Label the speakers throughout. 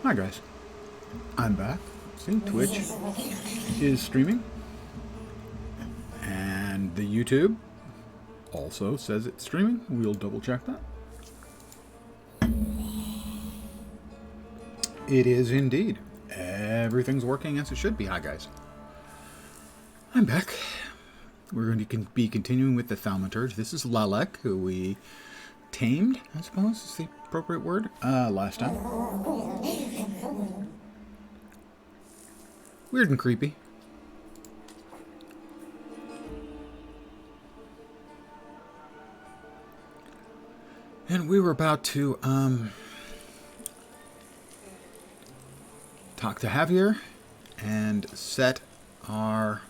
Speaker 1: Hi guys, I'm back. See, Twitch is streaming, and the YouTube also says it's streaming. We'll double check that. It is indeed. Everything's working as it should be. Hi guys, I'm back. We're going to be continuing with the Thaumaturge. This is Lalek, who we tamed, I suppose is the appropriate word, last time. Weird and creepy. And we were about to talk to Javier and set our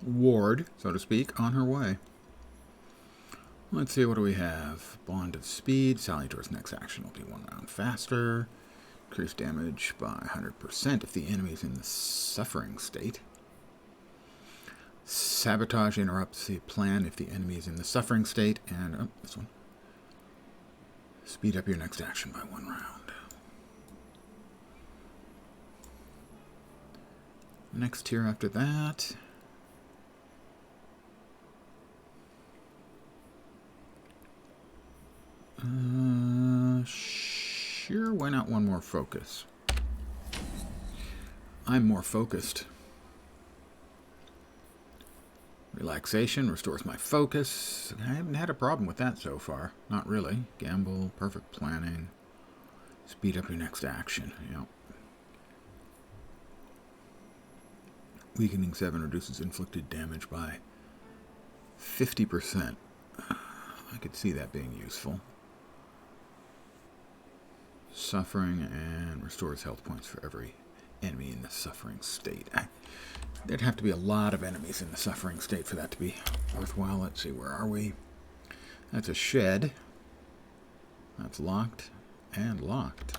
Speaker 1: ward, so to speak, on her way. Let's see, what do we have? Bond of speed. Sally Door's next action will be 1 round faster. Increase damage by 100% if the enemy's in the suffering state. Sabotage interrupts the plan if the enemy is in the suffering state. And, this one. Speed up your next action by 1 round. Next tier after that. Sure, why not one more focus? I'm more focused. Relaxation restores my focus. I haven't had a problem with that so far. Not really. Gamble, perfect planning. Speed up your next action. Yep. Weakening 7 reduces inflicted damage by 50%. I could see that being useful. Suffering and restores health points for every enemy in the suffering state. There'd have to be a lot of enemies in the suffering state for that to be worthwhile. Let's see, where are we? That's a shed. That's locked and locked.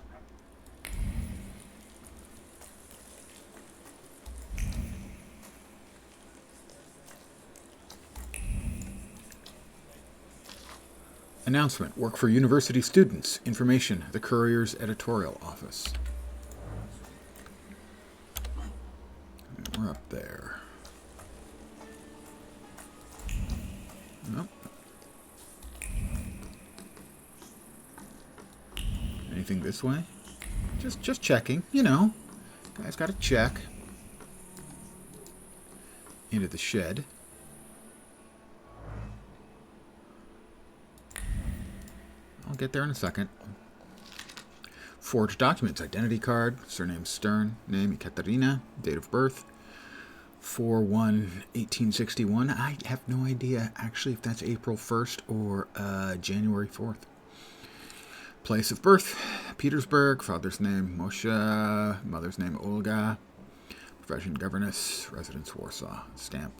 Speaker 1: Announcement. Work for university students. Information. The Courier's editorial office. We're up there. Nope. Anything this way? Just checking, you know. Guys gotta check. Into the shed. I'll get there in a second. Forged documents. Identity card. Surname Stern. Name Ekaterina. Date of birth. 4/1/1861. I have no idea actually if that's April 1st or January 4th. Place of birth. Petersburg. Father's name Moshe. Mother's name Olga. Profession governess. Residence Warsaw. Stamp.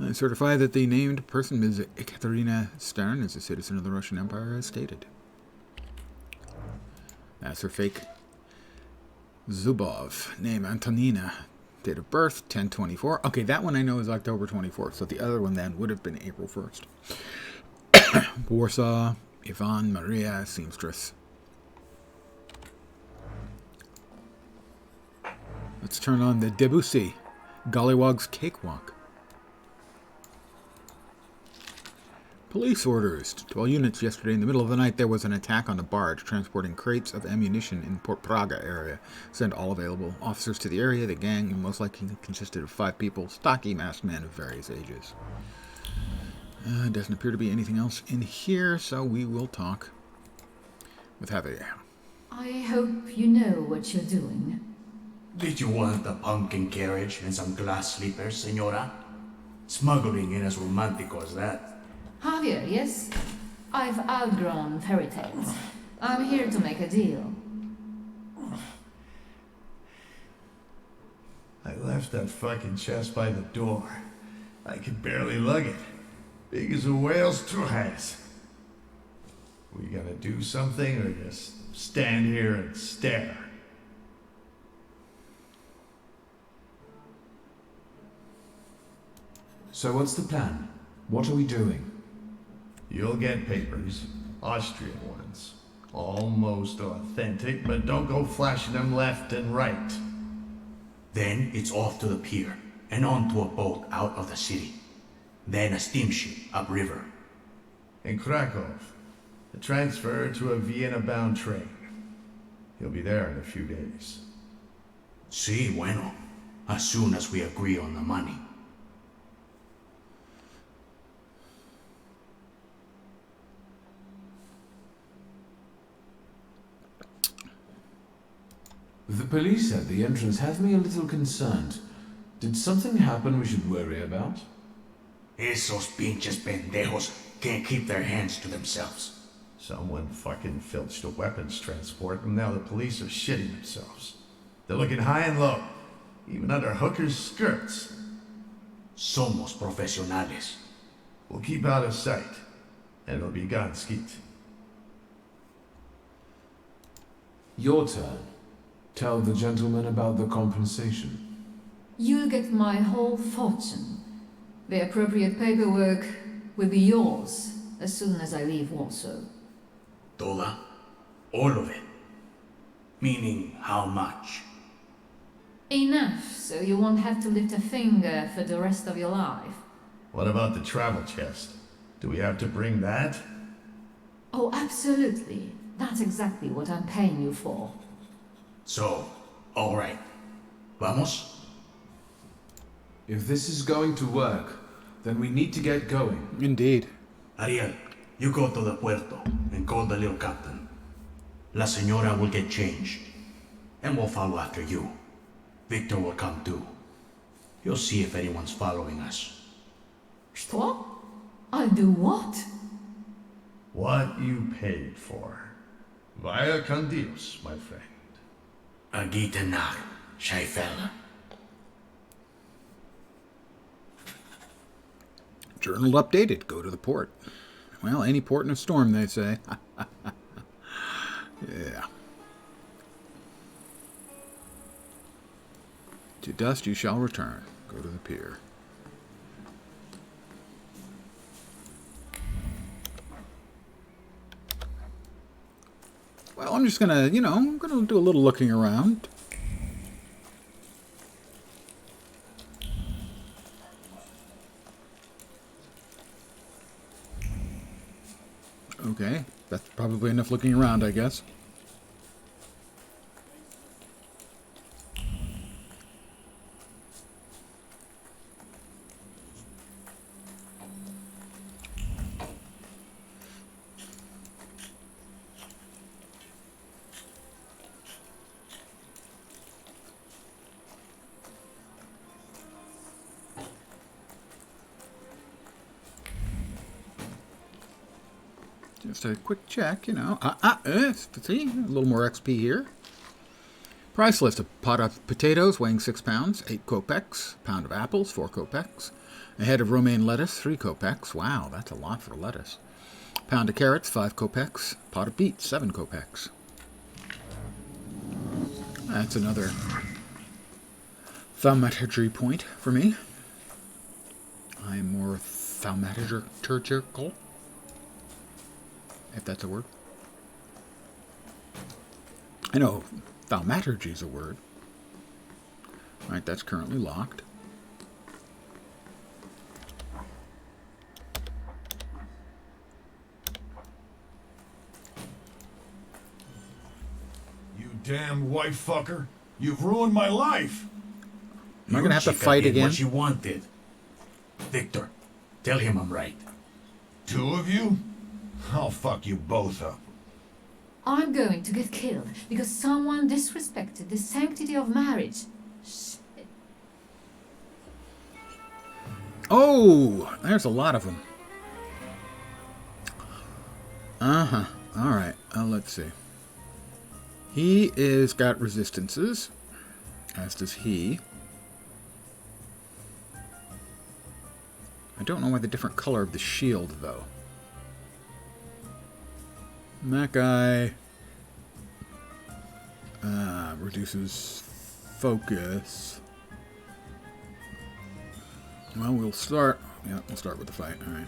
Speaker 1: I certify that the named person, Ms. Ekaterina Stern, is a citizen of the Russian Empire as stated. That's her fake. Zubov. Name Antonina. Date of birth 10/24. Okay, that one I know is October 24th, so the other one then would have been April 1st. Warsaw. Ivan Maria Seamstress. Let's turn on the Debussy. Gollywog's Cakewalk. Police orders. 12 units yesterday. In the middle of the night, there was an attack on a barge transporting crates of ammunition in Port Praga area. Send all available officers to the area. The gang most likely consisted of 5 people, stocky masked men of various ages. Doesn't appear to be anything else in here, so we will talk with Javier.
Speaker 2: I hope you know what you're doing.
Speaker 3: Did you want a pumpkin carriage and some glass slippers, senora? Smuggling ain't as romantico as that.
Speaker 2: Javier, yes? I've outgrown fairy tales. I'm here to make a deal.
Speaker 4: I left that fucking chest by the door. I could barely lug it. Big as a whale's trapeze. We gonna do something or just stand here and stare?
Speaker 5: So what's the plan? What are we doing?
Speaker 4: You'll get papers, Austrian ones. Almost authentic, but don't go flashing them left and right.
Speaker 3: Then it's off to the pier and onto a boat out of the city. Then a steamship upriver.
Speaker 4: In Krakow, the transfer to a Vienna-bound train. He'll be there in a few days.
Speaker 3: Sí, bueno. As soon as we agree on the money.
Speaker 5: The police at the entrance have me a little concerned. Did something happen we should worry about?
Speaker 3: Esos pinches pendejos can't keep their hands to themselves.
Speaker 4: Someone fucking filched a weapons transport, and now the police are shitting themselves. They're looking high and low, even under hookers' skirts.
Speaker 3: Somos profesionales.
Speaker 4: We'll keep out of sight, and it'll be gone skeet.
Speaker 5: Your turn. Tell the gentleman about the compensation.
Speaker 2: You'll get my whole fortune. The appropriate paperwork will be yours as soon as I leave Warsaw.
Speaker 3: Toda? All of it? Meaning how much?
Speaker 2: Enough, so you won't have to lift a finger for the rest of your life.
Speaker 4: What about the travel chest? Do we have to bring that?
Speaker 2: Oh, absolutely. That's exactly what I'm paying you for.
Speaker 3: So, all right. Vamos?
Speaker 5: If this is going to work, then we need to get going.
Speaker 1: Indeed.
Speaker 3: Ariel, you go to the puerto and call the little captain. La señora will get changed, and we'll follow after you. Victor will come too. You'll see if anyone's following us.
Speaker 2: Что? I'll do what?
Speaker 4: What you paid for. Vaya con Dios, my friend.
Speaker 3: Agitenar, Scheifel.
Speaker 1: Journal updated. Go to the port. Well, any port in a storm, they say. Yeah. To dust you shall return. Go to the pier. Well, I'm just gonna, I'm gonna do a little looking around. Okay, that's probably enough looking around, I guess. Just a quick check, see, a little more XP here. Price list: a pot of potatoes weighing 6 pounds, 8 kopecks. Pound of apples, 4 kopecks. A head of romaine lettuce, 3 kopecks. Wow, that's a lot for lettuce. Pound of carrots, 5 kopecks. Pot of beets, 7 kopecks. That's another thaumaturgy point for me. I am more thaumaturgical, if that's a word. I know thaumaturgy is a word. Alright, that's currently locked.
Speaker 6: You damn white fucker. You've ruined my life.
Speaker 1: Am I going to have to
Speaker 3: Chica
Speaker 1: fight
Speaker 3: did
Speaker 1: again?
Speaker 3: what you wanted. Victor, tell him I'm right.
Speaker 6: Two of you? I'll fuck you both up.
Speaker 2: I'm going to get killed because someone disrespected the sanctity of marriage. Shit.
Speaker 1: Oh, there's a lot of them. Uh-huh. Alright, let's see. He is got resistances, as does he. I don't know why the different color of the shield, though. And that guy reduces focus. Well, we'll start. Yeah, we'll start with the fight. All right.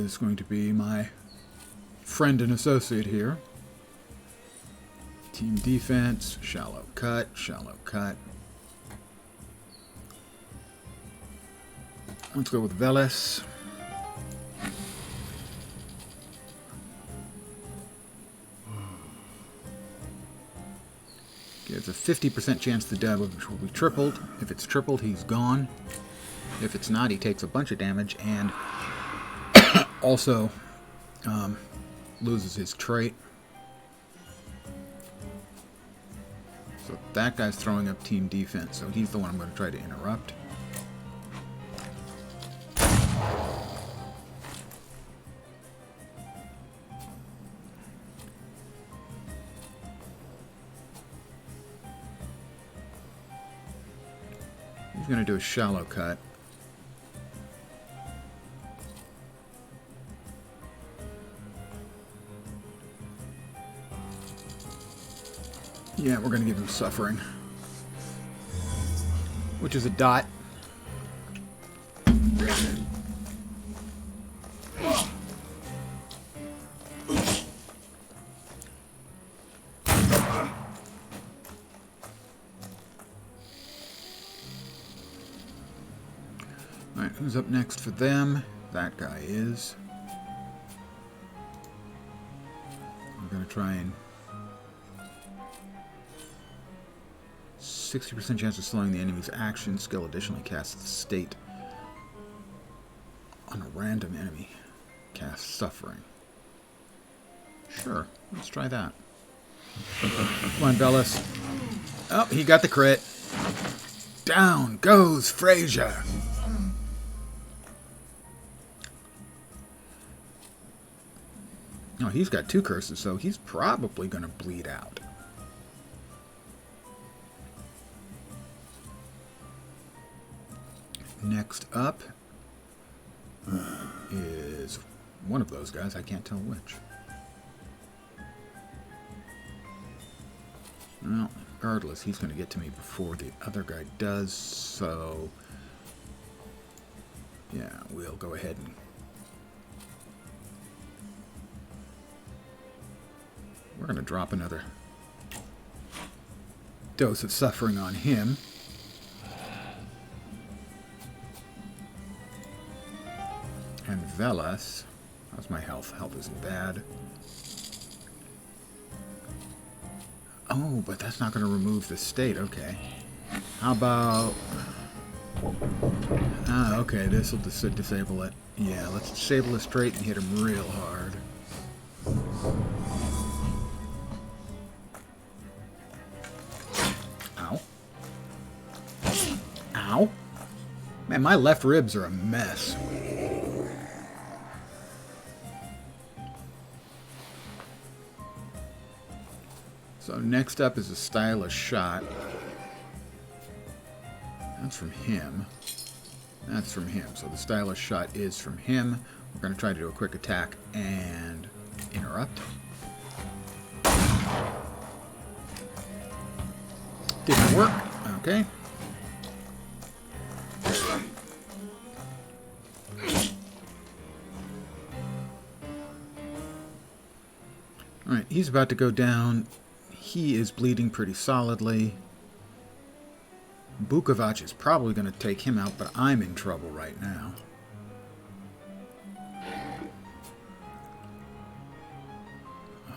Speaker 1: is going to be my friend and associate here. Team defense, shallow cut, shallow cut. Let's go with Veles. Gives a 50% chance the damage will be tripled. If it's tripled, he's gone. If it's not, he takes a bunch of damage and also loses his trait. So that guy's throwing up team defense, so he's the one I'm going to try to interrupt. He's going to do a shallow cut. Yeah, we're going to give him suffering. Which is a dot. Alright, who's up next for them? That guy is. I'm going to try and 60% chance of slowing the enemy's action. Skill additionally casts the state on a random enemy. Cast suffering. Sure, let's try that. Come on, Veles. Oh, he got the crit. Down goes Frazier. Oh, he's got 2 curses, so he's probably going to bleed out. Next up is one of those guys. I can't tell which. Well, regardless, he's going to get to me before the other guy does, so yeah, we'll go ahead and we're going to drop another dose of suffering on him. And Veles, how's my health? Health isn't bad. Oh, but that's not going to remove the state. Okay. How about... Ah, okay, this will disable it. Yeah, let's disable the trait and hit him real hard. Ow. Ow. Man, my left ribs are a mess. So next up is a stylish shot. That's from him. That's from him. So the stylish shot is from him. We're going to try to do a quick attack and interrupt. Didn't work. Okay. Alright, he's about to go down. He is bleeding pretty solidly. Bukovac is probably going to take him out, but I'm in trouble right now.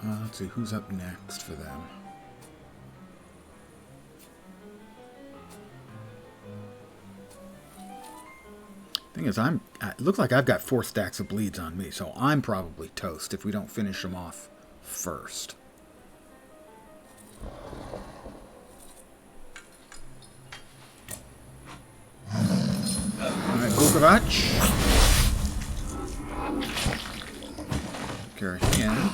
Speaker 1: Let's see, who's up next for them? Thing is, it looks like I've got 4 stacks of bleeds on me, so I'm probably toast if we don't finish them off first. Alright, Bukovac. Carry him.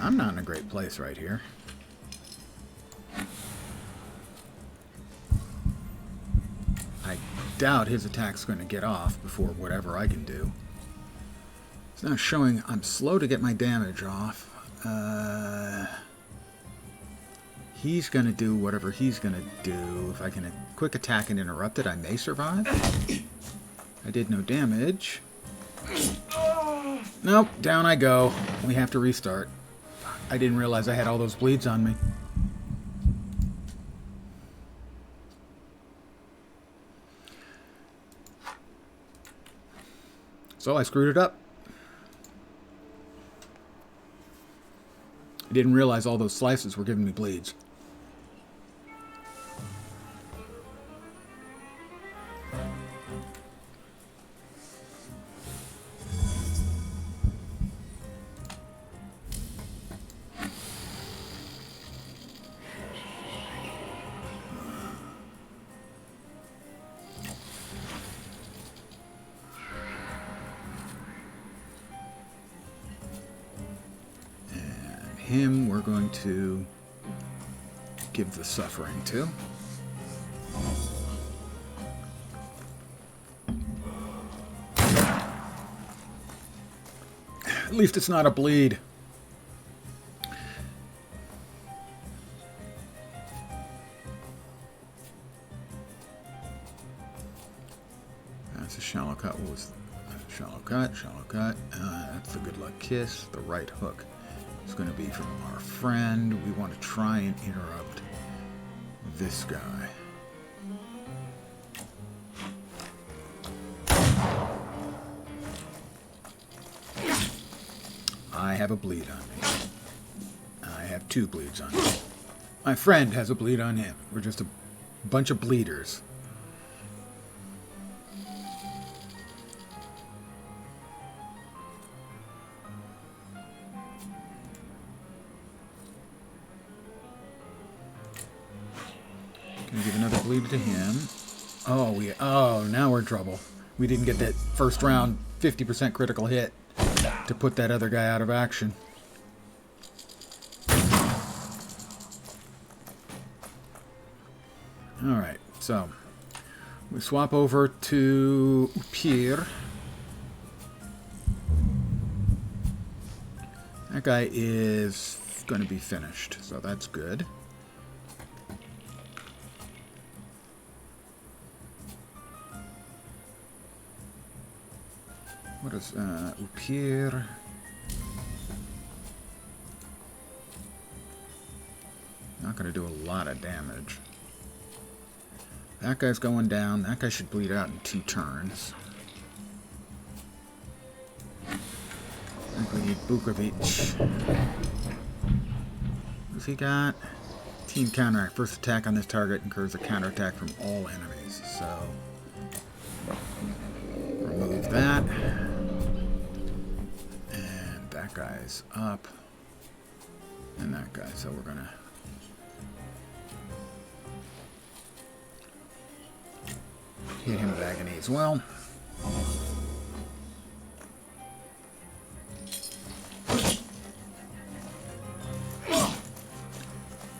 Speaker 1: I'm not in a great place right here. I doubt his attack's going to get off before whatever I can do. It's not showing. I'm slow to get my damage off. He's going to do whatever he's going to do. If I can quick attack and interrupt it, I may survive. I did no damage. Nope, down I go. We have to restart. I didn't realize I had all those bleeds on me. So I screwed it up. I didn't realize all those slices were giving me bleeds. Him we're going to give the suffering to. At least it's not a bleed. That's a shallow cut. What was shallow cut? Shallow cut. That's the good luck kiss. The right hook. It's going to be from our friend. We want to try and interrupt this guy. I have a bleed on me. I have 2 bleeds on me. My friend has a bleed on him. We're just a bunch of bleeders. Gonna give another bleed to him. Oh, now we're in trouble. We didn't get that first round 50% critical hit to put that other guy out of action. Alright, so we swap over to Pierre. That guy is going to be finished, so that's good. What is Upir? Not going to do a lot of damage. That guy's going down. That guy should bleed out in 2 turns. I think we need Bukovic. What's he got? Team counteract. First attack on this target incurs a counterattack from all enemies. So remove that. And that guy's up. And that guy. So we're gonna hit him with agony as well.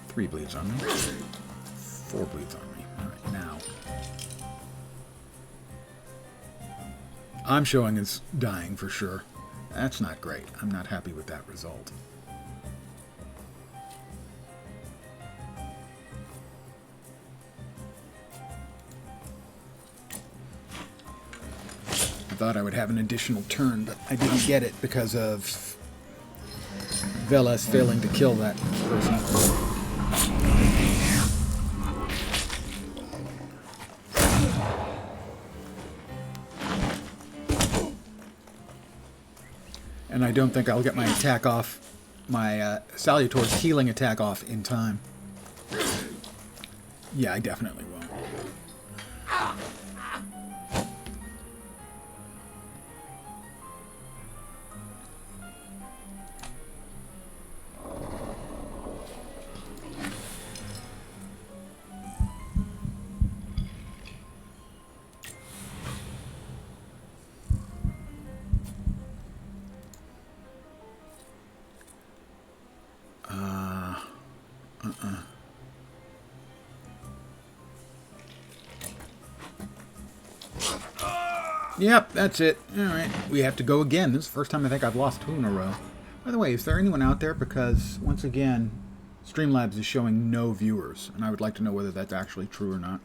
Speaker 1: Three bleeds on me. 4 bleeds on me. Alright, now. I'm showing as dying for sure. That's not great. I'm not happy with that result. I thought I would have an additional turn, but I didn't get it because of Velas failing to kill that person. And I don't think I'll get my attack off, my Salutor's healing attack off in time. Yeah, I definitely will. Yep, that's it. Alright, we have to go again. This is the first time I think I've lost 2 in a row. By the way, is there anyone out there? Because, once again, Streamlabs is showing no viewers, and I would like to know whether that's actually true or not.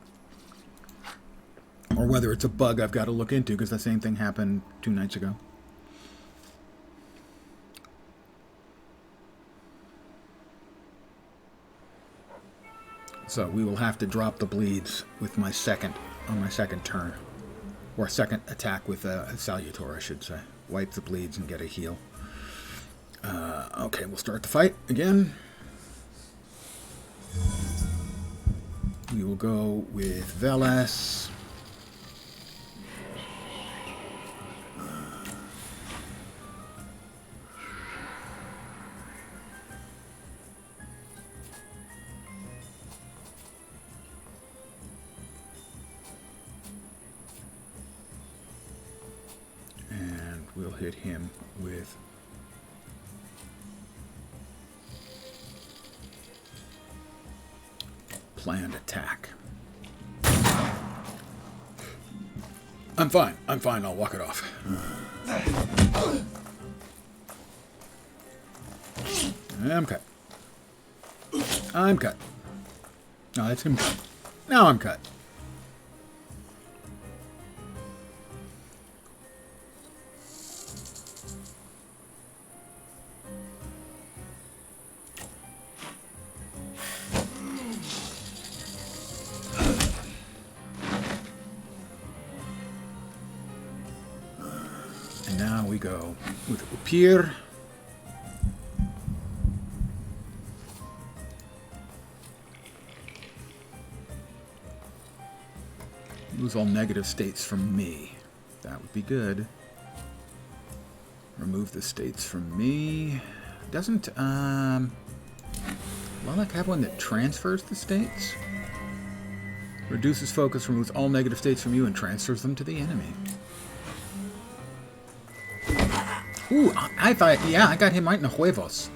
Speaker 1: Or whether it's a bug I've got to look into, because the same thing happened 2 nights ago. So we will have to drop the bleeds with my second turn. Or second attack with a Salutor, I should say. Wipe the bleeds and get a heal. Okay, we'll start the fight again. We will go with Veles. And we'll hit him with planned attack. I'm fine. I'll walk it off. I'm cut. No, that's him cut. Now I'm cut. And now we go with Upir. Lose all negative states from me. That would be good. Remove the states from me. Doesn't Lilac have one that transfers the states? Reduces focus, removes all negative states from you, and transfers them to the enemy. Ooh, I thought, yeah, I got him right in the huevos.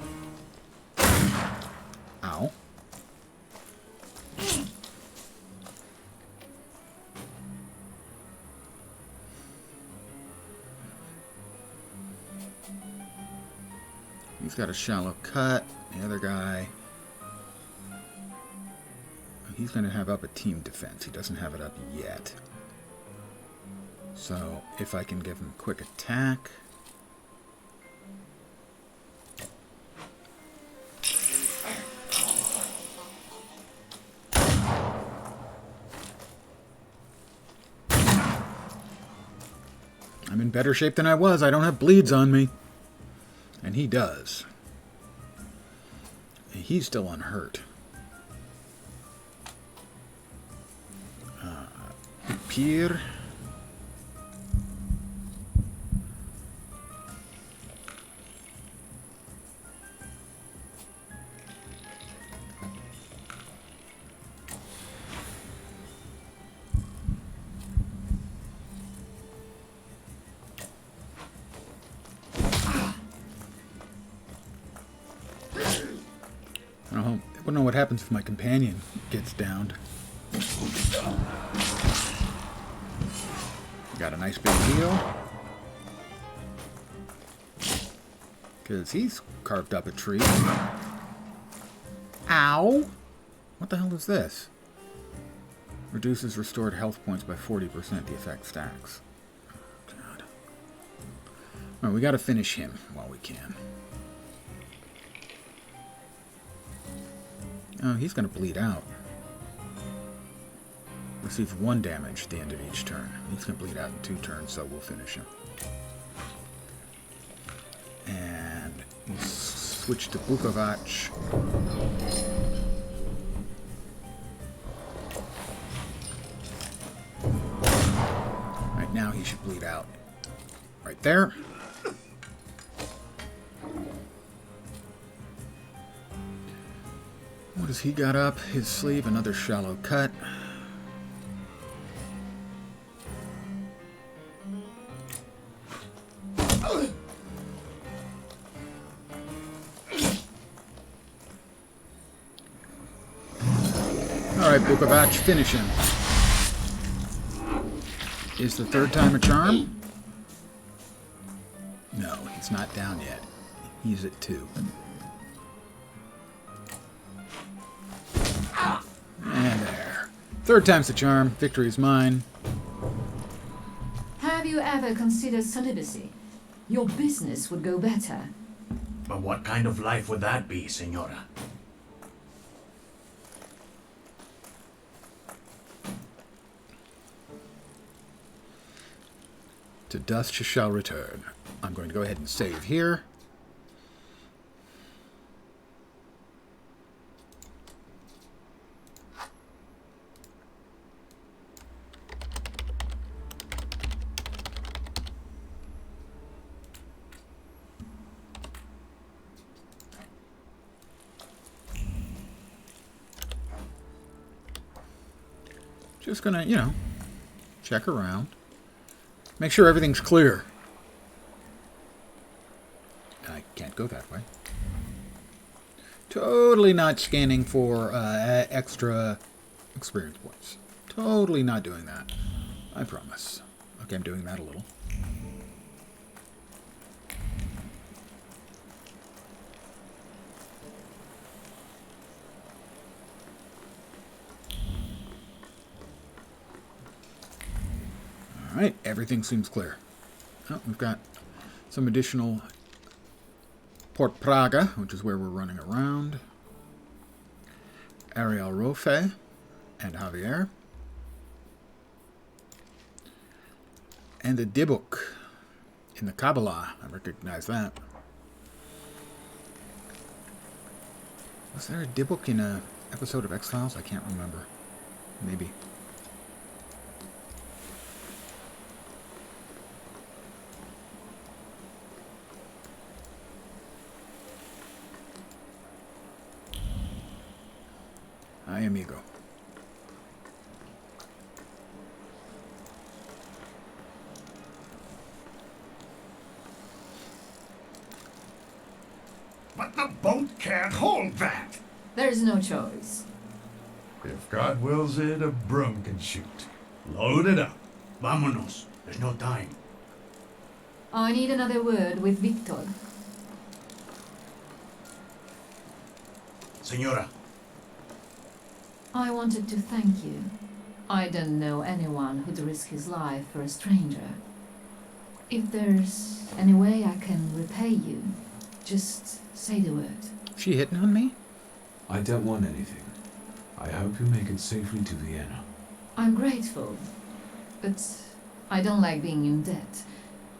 Speaker 1: Ow. He's got a shallow cut. The other guy, he's going to have up a team defense. He doesn't have it up yet. So, if I can give him a quick attack. I'm in better shape than I was. I don't have bleeds on me. And he does. He's still unhurt. Pierre. I don't know what happens if my companion gets downed. Got a nice big heal. Because he's carved up a tree. Ow! What the hell is this? Reduces restored health points by 40%. The effect stacks. Oh, God. Alright, we gotta finish him while we can. Oh, he's gonna bleed out. Receives 1 damage at the end of each turn. He's going to bleed out in 2 turns, so we'll finish him. And we'll switch to Bukovac. Right now he should bleed out. Right there. What has he got up his sleeve? Another shallow cut. Alright, Bukovac, finish him. Is the third time a charm? No, he's not down yet. He's at 2. And there. Third time's the charm. Victory is mine.
Speaker 2: Have you ever considered celibacy? Your business would go better.
Speaker 3: But what kind of life would that be, Senora?
Speaker 1: To dust shall return. I'm going to go ahead and save here. Just gonna, check around. Make sure everything's clear. I can't go that way. Totally not scanning for extra experience points. Totally not doing that. I promise. Okay, I'm doing that a little. Alright, everything seems clear. Oh, we've got some additional Port Praga, which is where we're running around. Ariel Rofe and Javier. And the Dibuk in the Kabbalah. I recognize that. Was there a Dibuk in an episode of X-Files? I can't remember. Maybe. Hi, amigo.
Speaker 4: But the boat can't hold that.
Speaker 2: There's no choice.
Speaker 4: If God wills it, a broom can shoot. Load it up.
Speaker 3: Vámonos. There's no time.
Speaker 2: I need another word with Victor.
Speaker 3: Senora.
Speaker 2: I wanted to thank you. I don't know anyone who'd risk his life for a stranger. If there's any way I can repay you, just say the word.
Speaker 1: She hitting on me?
Speaker 5: I don't want anything. I hope you make it safely to Vienna.
Speaker 2: I'm grateful, but I don't like being in debt.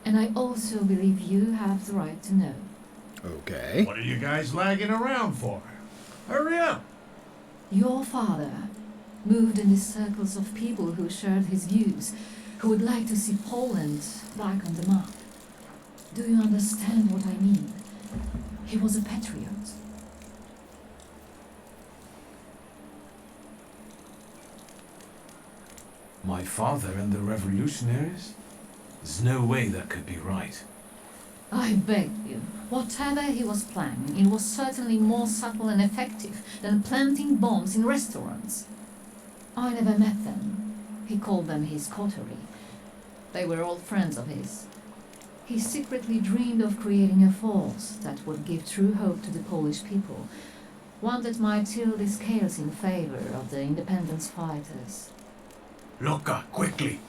Speaker 2: And I also believe you have the right to know.
Speaker 1: Okay.
Speaker 4: What are you guys lagging around for? Hurry up.
Speaker 2: Your father moved in the circles of people who shared his views, who would like to see Poland back on the map. Do you understand what I mean? He was a patriot.
Speaker 5: My father and the revolutionaries? There's no way that could be right.
Speaker 2: I beg you, whatever he was planning, it was certainly more subtle and effective than planting bombs in restaurants. I never met them. He called them his coterie. They were old friends of his. He secretly dreamed of creating a force that would give true hope to the Polish people, one that might tilt the scales in favor of the independence fighters.
Speaker 3: Loca, quickly.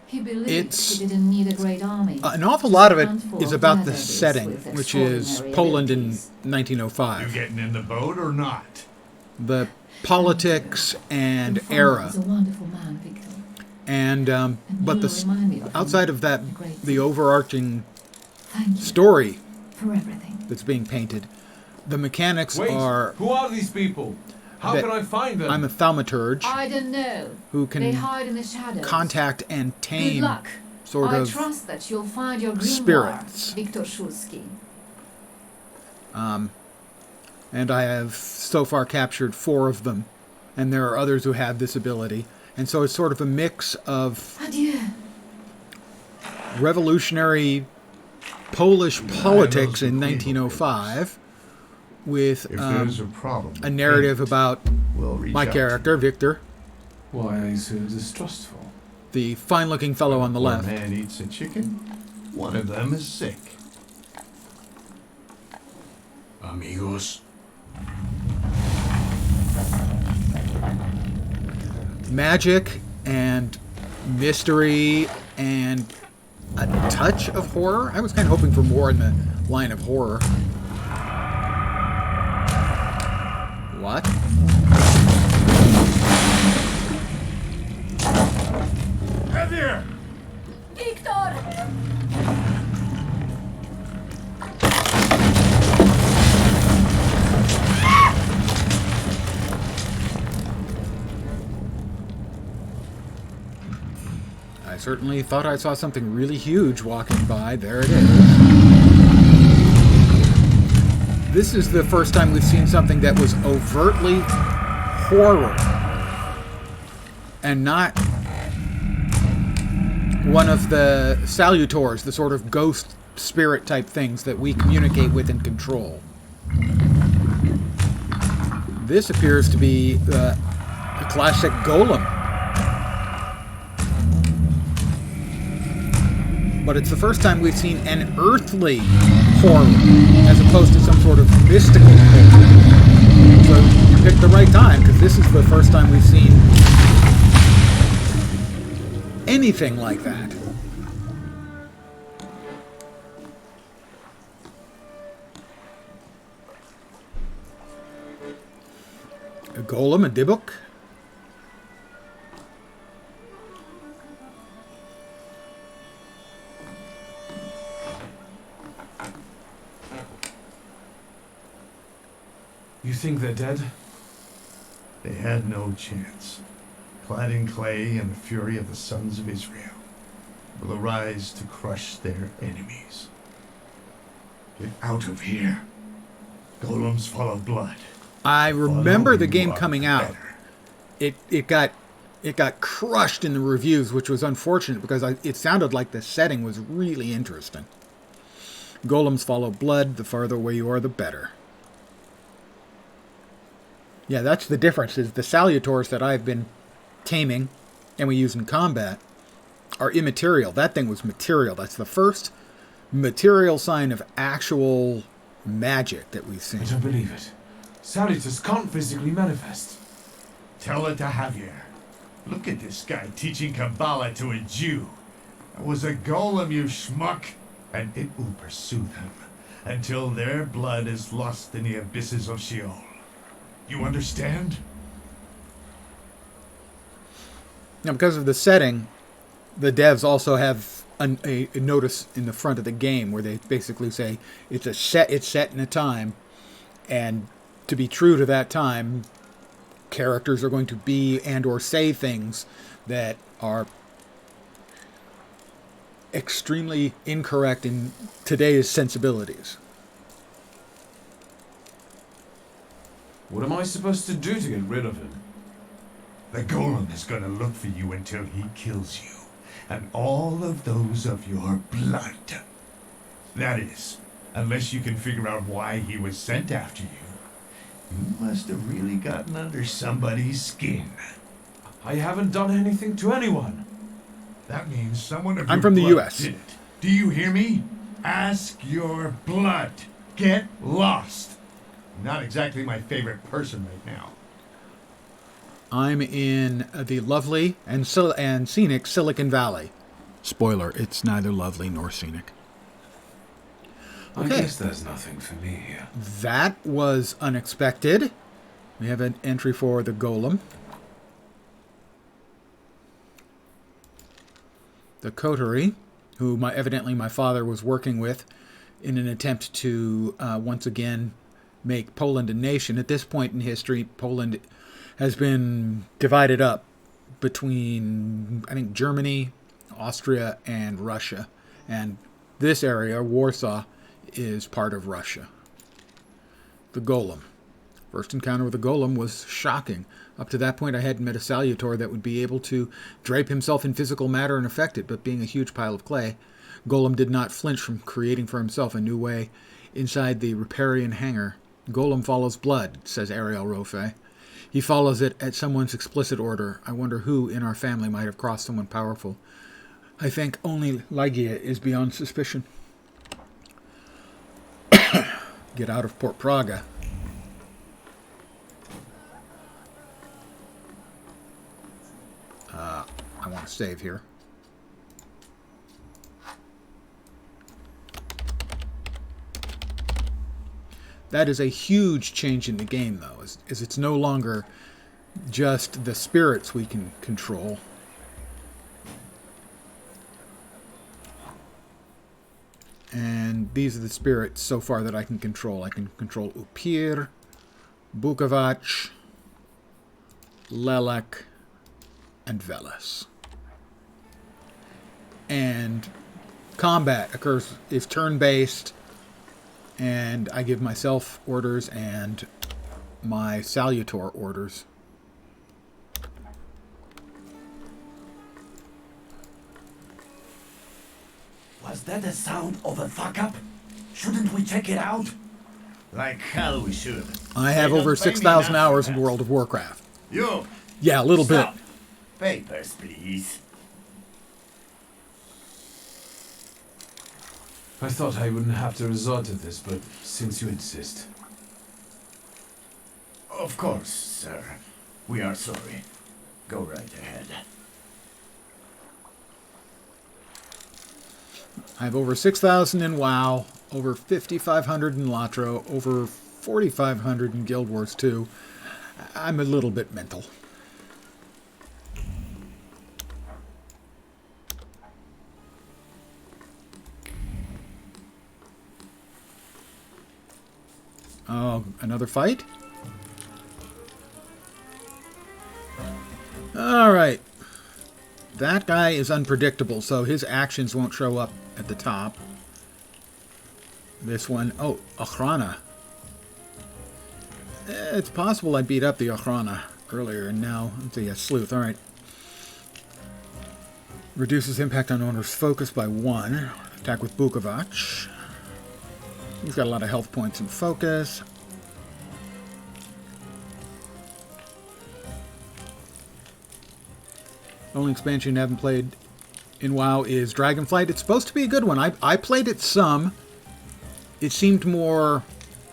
Speaker 2: He believed
Speaker 1: It's
Speaker 2: he didn't need a great army.
Speaker 1: An awful lot of it
Speaker 2: Handful
Speaker 1: is
Speaker 2: of
Speaker 1: about the
Speaker 2: daredevils
Speaker 1: setting,
Speaker 2: with
Speaker 1: which is
Speaker 2: extraordinary
Speaker 1: Poland in
Speaker 2: abilities.
Speaker 4: You
Speaker 1: 1905.
Speaker 4: getting in the boat or not?
Speaker 1: The politics and
Speaker 2: Your father
Speaker 1: era.
Speaker 2: was a wonderful man, Victor.
Speaker 1: And, but
Speaker 2: you remind me of him
Speaker 1: outside of that,
Speaker 2: a great
Speaker 1: the
Speaker 2: deal.
Speaker 1: overarching
Speaker 2: Thank you
Speaker 1: story
Speaker 2: for everything.
Speaker 1: that's being painted, the mechanics
Speaker 5: Wait,
Speaker 1: are...
Speaker 5: who are these people? How
Speaker 1: that
Speaker 5: can I find them?
Speaker 1: I'm a thaumaturge
Speaker 2: I don't know.
Speaker 1: who
Speaker 2: They
Speaker 1: can
Speaker 2: hide in the shadows.
Speaker 1: contact and
Speaker 2: Good
Speaker 1: tame
Speaker 2: luck.
Speaker 1: sort
Speaker 2: I
Speaker 1: of
Speaker 2: trust that you'll find your grimoire,
Speaker 1: spirits.
Speaker 2: Victor Szulski.
Speaker 1: and I have so far captured 4 of them, and there are others who have this ability. And so it's sort of a mix of
Speaker 2: Adieu.
Speaker 1: revolutionary Polish politics in
Speaker 4: those people
Speaker 1: 1905 with
Speaker 4: If there's a problem,
Speaker 1: a narrative about
Speaker 4: we'll reach
Speaker 1: my
Speaker 4: out.
Speaker 1: character, Victor,
Speaker 5: Why are you so distrustful?
Speaker 1: The fine-looking fellow on the
Speaker 4: One
Speaker 1: left.
Speaker 4: man eats a chicken, one of them is sick.
Speaker 3: Amigos.
Speaker 1: Magic and mystery and a touch of horror. I was kind of hoping for more in the line of horror. What?
Speaker 4: Heavier!
Speaker 2: Victor!
Speaker 1: I certainly thought I saw something really huge walking by. There it is. This is the first time we've seen something that was overtly horror and not one of the salutors, the sort of ghost spirit type things that we communicate with and control. This appears to be a classic golem. But it's the first time we've seen an earthly horror as opposed to some sort of mystical horror. So you picked the right time, because this is the first time we've seen anything like that. A golem, a dibuk.
Speaker 5: You think they're dead?
Speaker 4: They had no chance. Clad in clay and the fury of the sons of Israel will arise to crush their enemies. Get out of here. Golems follow blood.
Speaker 1: I remember
Speaker 4: Follow
Speaker 1: the
Speaker 4: you
Speaker 1: game
Speaker 4: are
Speaker 1: coming out.
Speaker 4: better.
Speaker 1: It got crushed in the reviews, which was unfortunate because it sounded like the setting was really interesting. Golems follow blood. The farther away you are, the better. Yeah, that's the difference, is the salutors that I've been taming and we use in combat are immaterial. That thing was material. That's the first material sign of actual magic that we've seen.
Speaker 5: I don't believe it. Salutors can't physically manifest.
Speaker 4: Tell it to Javier. Look at this guy teaching Kabbalah to a Jew. It was a golem, you schmuck, and it will pursue them until their blood is lost in the abysses of Sheol. You understand?
Speaker 1: Now, because of the setting, the devs also have a notice in the front of the game where they basically say it's set in a time, and to be true to that time, characters are going to be and or say things that are extremely incorrect in today's sensibilities.
Speaker 5: What am I supposed to do to get rid of him?
Speaker 4: The golem is gonna look for you until he kills you, and all of those of your blood. That is, unless you can figure out why he was sent after you. You must have really gotten under somebody's skin.
Speaker 5: I haven't done anything to anyone.
Speaker 4: That means someone of
Speaker 1: I'm
Speaker 4: your
Speaker 1: from the
Speaker 4: blood
Speaker 1: US.
Speaker 4: did it. Do you hear me? Ask your blood. Get lost. Not exactly my favorite person right now.
Speaker 1: I'm in the lovely and scenic Silicon Valley. Spoiler, it's neither lovely nor scenic.
Speaker 5: I
Speaker 1: Okay.
Speaker 5: guess there's nothing for me here.
Speaker 1: That was unexpected. We have an entry for the golem. The coterie, who evidently my father was working with in an attempt to once again make Poland a nation. At this point in history, Poland has been divided up between, I think, Germany, Austria, and Russia. And this area, Warsaw, is part of Russia. The golem. First encounter with the golem was shocking. Up to that point, I hadn't met a salutor that would be able to drape himself in physical matter and affect it, but being a huge pile of clay, Golem did not flinch from creating for himself a new way inside the riparian hangar. Golem follows blood, says Ariel Rofe. He follows it at someone's explicit order. I wonder who in our family might have crossed someone powerful. I think only Lygia is beyond suspicion. Get out of Port Praga. I want to save here. That is a huge change in the game, though, is it's no longer just the spirits we can control. And these are the spirits so far that I can control. I can control Upir, Bukovac, Lelek, and Veles. And combat is turn-based, and I give myself orders and my Salutor orders.
Speaker 7: Was that the sound of a fuck-up? Shouldn't we check it out?
Speaker 4: Like hell we should.
Speaker 1: I have
Speaker 4: They
Speaker 1: over
Speaker 4: don't pay me
Speaker 1: 6,000
Speaker 4: enough for
Speaker 1: hours in
Speaker 4: that.
Speaker 1: World of Warcraft.
Speaker 4: You!
Speaker 1: Yeah, a little
Speaker 4: Stop.
Speaker 1: bit.
Speaker 4: Papers, please.
Speaker 5: I thought I wouldn't have to resort to this, but since you insist.
Speaker 4: Of course, sir. We are sorry. Go right ahead.
Speaker 1: I have over 6,000 in WoW, over 5,500 in Latro, over 4,500 in Guild Wars 2. I'm a little bit mental. Oh, another fight? Alright. That guy is unpredictable, so his actions won't show up at the top. This one, oh, Ochrana. It's possible I beat up the Ochrana earlier, and now it's a sleuth. Alright. Reduces impact on owner's focus by 1. Attack with Bukovac. He's got a lot of health points and focus. The only expansion I haven't played in WoW is Dragonflight. It's supposed to be a good one. I played it some. It seemed more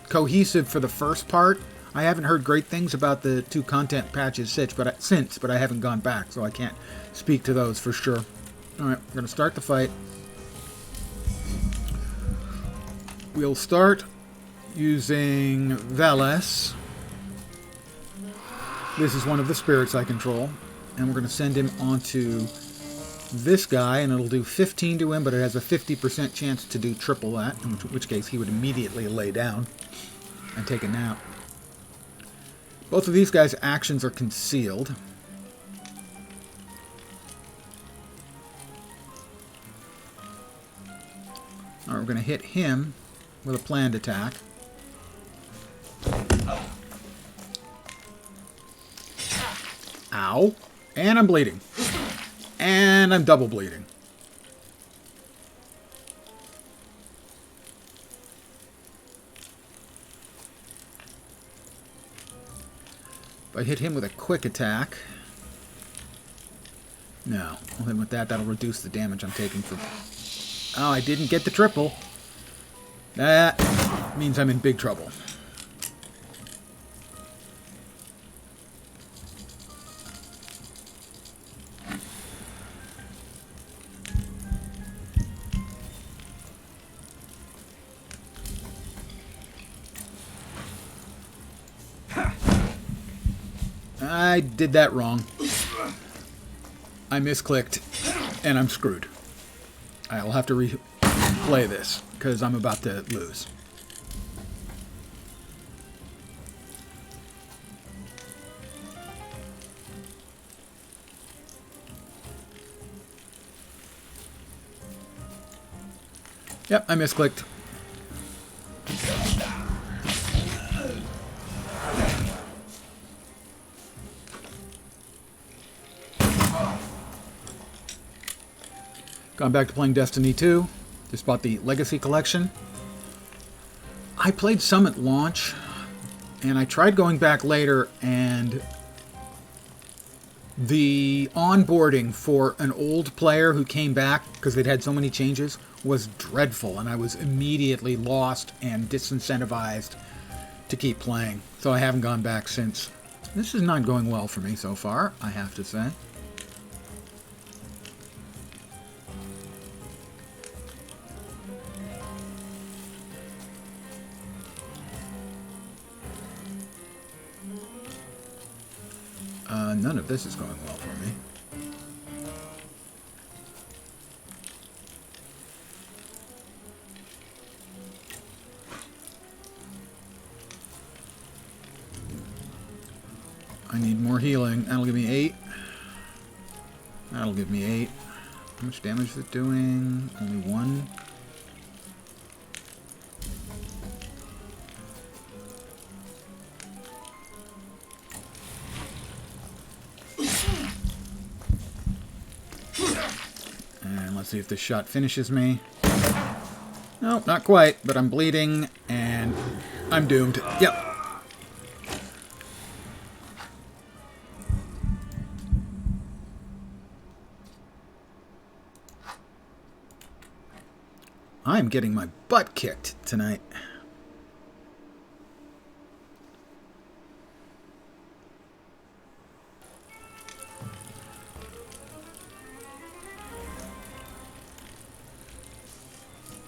Speaker 1: cohesive for the first part. I haven't heard great things about the 2 content patches since, but I haven't gone back, so I can't speak to those for sure. Alright, we're going to start the fight. We'll start using Veles. This is one of the spirits I control. And we're going to send him onto this guy, and it'll do 15 to him, but it has a 50% chance to do triple that, in which case he would immediately lay down and take a nap. Both of these guys' actions are concealed. Alright, we're going to hit him with a planned attack. Ow. And I'm bleeding. And I'm double bleeding. If I hit him with a quick attack... No. I'll hit him with that. That'll reduce the damage I'm taking from... Oh, I didn't get the triple. That means I'm in big trouble. I did that wrong. I misclicked, and I'm screwed. I'll have to replay this, because I'm about to lose. Yep, I misclicked. Gone back to playing Destiny 2. Just bought the Legacy Collection. I played some at launch, and I tried going back later, and The onboarding for an old player who came back because they'd had so many changes was dreadful, and I was immediately lost and disincentivized to keep playing. So I haven't gone back since. This is not going well for me so far, I have to say. None of this is going well for me. I need more healing. That'll give me 8. That'll give me 8. How much damage is it doing? Only 1. And let's see if this shot finishes me. No, not quite, but I'm bleeding, and I'm doomed. Yep. I'm getting my butt kicked tonight.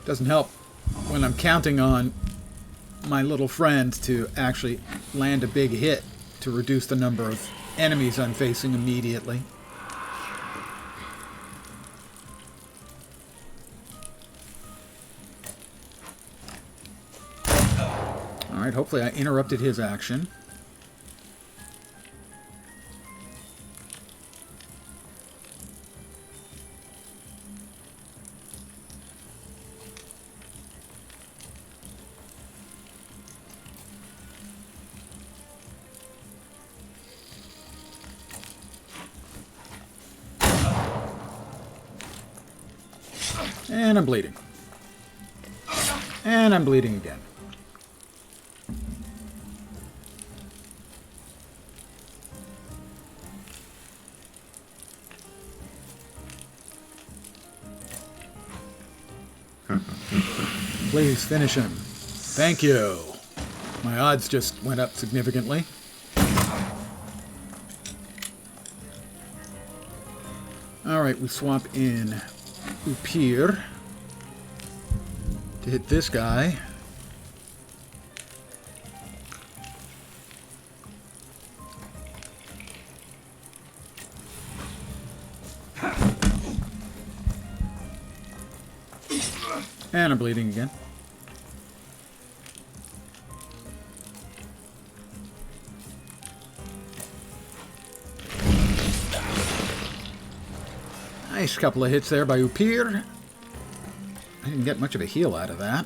Speaker 1: Doesn't help when I'm counting on my little friend to actually land a big hit to reduce the number of enemies I'm facing immediately. Alright, hopefully I interrupted his action. And I'm bleeding. And I'm bleeding again. Please finish him. Thank you. My odds just went up significantly. Alright, we swap in Upir to hit this guy. And I'm bleeding again. Nice couple of hits there by Upir. I didn't get much of a heal out of that.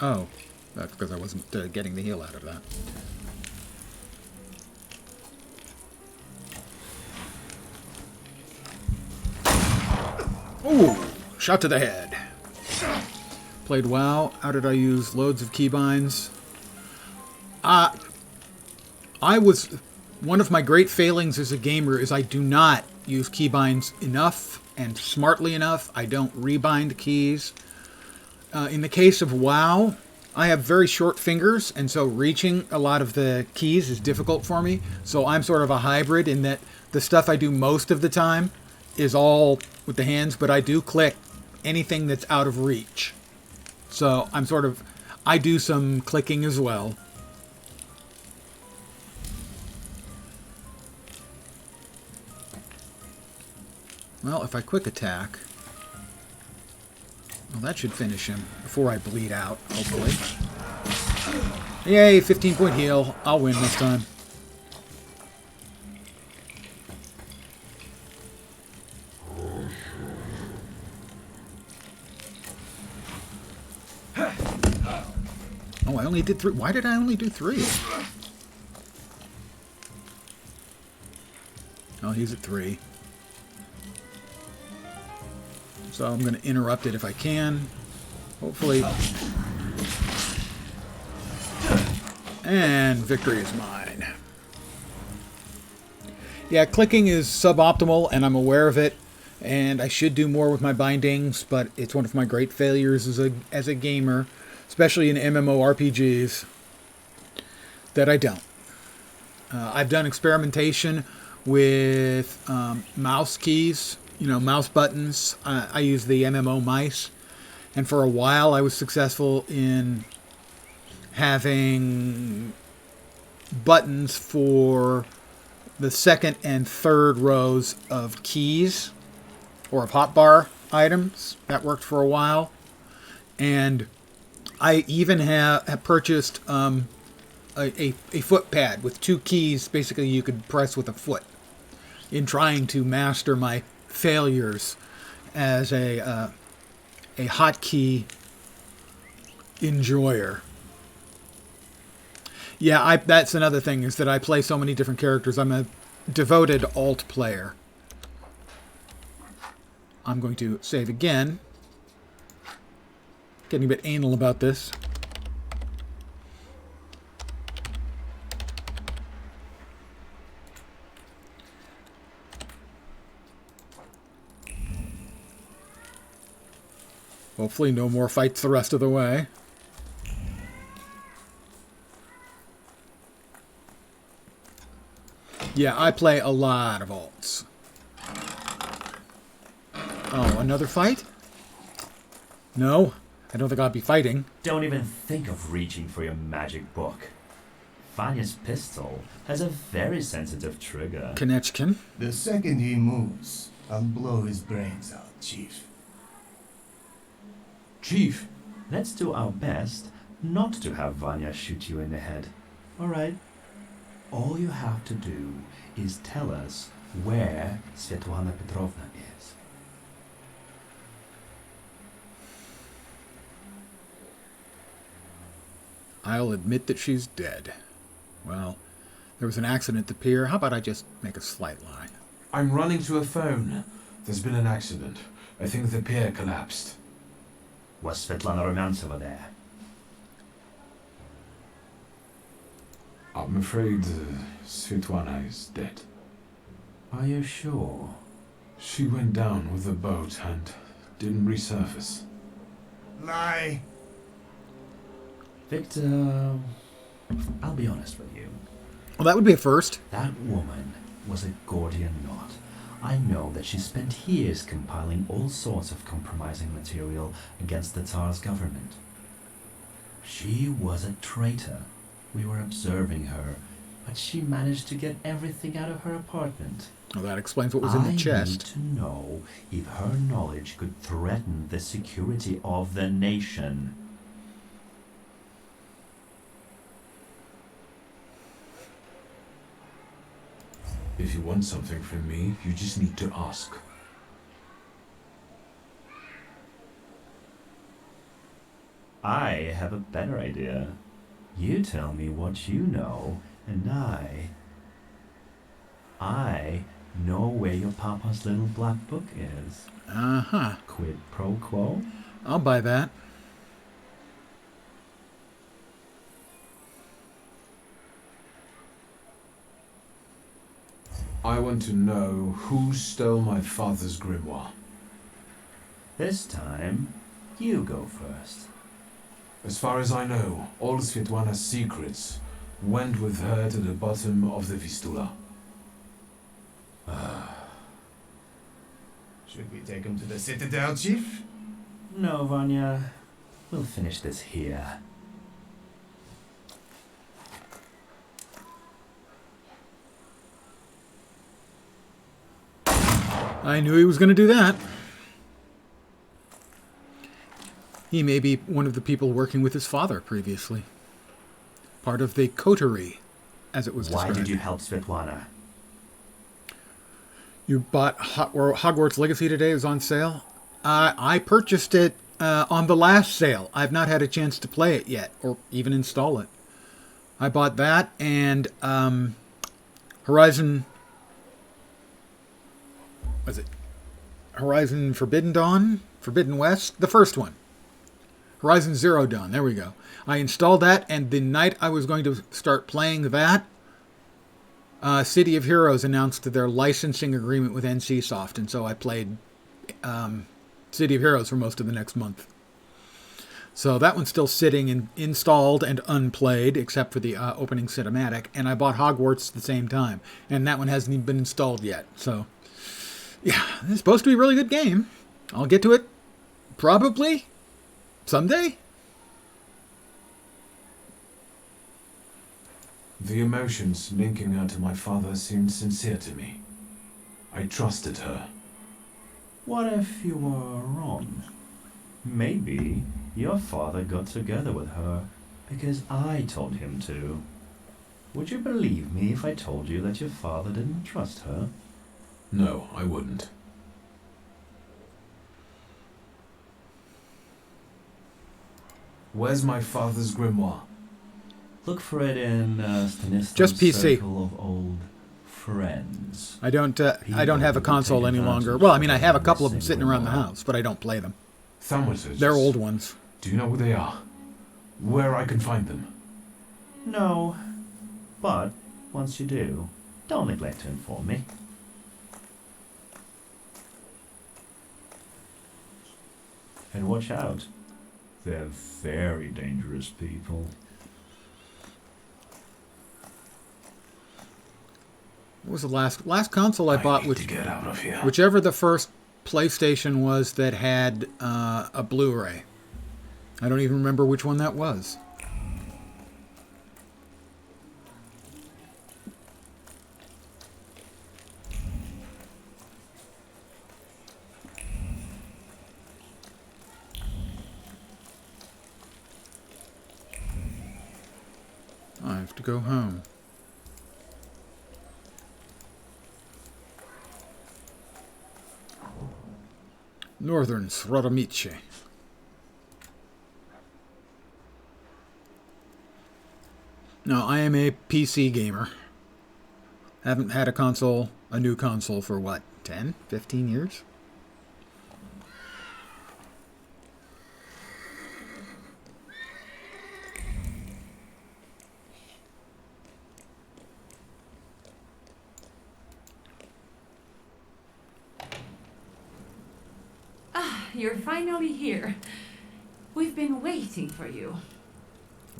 Speaker 1: Oh, that's because I wasn't getting the heal out of that. Ooh, shot to the head. Played WoW. How did I use loads of keybinds? One of my great failings as a gamer is I do not use keybinds enough and smartly enough. I don't rebind keys. In the case of WoW, I have very short fingers, and so reaching a lot of the keys is difficult for me. So I'm sort of a hybrid in that the stuff I do most of the time is all with the hands, but I do click anything that's out of reach. So I do some clicking as well. Well, if I quick attack, well, that should finish him before I bleed out, hopefully. Yay, 15-point heal. I'll win this time. Oh, I only did 3. Why did I only do 3? Oh, he's at 3. So I'm going to interrupt it if I can. Hopefully. And victory is mine. Yeah, clicking is suboptimal, and I'm aware of it. And I should do more with my bindings, but it's one of my great failures as a gamer, especially in MMORPGs, that I don't. I've done experimentation with mouse keys, mouse buttons. I use the MMO mice. And for a while, I was successful in having buttons for the second and third rows of keys or of hotbar items. That worked for a while. And I even have purchased a foot pad with 2 keys. Basically, you could press with a foot in trying to master my failures as a hotkey enjoyer. Yeah, that's another thing, is that I play so many different characters. I'm a devoted alt player. I'm going to save again. Getting a bit anal about this. Hopefully no more fights the rest of the way. Yeah, I play a lot of alts. Oh, another fight? No, I don't think I'll be fighting.
Speaker 8: Don't even think of reaching for your magic book. Vanya's pistol has a very sensitive trigger.
Speaker 1: Konechkin.
Speaker 7: The second he moves, I'll blow his brains out, Chief.
Speaker 5: Chief,
Speaker 8: Let's do our best not to have Vanya shoot you in the head. Alright? All you have to do is tell us where Svetlana Petrovna is.
Speaker 1: I'll admit that she's dead. Well, there was an accident at the pier. How about I just make a slight lie?
Speaker 5: I'm running to a phone. There's been an accident. I think the pier collapsed.
Speaker 8: Was Svetlana Romantsova there?
Speaker 5: I'm afraid Svetlana is dead.
Speaker 8: Are you sure?
Speaker 5: She went down with the boat and didn't resurface.
Speaker 4: Lie.
Speaker 8: Victor, I'll be honest with you.
Speaker 1: Well, that would be a first.
Speaker 8: That woman was a Gordian knot. I know that she spent years compiling all sorts of compromising material against the Tsar's government. She was a traitor. We were observing her, but she managed to get everything out of her apartment.
Speaker 1: Well, that explains what was in the chest.
Speaker 8: I need to know if her knowledge could threaten the security of the nation.
Speaker 5: If you want something from me, you just need to ask.
Speaker 8: I have a better idea. You tell me what you know, and I know where your papa's little black book is.
Speaker 1: Uh-huh.
Speaker 8: Quid pro quo?
Speaker 1: I'll buy that.
Speaker 5: I want to know who stole my father's grimoire.
Speaker 8: This time, you go first.
Speaker 5: As far as I know, all Svetlana's secrets went with her to the bottom of the Vistula.
Speaker 4: Should we take him to the Citadel, Chief?
Speaker 8: No, Vanya. We'll finish this here.
Speaker 1: I knew he was going to do that. He may be one of the people working with his father previously. Part of the coterie, as it was described.
Speaker 8: Why did you help Svetlana?
Speaker 1: You bought Hogwarts Legacy today. It was on sale. I purchased it on the last sale. I've not had a chance to play it yet, or even install it. I bought that and Horizon... Was it Horizon Forbidden Dawn? Forbidden West? The first one. Horizon Zero Dawn. There we go. I installed that, and the night I was going to start playing that, City of Heroes announced their licensing agreement with NCSoft, and so I played City of Heroes for most of the next month. So that one's still sitting and installed and unplayed, except for the opening cinematic. And I bought Hogwarts at the same time, and that one hasn't even been installed yet. So, yeah, it's supposed to be a really good game. I'll get to it probably someday.
Speaker 5: The emotions linking her to my father seemed sincere to me. I trusted her.
Speaker 8: What if you were wrong? Maybe your father got together with her because I told him to. Would you believe me if I told you that your father didn't trust her?
Speaker 5: No, I wouldn't. Where's my father's grimoire?
Speaker 8: Look for it in Stanislav's
Speaker 1: Just PC.
Speaker 8: circle of old friends.
Speaker 1: I don't have a console any longer. Well, I mean, I have a couple of them sitting around the house, but I don't play them.
Speaker 5: Thaumaturges.
Speaker 1: They're old ones.
Speaker 5: Do you know where they are? Where I can find them?
Speaker 8: No, but once you do, don't neglect to inform me. And watch out. They're very dangerous people.
Speaker 1: What was the last console I bought?
Speaker 5: Need to get out of here.
Speaker 1: Whichever the first PlayStation was that had a Blu-ray. I don't even remember which one that was. I have to go home. Northern Sradomice. No, I am a PC gamer. Haven't had a new console for what, 10, 15 years?
Speaker 9: You're finally here. We've been waiting for you.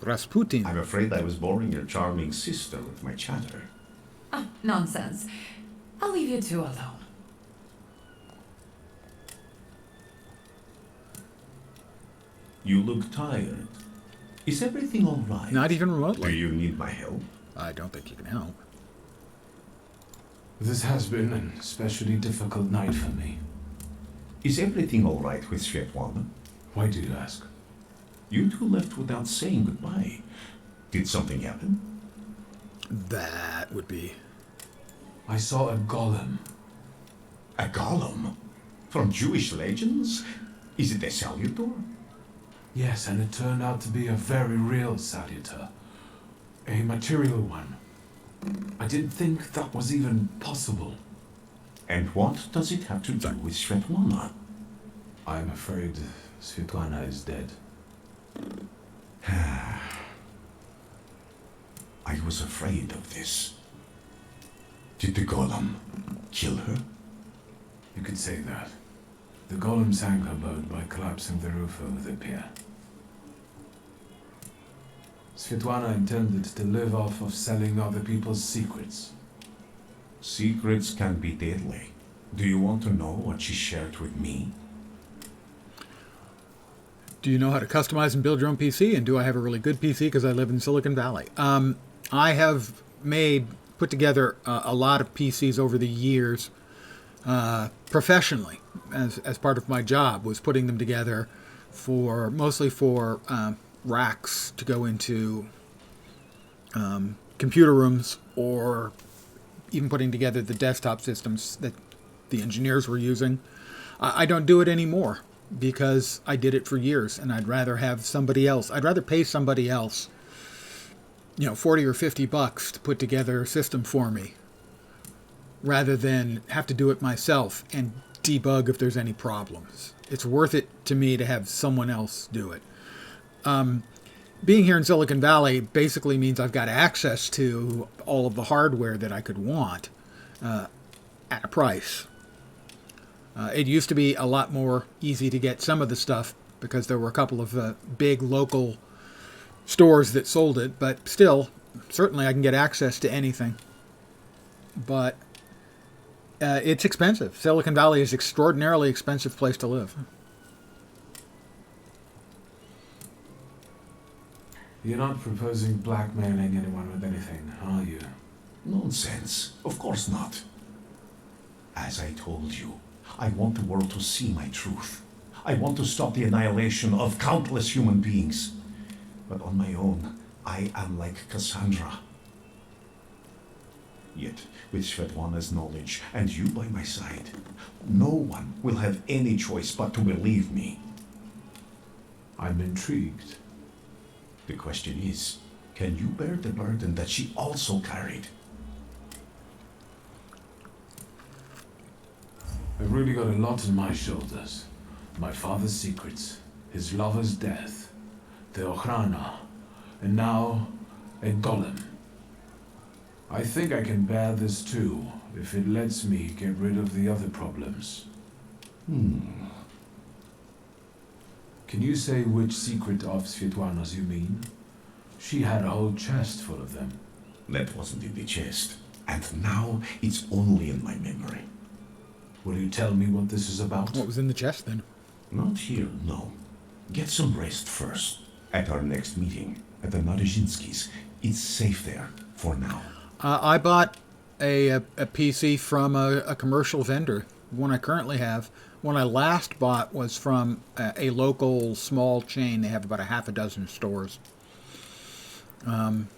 Speaker 1: Rasputin.
Speaker 10: I'm afraid I was boring your charming sister with my chatter.
Speaker 9: Ah, nonsense. I'll leave you two alone.
Speaker 10: You look tired. Is everything all right?
Speaker 1: Not even
Speaker 10: Do
Speaker 1: remotely.
Speaker 10: you need my help?
Speaker 1: I don't think you can help.
Speaker 5: This has been an especially difficult night for me.
Speaker 10: Is everything all right with Svetlana?
Speaker 5: Why do you ask?
Speaker 10: You two left without saying goodbye. Did something happen?
Speaker 1: That would be...
Speaker 5: I saw a golem.
Speaker 10: A golem? From Jewish legends? Is it a salutor?
Speaker 5: Yes, and it turned out to be a very real salutor. A material one. I didn't think that was even possible.
Speaker 10: And what does it have to do with Svetlana?
Speaker 5: I'm afraid Svetlana is dead.
Speaker 10: I was afraid of this. Did the golem kill her?
Speaker 5: You could say that. The golem sank her boat by collapsing the roof over the pier. Svetlana intended to live off of selling other people's secrets.
Speaker 10: Secrets can be deadly. Do you want to know what she shared with me?
Speaker 1: Do you know how to customize and build your own PC? And do I have a really good PC because I live in Silicon Valley? I have put together a lot of PCs over the years professionally as part of my job, was putting them together mostly for racks to go into computer rooms, or even putting together the desktop systems that the engineers were using. I don't do it anymore because I did it for years, and I'd rather have somebody else. I'd rather pay somebody else, $40 or $50 to put together a system for me, rather than have to do it myself and debug if there's any problems. It's worth it to me to have someone else do it. Being here in Silicon Valley basically means I've got access to all of the hardware that I could want at a price. It used to be a lot more easy to get some of the stuff because there were a couple of big local stores that sold it, but still, certainly I can get access to anything. But it's expensive. Silicon Valley is an extraordinarily expensive place to live.
Speaker 5: You're not proposing blackmailing anyone with anything, are you?
Speaker 10: Nonsense. Of course not. As I told you, I want the world to see my truth. I want to stop the annihilation of countless human beings. But on my own, I am like Cassandra. Yet, with Svetlana's knowledge and you by my side, no one will have any choice but to believe me.
Speaker 5: I'm intrigued.
Speaker 10: The question is, can you bear the burden that she also carried?
Speaker 5: I've really got a lot on my shoulders. My father's secrets, his lover's death, the Ochrana, and now a golem. I think I can bear this too, if it lets me get rid of the other problems. Can you say which secret of Svetlana's you mean? She had a whole chest full of them.
Speaker 10: That wasn't in the chest, and now it's only in my memory.
Speaker 5: Will you tell me what this is about?
Speaker 1: What was in the chest then?
Speaker 10: Not here, no. Get some rest first. At our next meeting, at the Narizhinskis, it's safe there, for now.
Speaker 1: I bought a PC from a commercial vendor, one I currently have. One I last bought was from a local small chain. They have about a half a dozen stores. And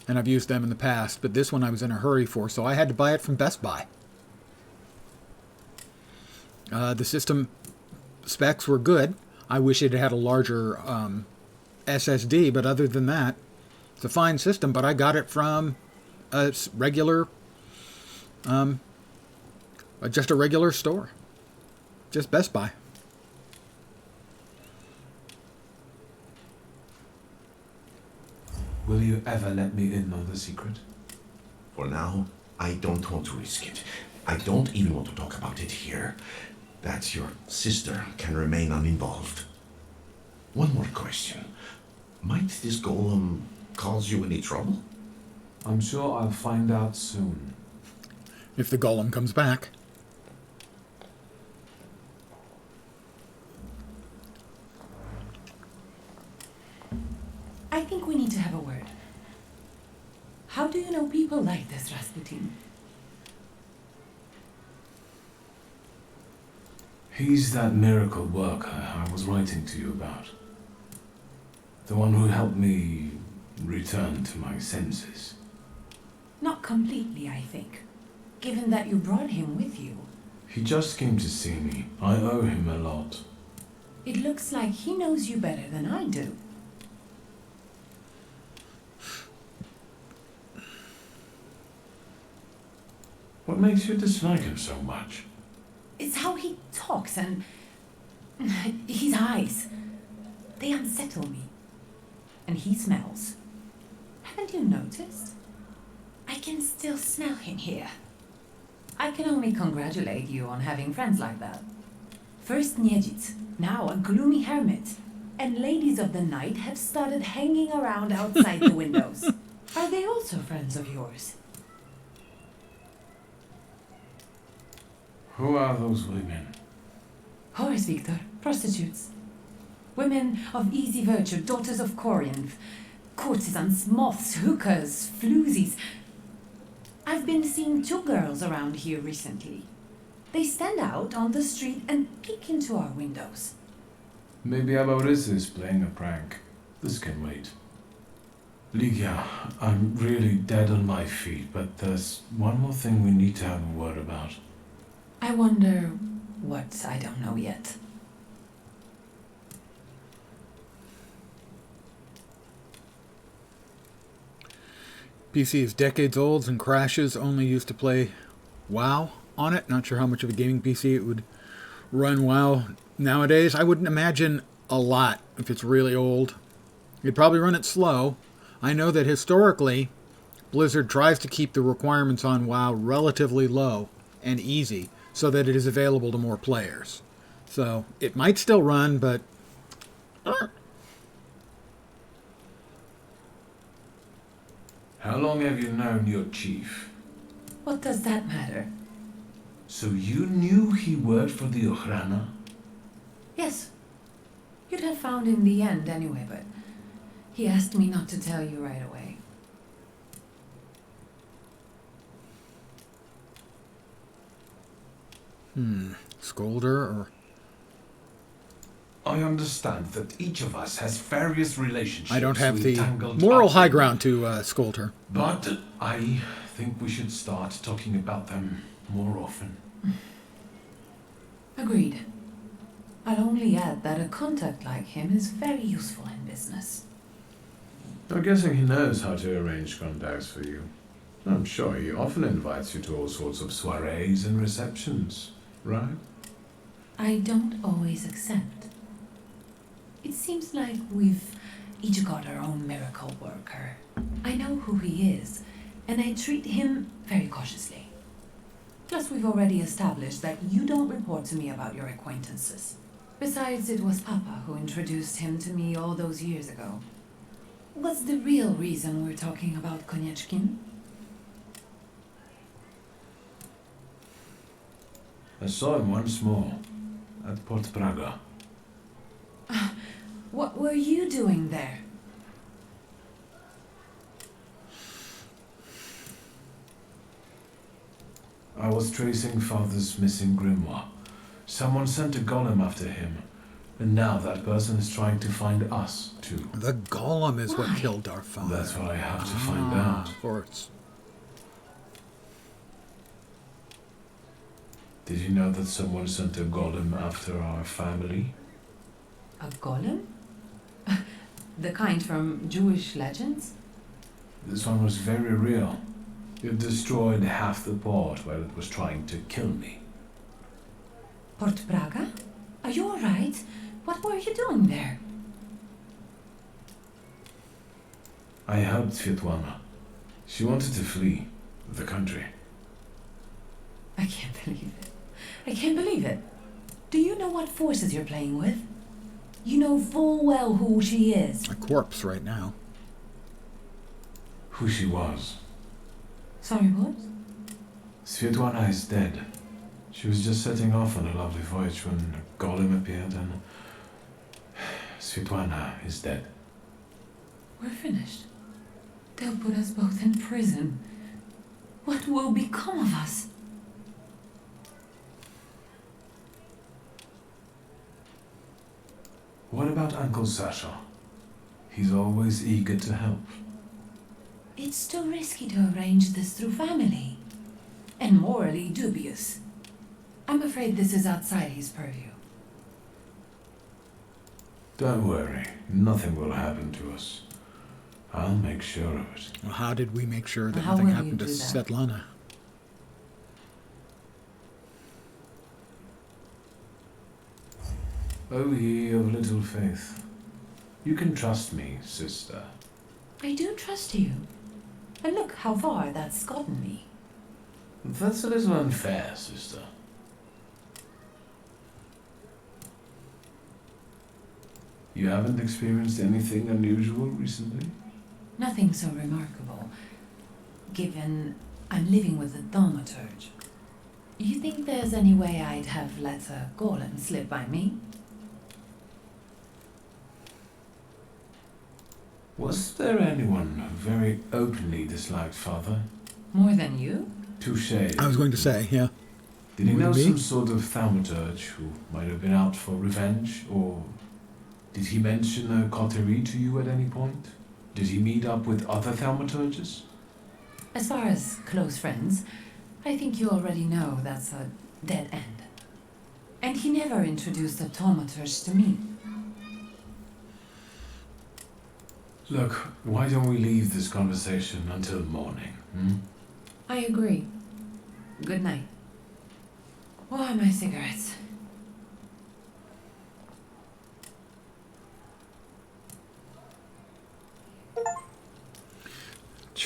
Speaker 1: I've used them in the past, but this one I was in a hurry for, so I had to buy it from Best Buy. The system specs were good. I wish it had a larger SSD, but other than that, it's a fine system, but I got it from a regular, just a regular store. Just Best Buy.
Speaker 5: Will you ever let me in on the secret?
Speaker 10: For now, I don't want to risk it. I don't even want to talk about it here. That your sister can remain uninvolved. One more question. Might this golem cause you any trouble?
Speaker 5: I'm sure I'll find out soon.
Speaker 1: If the golem comes back.
Speaker 9: I think we need to have a word. How do you know people like this, Rasputin?
Speaker 5: He's that miracle worker I was writing to you about. The one who helped me return to my senses.
Speaker 9: Not completely, I think. Given that you brought him with you.
Speaker 5: He just came to see me. I owe him a lot.
Speaker 9: It looks like he knows you better than I do.
Speaker 5: What makes you dislike him so much?
Speaker 9: It's how he talks and his eyes. They unsettle me. And he smells. Haven't you noticed? I can still smell him here. I can only congratulate you on having friends like that. First Niedzic, now a gloomy hermit. And ladies of the night have started hanging around outside the windows. Are they also friends of yours?
Speaker 5: Who are those women?
Speaker 9: Horace, Victor, prostitutes. Women of easy virtue, daughters of Corinth. Courtesans, moths, hookers, floozies. I've been seeing 2 girls around here recently. They stand out on the street and peek into our windows.
Speaker 5: Maybe Aboris is playing a prank. This can wait. Ligia, I'm really dead on my feet, but there's one more thing we need to have a word about.
Speaker 9: I wonder what I don't know yet.
Speaker 1: PC is decades old and crashes. Only used to play WoW on it. Not sure how much of a gaming PC it would run WoW nowadays. I wouldn't imagine a lot if it's really old. You'd probably run it slow. I know that historically, Blizzard tries to keep the requirements on WoW relatively low and easy so that it is available to more players. So it might still run, but...
Speaker 5: How long have you known your chief?
Speaker 9: What does that matter?
Speaker 5: So you knew he worked for the Ochrana?
Speaker 9: Yes. You'd have found in the end anyway, but he asked me not to tell you right away.
Speaker 1: Scolder or...
Speaker 5: I understand that each of us has various relationships.
Speaker 1: I don't have
Speaker 5: with
Speaker 1: the
Speaker 5: tangled
Speaker 1: moral
Speaker 5: up
Speaker 1: high
Speaker 5: in-
Speaker 1: ground to scold her.
Speaker 5: But I think we should start talking about them more often.
Speaker 9: Agreed. I'll only add that a contact like him is very useful in business.
Speaker 5: I'm guessing he knows how to arrange contacts for you. I'm sure he often invites you to all sorts of soirees and receptions, right?
Speaker 9: I don't always accept. It seems like we've each got our own miracle worker. I know who he is, and I treat him very cautiously. Plus, we've already established that you don't report to me about your acquaintances. Besides, it was Papa who introduced him to me all those years ago. What's the real reason we're talking about Konieczkin?
Speaker 5: I saw him once more at Port Braga.
Speaker 9: What were you doing there?
Speaker 5: I was tracing Father's missing grimoire. Someone sent a golem after him, and now that person is trying to find us, too.
Speaker 1: The golem is what
Speaker 9: Why?
Speaker 1: killed our father.
Speaker 5: That's what I have to find out.
Speaker 1: Of course.
Speaker 5: Did you know that someone sent a golem after our family?
Speaker 9: A golem? The kind from Jewish legends?
Speaker 5: This one was very real. It destroyed half the port while it was trying to kill me.
Speaker 9: Port Braga? Are you alright? What were you doing there?
Speaker 5: I helped Svetlana. She wanted to flee the country.
Speaker 9: I can't believe it. I can't believe it. Do you know what forces you're playing with? You know full well who she is.
Speaker 1: A corpse right now.
Speaker 5: Who she was.
Speaker 9: Sorry, what?
Speaker 5: Svetlana is dead. She was just setting off on a lovely voyage when a golem appeared and... Svetlana is dead.
Speaker 9: We're finished. They'll put us both in prison. What will become of us?
Speaker 5: What about Uncle Sasha? He's always eager to help.
Speaker 9: It's too risky to arrange this through family. And morally dubious. I'm afraid this is outside his purview.
Speaker 5: Don't worry, nothing will happen to us. I'll make sure of it.
Speaker 1: Well, how did we make sure that
Speaker 9: How
Speaker 1: nothing
Speaker 9: will you
Speaker 1: happened to
Speaker 9: do that?
Speaker 1: Svetlana?
Speaker 5: O ye of little faith, you can trust me, sister.
Speaker 9: I do trust you. And look how far that's gotten me.
Speaker 5: That's a little unfair, sister. You haven't experienced anything unusual recently?
Speaker 9: Nothing so remarkable, given I'm living with a Thaumaturge. You think there's any way I'd have let a golem slip by me?
Speaker 5: Was there anyone who very openly disliked Father?
Speaker 9: More than you?
Speaker 5: Touché.
Speaker 1: I was going to say, yeah.
Speaker 5: Did he
Speaker 1: Would it
Speaker 5: know
Speaker 1: be?
Speaker 5: some sort of thaumaturge who might have been out for revenge, or did he mention a coterie to you at any point? Did he meet up with other thaumaturges?
Speaker 9: As far as close friends, I think you already know that's a dead end. And he never introduced a Thaumaturge to me.
Speaker 5: Look, why don't we leave this conversation until morning, hmm?
Speaker 9: I agree. Good night. Where are my cigarettes?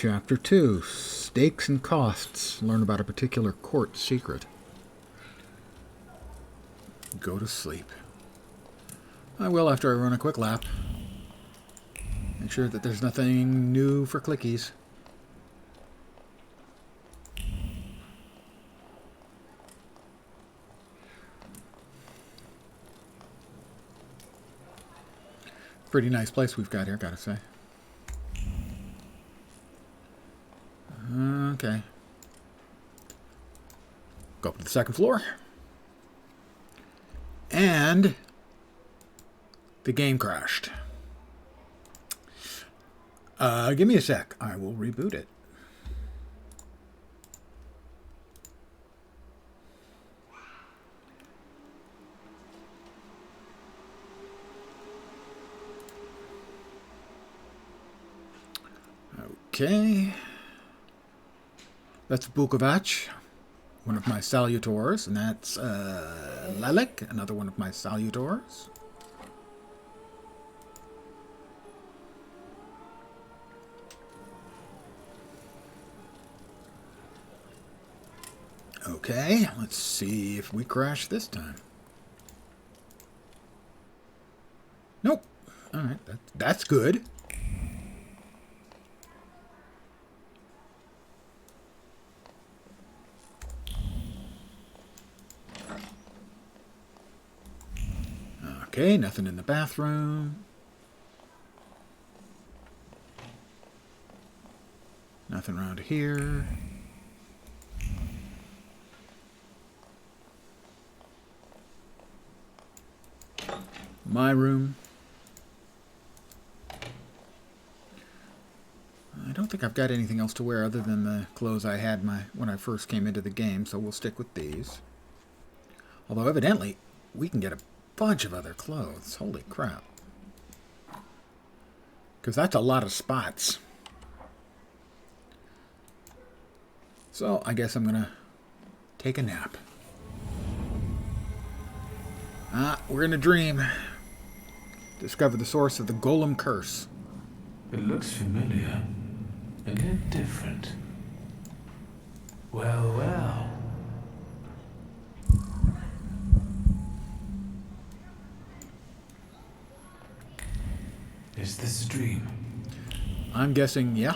Speaker 1: Chapter 2, Stakes and Costs. Learn about a particular court secret. Go to sleep. I will after I run a quick lap. Make sure that there's nothing new for clickies. Pretty nice place we've got here, gotta say. Okay. Go up to the second floor. And the game crashed. Give me a sec. I will reboot it. Okay. That's Bukovac, one of my salutors, and that's Lelek, another one of my salutors. Okay, let's see if we crash this time. Nope. All right, that's good. Okay, nothing in the bathroom. Nothing around here. My room. I don't think I've got anything else to wear other than the clothes I had when I first came into the game, so we'll stick with these. Although evidently we can get a bunch of other clothes. Holy crap. Because that's a lot of spots. So I guess I'm going to take a nap. We're in a dream. Discover the source of the golem curse.
Speaker 5: It looks familiar, and yet different. Well, well. Is this a dream?
Speaker 1: I'm guessing, yeah.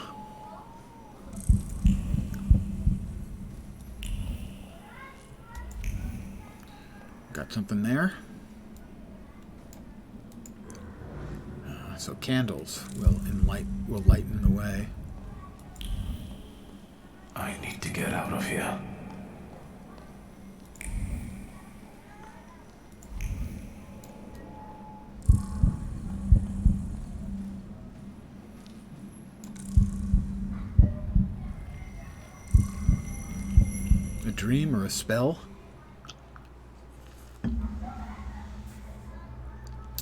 Speaker 1: Got something there. So candles will lighten the way.
Speaker 5: I need to get out of here.
Speaker 1: A dream or a spell?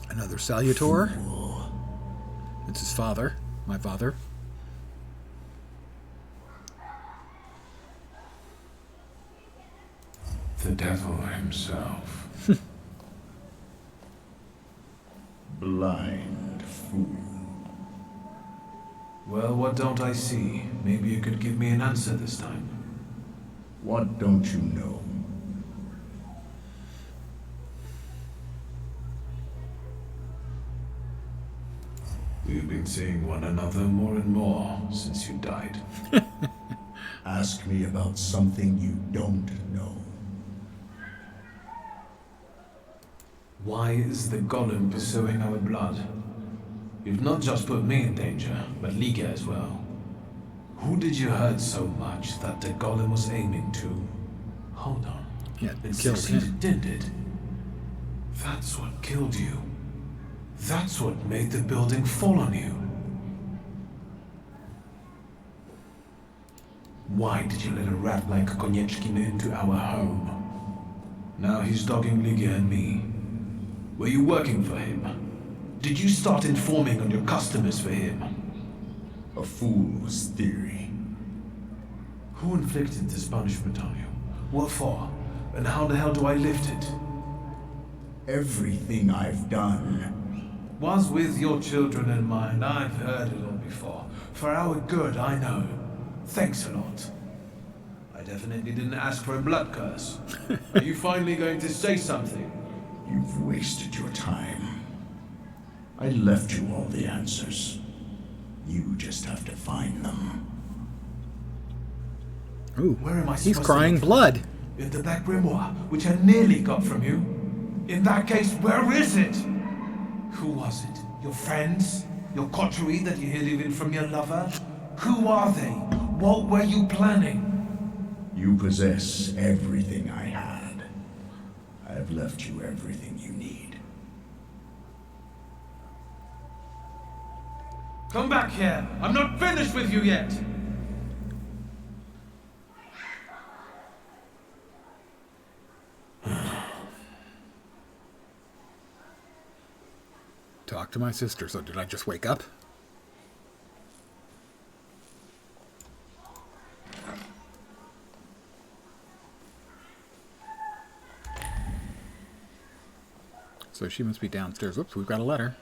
Speaker 1: Another salutor. It's his father, my father.
Speaker 5: The devil himself.
Speaker 4: Blind fool.
Speaker 5: Well, what don't I see? Maybe you could give me an answer this time.
Speaker 4: What don't you know?
Speaker 5: We've been seeing one another more and more since you died.
Speaker 4: Ask me about something you don't know.
Speaker 5: Why is the golem pursuing our blood? You've not just put me in danger, but Liga as well. Who did you hurt so much that the golem was aiming to? Hold on.
Speaker 1: Yeah,
Speaker 5: It
Speaker 1: killed
Speaker 5: succeeded,
Speaker 1: him.
Speaker 5: didn't it? That's what killed you. That's what made the building fall on you. Why did you let a rat like Konieczkin into our home? Now he's dogging Liga and me. Were you working for him? Did you start informing on your customers for him?
Speaker 4: A fool's theory.
Speaker 5: Who inflicted this punishment on you? What for? And how the hell do I lift it?
Speaker 4: Everything I've done.
Speaker 5: Was with your children in mind. I've heard it all before. for our good, I know. Thanks a lot. I definitely didn't ask for a blood curse. Are you finally going to say something?
Speaker 4: You've wasted your time. I left you all the answers. You just have to find them.
Speaker 1: Ooh,
Speaker 5: Where am I
Speaker 1: he's
Speaker 5: supposed
Speaker 1: crying
Speaker 5: to look?
Speaker 1: blood.
Speaker 5: In the back grimoire, which I nearly got from you. In that case, where is it? Who was it? Your friends? Your coterie that you hid even from your lover? Who are they? What were you planning?
Speaker 4: You possess everything I had. I have left you everything you need.
Speaker 5: Come back here! I'm not finished with you yet!
Speaker 1: Talk to my sister. So did I just wake up? So she must be downstairs. Whoops, we've got a letter.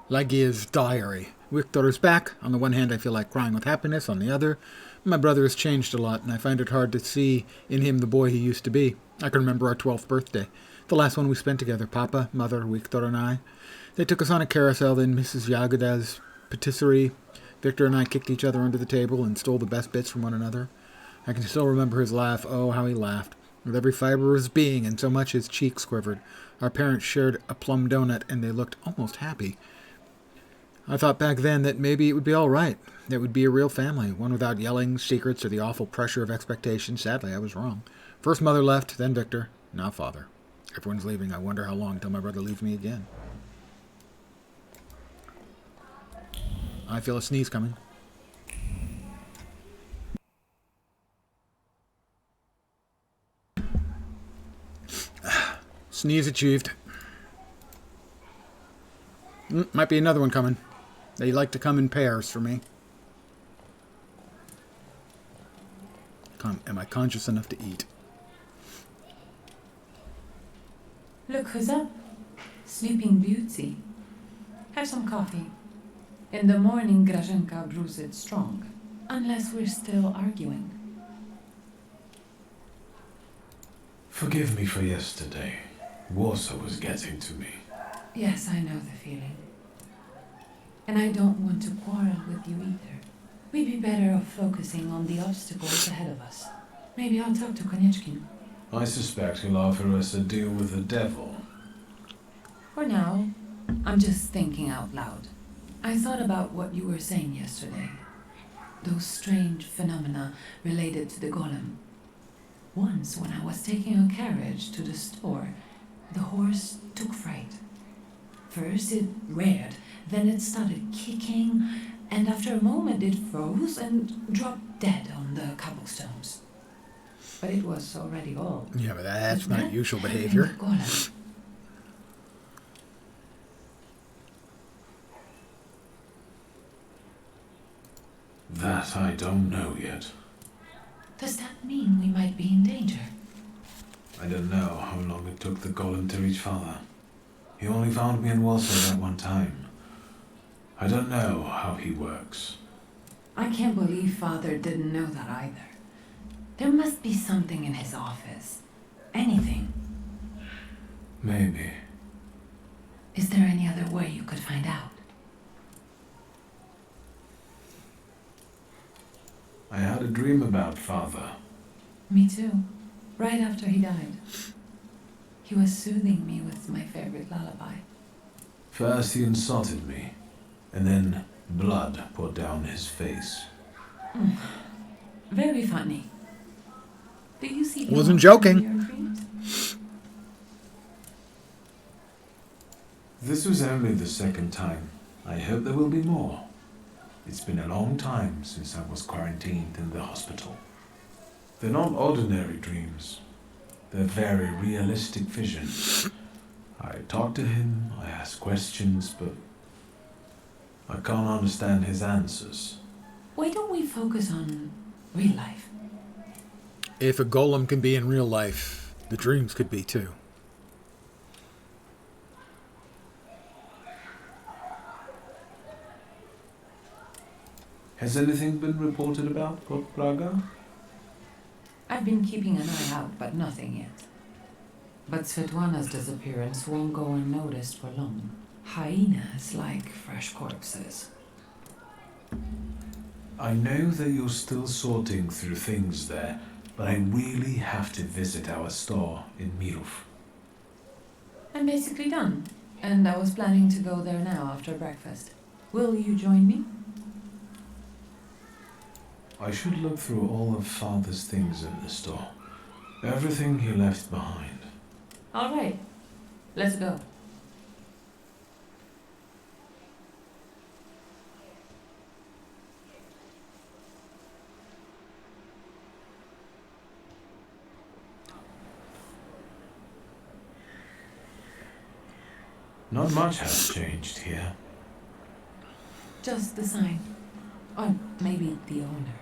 Speaker 1: Lagia's diary. Victor is back. On the one hand, I feel like crying with happiness. On the other, my brother has changed a lot, and I find it hard to see in him the boy he used to be. I can remember our 12th birthday. The last one we spent together, Papa, Mother, Victor, and I. They took us on a carousel in Mrs. Yagada's patisserie. Victor and I kicked each other under the table and stole the best bits from one another. I can still remember his laugh. Oh, how he laughed. With every fiber of his being, and so much his cheeks quivered. Our parents shared a plum donut, and they looked almost happy. I thought back then that maybe it would be all right. That would be a real family, one without yelling, secrets, or the awful pressure of expectation. Sadly, I was wrong. First Mother left, then Victor, now Father. Everyone's leaving. I wonder how long till my brother leaves me again. I feel a sneeze coming. Sneeze achieved. Might be another one coming. They like to come in pairs for me. Am I conscious enough to eat?
Speaker 9: Look who's up. Sleeping Beauty. Have some coffee. In the morning, Graženka brews it strong. Unless we're still arguing.
Speaker 5: Forgive me for yesterday. Warsaw was getting to me.
Speaker 9: Yes, I know the feeling. And I don't want to quarrel with you either. We'd be better off focusing on the obstacles ahead of us. Maybe I'll talk to Konieczkin.
Speaker 5: I suspect he'll offer us a deal with the devil.
Speaker 9: For now, I'm just thinking out loud. I thought about what you were saying yesterday. Those strange phenomena related to the golem. Once, when I was taking a carriage to the store, the horse took fright. First it reared, then it started kicking, and after a moment it froze and dropped dead on the cobblestones. But it was already old.
Speaker 1: Yeah, but that's not usual behavior.
Speaker 5: That I don't know yet.
Speaker 9: Does that mean we might be in danger?
Speaker 5: I don't know how long it took the golem to reach Father. He only found me in Warsaw that one time. I don't know how he works.
Speaker 9: I can't believe Father didn't know that either. There must be something in his office. Anything.
Speaker 5: Maybe.
Speaker 9: Is there any other way you could find out?
Speaker 5: I had a dream about Father.
Speaker 9: Me too. Right after he died. He was soothing me with my favorite lullaby.
Speaker 5: First he insulted me, and then blood poured down his face.
Speaker 9: Very funny. Did you see him
Speaker 1: Wasn't
Speaker 9: often
Speaker 1: joking.
Speaker 9: in your dreams?
Speaker 5: This was only the second time. I hope there will be more. It's been a long time since I was quarantined in the hospital. They're not ordinary dreams. They're very realistic visions. I talk to him, I ask questions, but I can't understand his answers.
Speaker 9: Why don't we focus on real life?
Speaker 1: If a golem can be in real life, the dreams could be too.
Speaker 5: Has anything been reported about Port Praga?
Speaker 9: I've been keeping an eye out, but nothing yet. But Svetlana's disappearance won't go unnoticed for long. Hyenas like fresh corpses.
Speaker 5: I know that you're still sorting through things there, but I really have to visit our store in Mirov.
Speaker 9: I'm basically done, and I was planning to go there now after breakfast. Will you join me?
Speaker 5: I should look through all of Father's things in the store. Everything he left behind.
Speaker 9: All right, let's go.
Speaker 5: Not much has changed here.
Speaker 9: Just the sign. Or maybe the owner.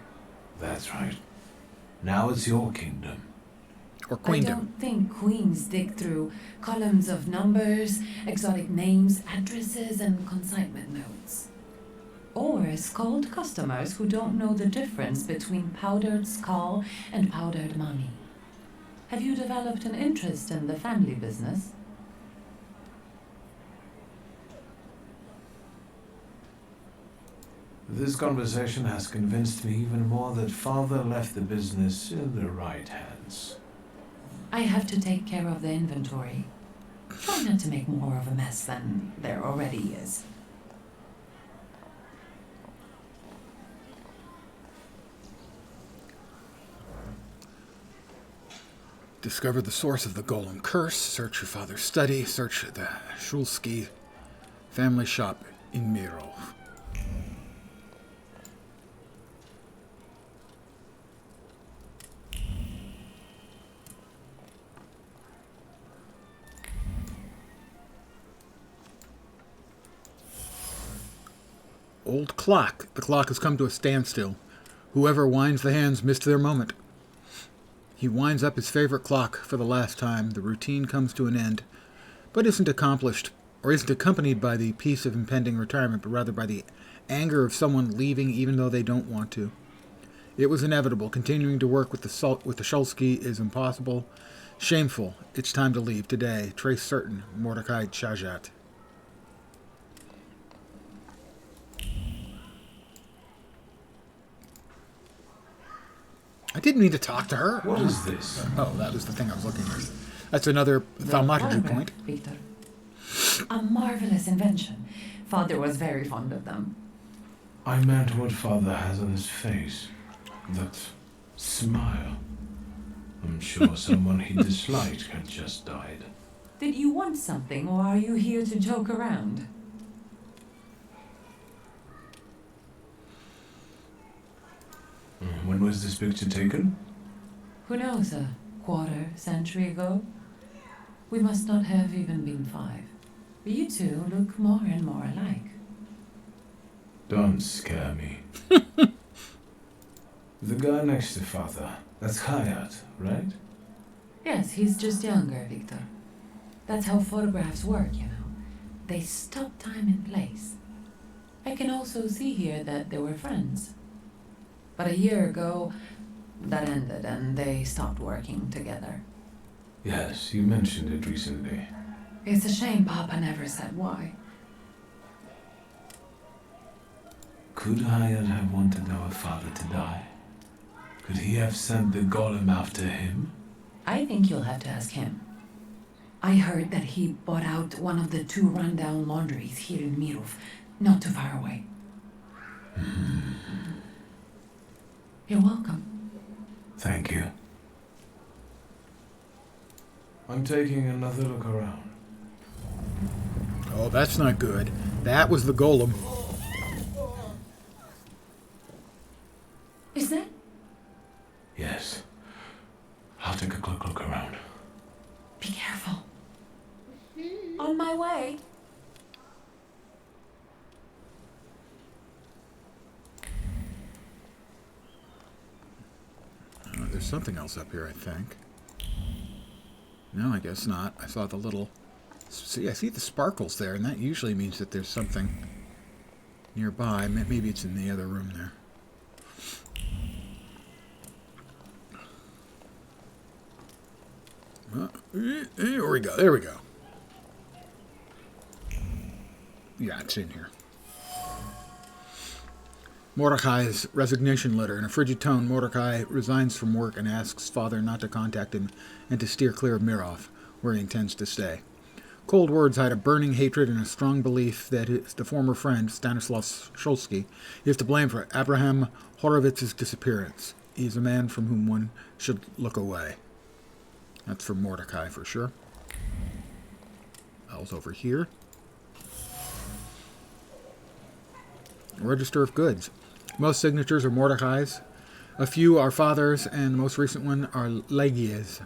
Speaker 5: That's right. Now it's your kingdom.
Speaker 1: Or
Speaker 9: I
Speaker 1: queendom.
Speaker 9: don't think queens dig through columns of numbers, exotic names, addresses, and consignment notes. Or scold customers who don't know the difference between powdered skull and powdered money. Have you developed an interest in the family business?
Speaker 5: This conversation has convinced me even more that Father left the business in the right hands.
Speaker 9: I have to take care of the inventory. Try not to make more of a mess than there already is.
Speaker 1: Discover the source of the golem curse. Search your father's study. Search the Shulsky family shop in Mirov. Old clock. The clock has come to a standstill. Whoever winds the hands missed their moment. He winds up his favorite clock for the last time. The routine comes to an end, but isn't accomplished, or isn't accompanied by the peace of impending retirement, but rather by the anger of someone leaving even though they don't want to. It was inevitable. Continuing to work with the Shulsky is impossible. Shameful. It's time to leave today. Trace certain. Mordecai Chajat. I didn't mean to talk to her.
Speaker 5: What is this?
Speaker 1: Oh, that was the thing I was looking at. That's another Thaumaturge point.
Speaker 9: Victor. A marvelous invention. Father was very fond of them.
Speaker 5: I meant what Father has on his face. That smile. I'm sure someone he disliked had just died.
Speaker 9: Did you want something, or are you here to joke around?
Speaker 5: When was this picture taken?
Speaker 9: Who knows, a quarter century ago? We must not have even been 5. You two look more and more alike.
Speaker 5: Don't scare me. The guy next to Father, that's Hayat, right?
Speaker 9: Yes, he's just younger, Victor. That's how photographs work, you know. They stop time and place. I can also see here that they were friends. But a year ago, that ended and they stopped working together.
Speaker 5: Yes, you mentioned it recently.
Speaker 9: It's a shame Papa never said why.
Speaker 5: Could Hayat have wanted our father to die? Could he have sent the golem after him?
Speaker 9: I think you'll have to ask him. I heard that he bought out one of the 2 rundown laundries here in Mirov, not too far away. You're welcome.
Speaker 5: Thank you. I'm taking another look around.
Speaker 1: Oh, that's not good. That was the golem.
Speaker 9: Is that?
Speaker 5: Yes. I'll take a quick look around.
Speaker 9: Be careful. On my way.
Speaker 1: There's something else up here, I think. No, I guess not. I saw the little... See, I see the sparkles there, and that usually means that there's something nearby. Maybe it's in the other room there. Here we go. There we go. Yeah, it's in here. Mordecai's resignation letter. In a frigid tone, Mordecai resigns from work and asks father not to contact him and to steer clear of Mirov, where he intends to stay. Cold words hide a burning hatred and a strong belief that the former friend, Stanislav Shulsky, is to blame for Abraham Horowitz's disappearance. He is a man from whom one should look away. That's for Mordecai for sure. L's over here. Register of goods. Most signatures are Mordecai's. A few are father's, and the most recent one are Legie's.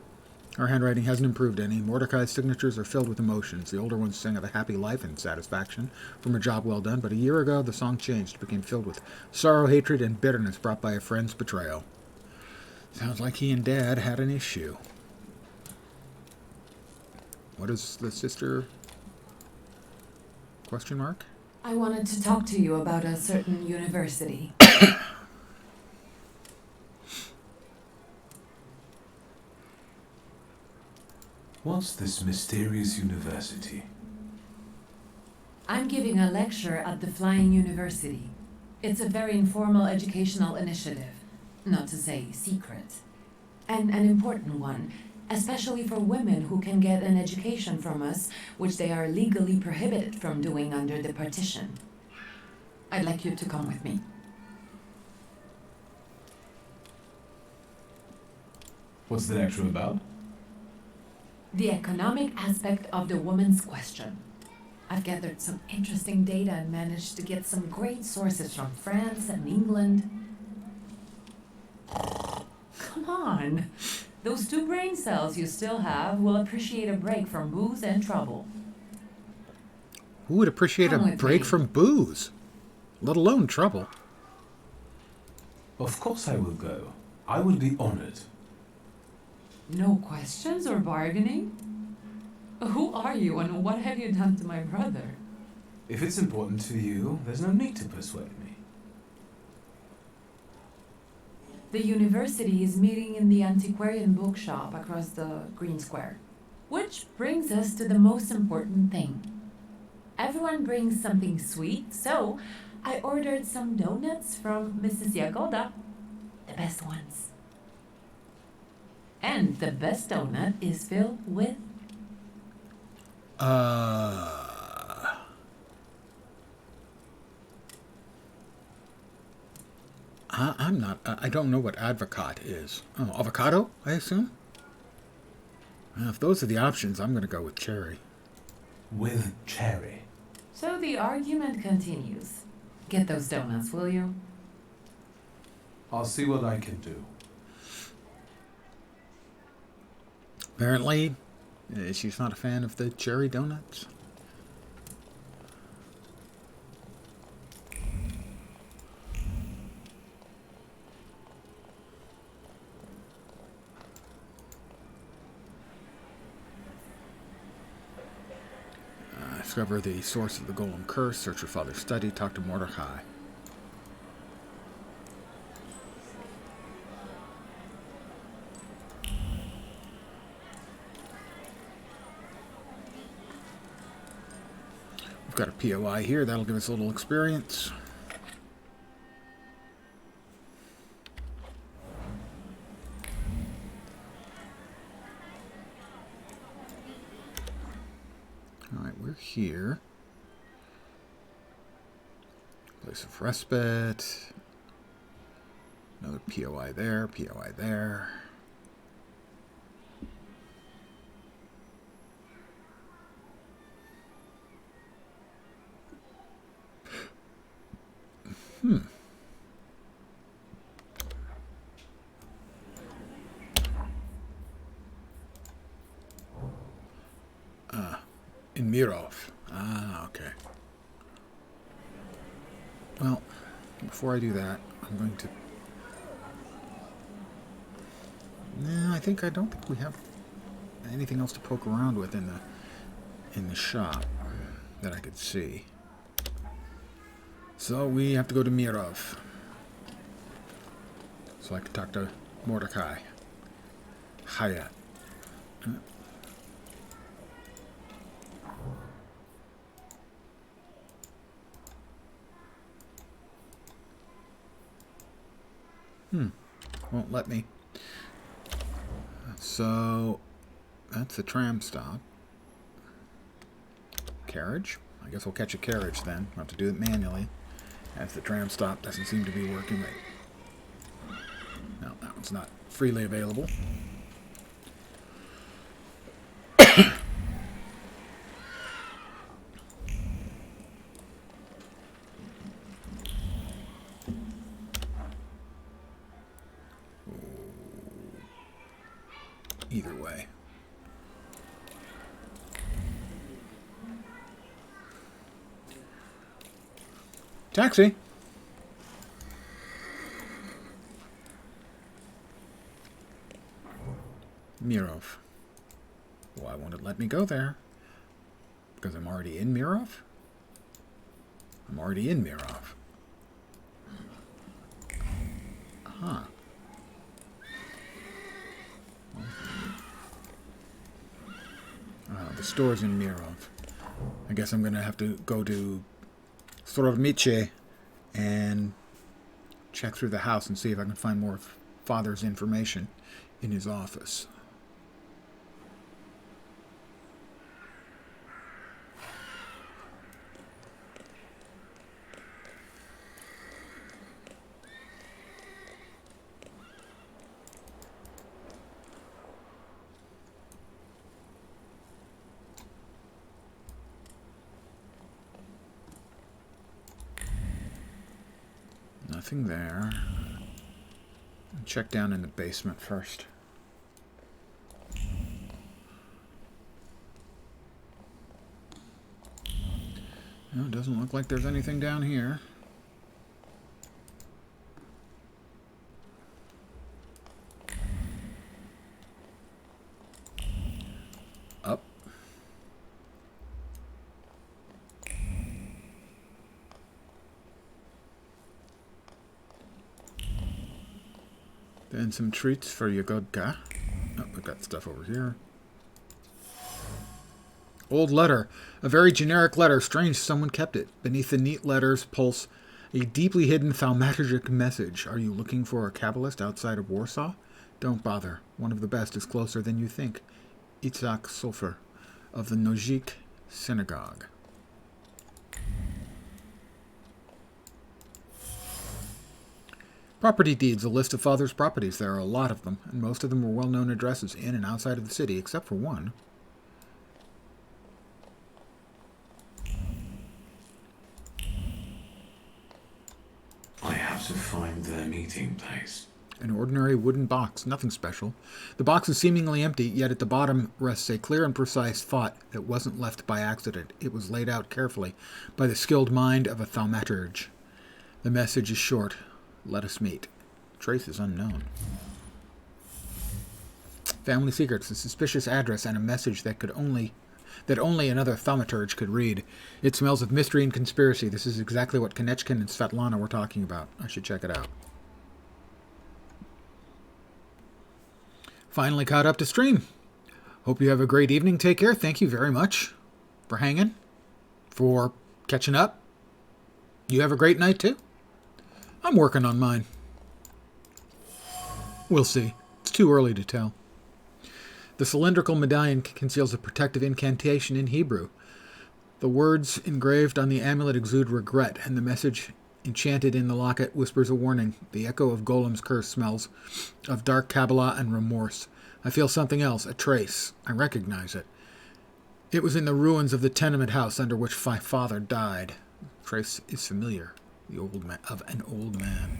Speaker 1: Our handwriting hasn't improved any. Mordecai's signatures are filled with emotions. The older ones sing of a happy life and satisfaction from a job well done, but a year ago the song changed, became filled with sorrow, hatred, and bitterness brought by a friend's betrayal. Sounds like he and Dad had an issue. What is the sister? Question mark?
Speaker 9: I wanted to talk to you about a certain university.
Speaker 5: What's this mysterious university?
Speaker 9: I'm giving a lecture at the Flying University. It's a very informal educational initiative, not to say secret. And an important one, especially for women who can get an education from us, which they are legally prohibited from doing under the partition. I'd like you to come with me.
Speaker 5: What's the lecture about?
Speaker 9: The economic aspect of the woman's question. I've gathered some interesting data and managed to get some great sources from France and England. Come on! Those 2 brain cells you still have will appreciate a break from booze and trouble.
Speaker 1: Who would appreciate a break from booze? Let alone trouble.
Speaker 5: Of course I will go. I will be honored.
Speaker 9: No questions or bargaining? Who are you and what have you done to my brother?
Speaker 5: If it's important to you, there's no need to persuade me.
Speaker 9: The university is meeting in the antiquarian bookshop across the Green Square. Which brings us to the most important thing. Everyone brings something sweet, so I ordered some donuts from Mrs. Yagoda. The best ones. And the best donut is filled with...
Speaker 1: I'm not... I don't know what advocat is. Oh, avocado, I assume? If those are the options, I'm going to go with cherry.
Speaker 5: With cherry.
Speaker 9: So the argument continues. Get those donuts, will you?
Speaker 5: I'll see what I can do.
Speaker 1: Apparently, she's not a fan of the cherry donuts. Discover the source of the golem curse, search your father's study, talk to Mordecai. We've got a POI here, that'll give us a little experience. Alright, we're here. Place of respite. Another POI there, POI there. In Mirov. Okay. Well, before I do that, I'm going to... I don't think we have anything else to poke around with in the shop that I could see. So we have to go to Mirov. So I can talk to Mordecai. Hayat. Won't let me. So, that's the tram stop. Carriage? I guess we'll catch a carriage then. We'll have to do it manually. As the tram stop doesn't seem to be working right. No, that one's not freely available. Either way. Taxi. Mirov. Why won't it let me go there? Because I'm already in Mirov? I'm already in Mirov. Huh. The store's in Mirov. I guess I'm going to have to go to Sorovnice and check through the house and see if I can find more of Father's information in his office. Nothing there. I'll check down in the basement first. No, it doesn't look like there's anything down here. Up. Then some treats for Yagodka. Oh, we've got stuff over here. Old letter. A very generic letter. Strange someone kept it. Beneath the neat letters pulse a deeply hidden thaumaturgic message. Are you looking for a Kabbalist outside of Warsaw? Don't bother. One of the best is closer than you think. Itzhak Sofer of the Nojik Synagogue. Property deeds, a list of Father's properties. There are a lot of them, and most of them were well-known addresses in and outside of the city, except for one.
Speaker 5: I have to find their meeting place.
Speaker 1: An ordinary wooden box, nothing special. The box is seemingly empty, yet at the bottom rests a clear and precise thought that wasn't left by accident. It was laid out carefully by the skilled mind of a thaumaturge. The message is short. Let us meet. Trace is unknown. Family secrets, a suspicious address, and a message that only another thaumaturge could read. It smells of mystery and conspiracy. This is exactly what Konechkin and Svetlana were talking about. I should check it out. Finally caught up to stream. Hope you have a great evening. Take care. Thank you very much for hanging, for catching up. You have a great night too. I'm working on mine. We'll see. It's too early to tell. The cylindrical medallion conceals a protective incantation in Hebrew. The words engraved on the amulet exude regret, and the message enchanted in the locket whispers a warning. The echo of Golem's curse smells of dark Kabbalah and remorse. I feel something else, a trace. I recognize it. It was in the ruins of the tenement house under which my father died. The trace is familiar. The old man of an old man.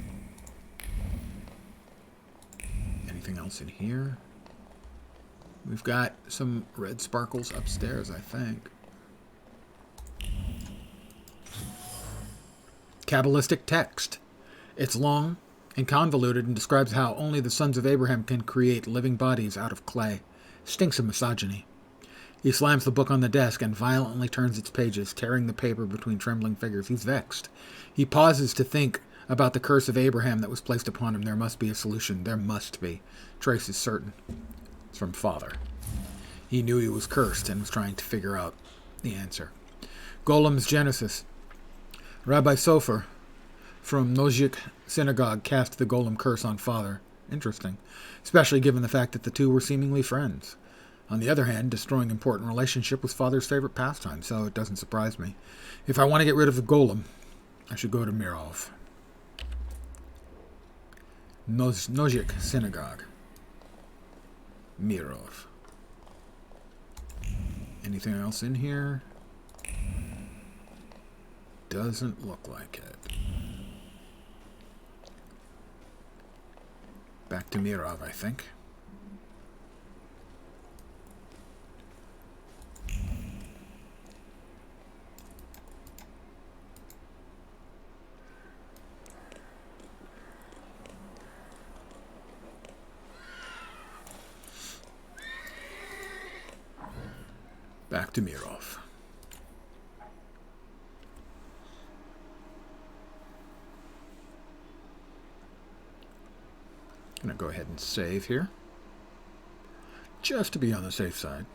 Speaker 1: Anything else in here? We've got some red sparkles upstairs, I think. Kabbalistic text. It's long and convoluted and describes how only the sons of Abraham can create living bodies out of clay. Stinks of misogyny. He slams the book on the desk and violently turns its pages, tearing the paper between trembling fingers. He's vexed. He pauses to think about the curse of Abraham that was placed upon him. There must be a solution. There must be. Trace is certain. It's from Father. He knew he was cursed and was trying to figure out the answer. Golem's Genesis. Rabbi Sofer from Nojik synagogue cast the golem curse on Father. Interesting. Especially given the fact that the two were seemingly friends. On the other hand, destroying important relationship was Father's favorite pastime, so it doesn't surprise me. If I want to get rid of the golem, I should go to Mirov. Nojik Synagogue. Mirov. Anything else in here? Doesn't look like it. Back to Mirov, I think. Back to Mirov. I'm going to go ahead and save here, just to be on the safe side.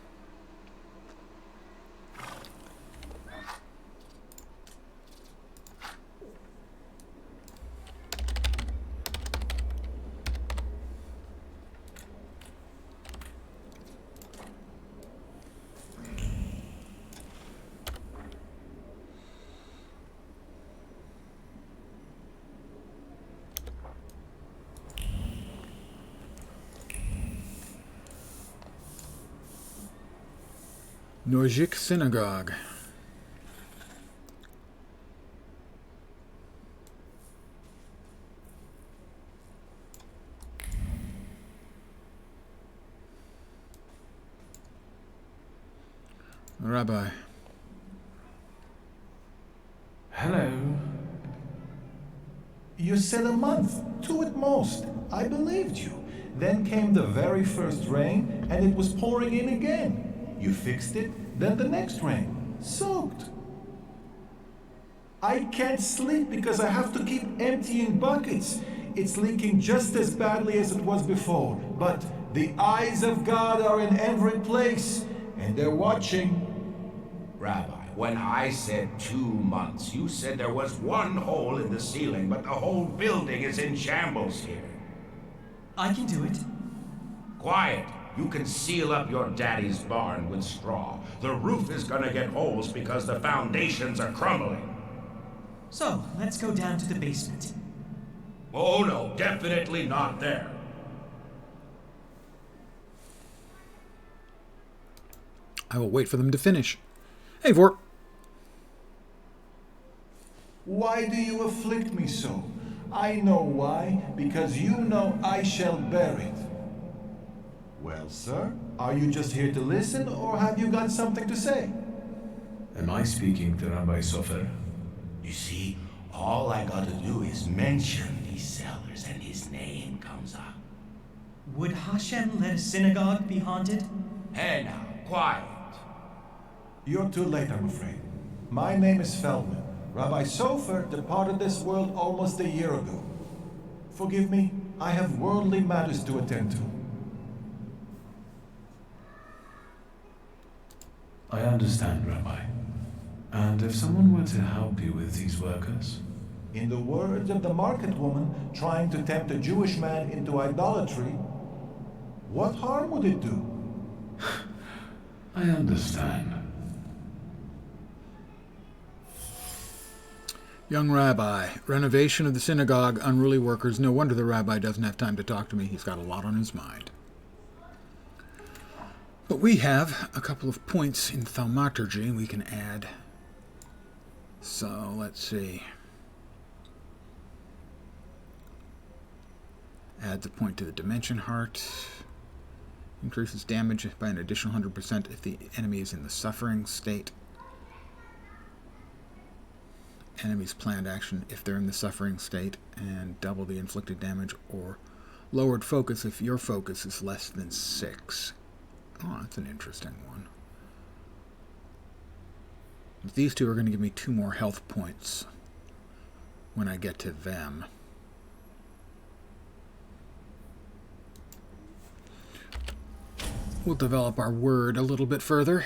Speaker 1: Nojik Synagogue. Rabbi.
Speaker 6: Hello. You said a month, 2 at most. I believed you. Then came the very first rain, and it was pouring in again. You fixed it, then the next rain. Soaked. I can't sleep because I have to keep emptying buckets. It's leaking just as badly as it was before. But the eyes of God are in every place, and they're watching.
Speaker 10: Rabbi, when I said 2 months, you said there was one hole in the ceiling, but the whole building is in shambles here.
Speaker 7: I can do it.
Speaker 10: Quiet. You can seal up your daddy's barn with straw. The roof is gonna get holes because the foundations are crumbling.
Speaker 7: So, let's go down to the basement.
Speaker 10: Oh no, definitely not there.
Speaker 1: I will wait for them to finish. Hey, Vort.
Speaker 6: Why do you afflict me so? I know why, because you know I shall bear it. Well, sir, are you just here to listen, or have you got something to say?
Speaker 5: Am I speaking to Rabbi Sofer?
Speaker 10: You see, all I gotta do is mention these cellars and his name comes up.
Speaker 7: Would Hashem let a synagogue be haunted?
Speaker 10: Hey now, quiet.
Speaker 6: You're too late, I'm afraid. My name is Feldman. Rabbi Sofer departed this world almost a year ago. Forgive me, I have worldly matters to attend to.
Speaker 5: I understand, Rabbi. And if someone were to help you with these workers?
Speaker 6: In the words of the market woman trying to tempt a Jewish man into idolatry, what harm would it do?
Speaker 5: I understand.
Speaker 1: Young Rabbi. Renovation of the synagogue, unruly workers. No wonder the rabbi doesn't have time to talk to me. He's got a lot on his mind. But we have a couple of points in thaumaturgy we can add. So, let's see. Adds a point to the dimension heart. Increases damage by an additional 100% if the enemy is in the suffering state. Enemy's planned action if they're in the suffering state, and double the inflicted damage or lowered focus if your focus is less than 6. Oh, that's an interesting one. These two are going to give me 2 more health points when I get to them. We'll develop our word a little bit further.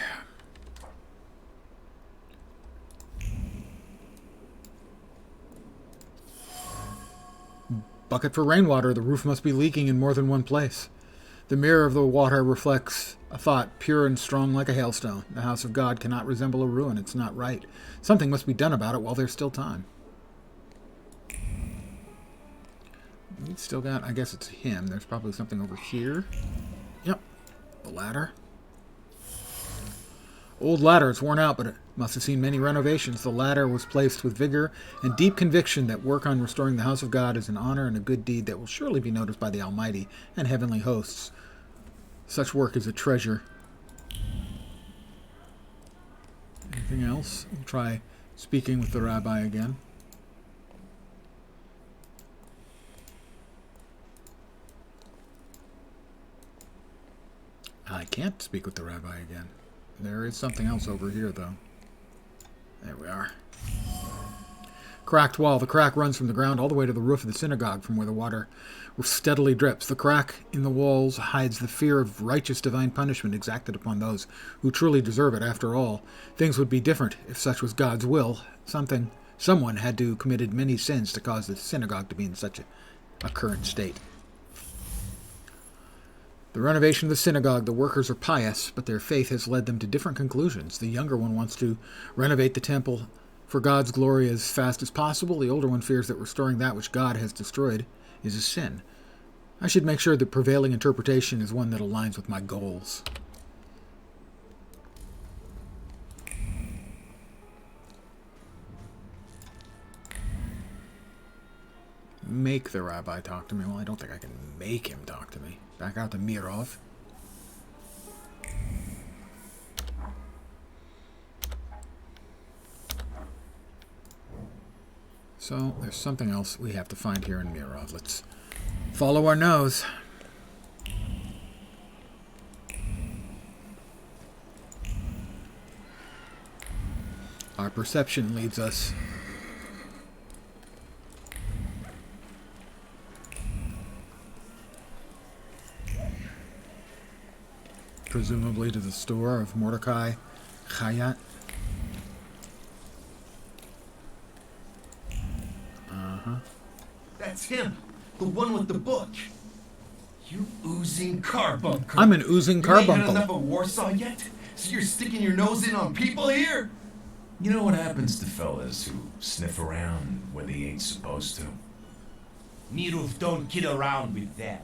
Speaker 1: Bucket for rainwater. The roof must be leaking in more than one place. The mirror of the water reflects a thought, pure and strong like a hailstone. The house of God cannot resemble a ruin. It's not right. Something must be done about it while there's still time. He's still got, I guess it's him. There's probably something over here. Yep. The ladder. Old ladder. It's worn out, but it must have seen many renovations. The ladder was placed with vigor and deep conviction that work on restoring the house of God is an honor and a good deed that will surely be noticed by the Almighty and heavenly hosts. Such work is a treasure. Anything else? We'll try speaking with the rabbi again. I can't speak with the rabbi again. There is something else over here, though. There we are. Cracked wall. The crack runs from the ground all the way to the roof of the synagogue, from where the water steadily drips. The crack in the walls hides the fear of righteous divine punishment exacted upon those who truly deserve it. After all, things would be different if such was God's will. Someone had to have committed many sins to cause the synagogue to be in such a current state. The renovation of the synagogue, the workers are pious, but their faith has led them to different conclusions. The younger one wants to renovate the temple for God's glory as fast as possible. The older one fears that restoring that which God has destroyed is a sin. I should make sure the prevailing interpretation is one that aligns with my goals. Make the rabbi talk to me. Well, I don't think I can make him talk to me. Back out to Mirov. So, there's something else we have to find here in Mirov. Let's follow our nose. Our perception leads us. Presumably to the store of Mordecai Chayat.
Speaker 10: That's him, the one with the book. You oozing carbuncle.
Speaker 1: I'm an oozing
Speaker 10: You ain't had
Speaker 1: carbuncle.
Speaker 10: enough of Warsaw yet? So you're sticking your nose in on people here?
Speaker 5: You know what happens to fellas who sniff around when they ain't supposed to?
Speaker 7: Mirov don't kid around with them.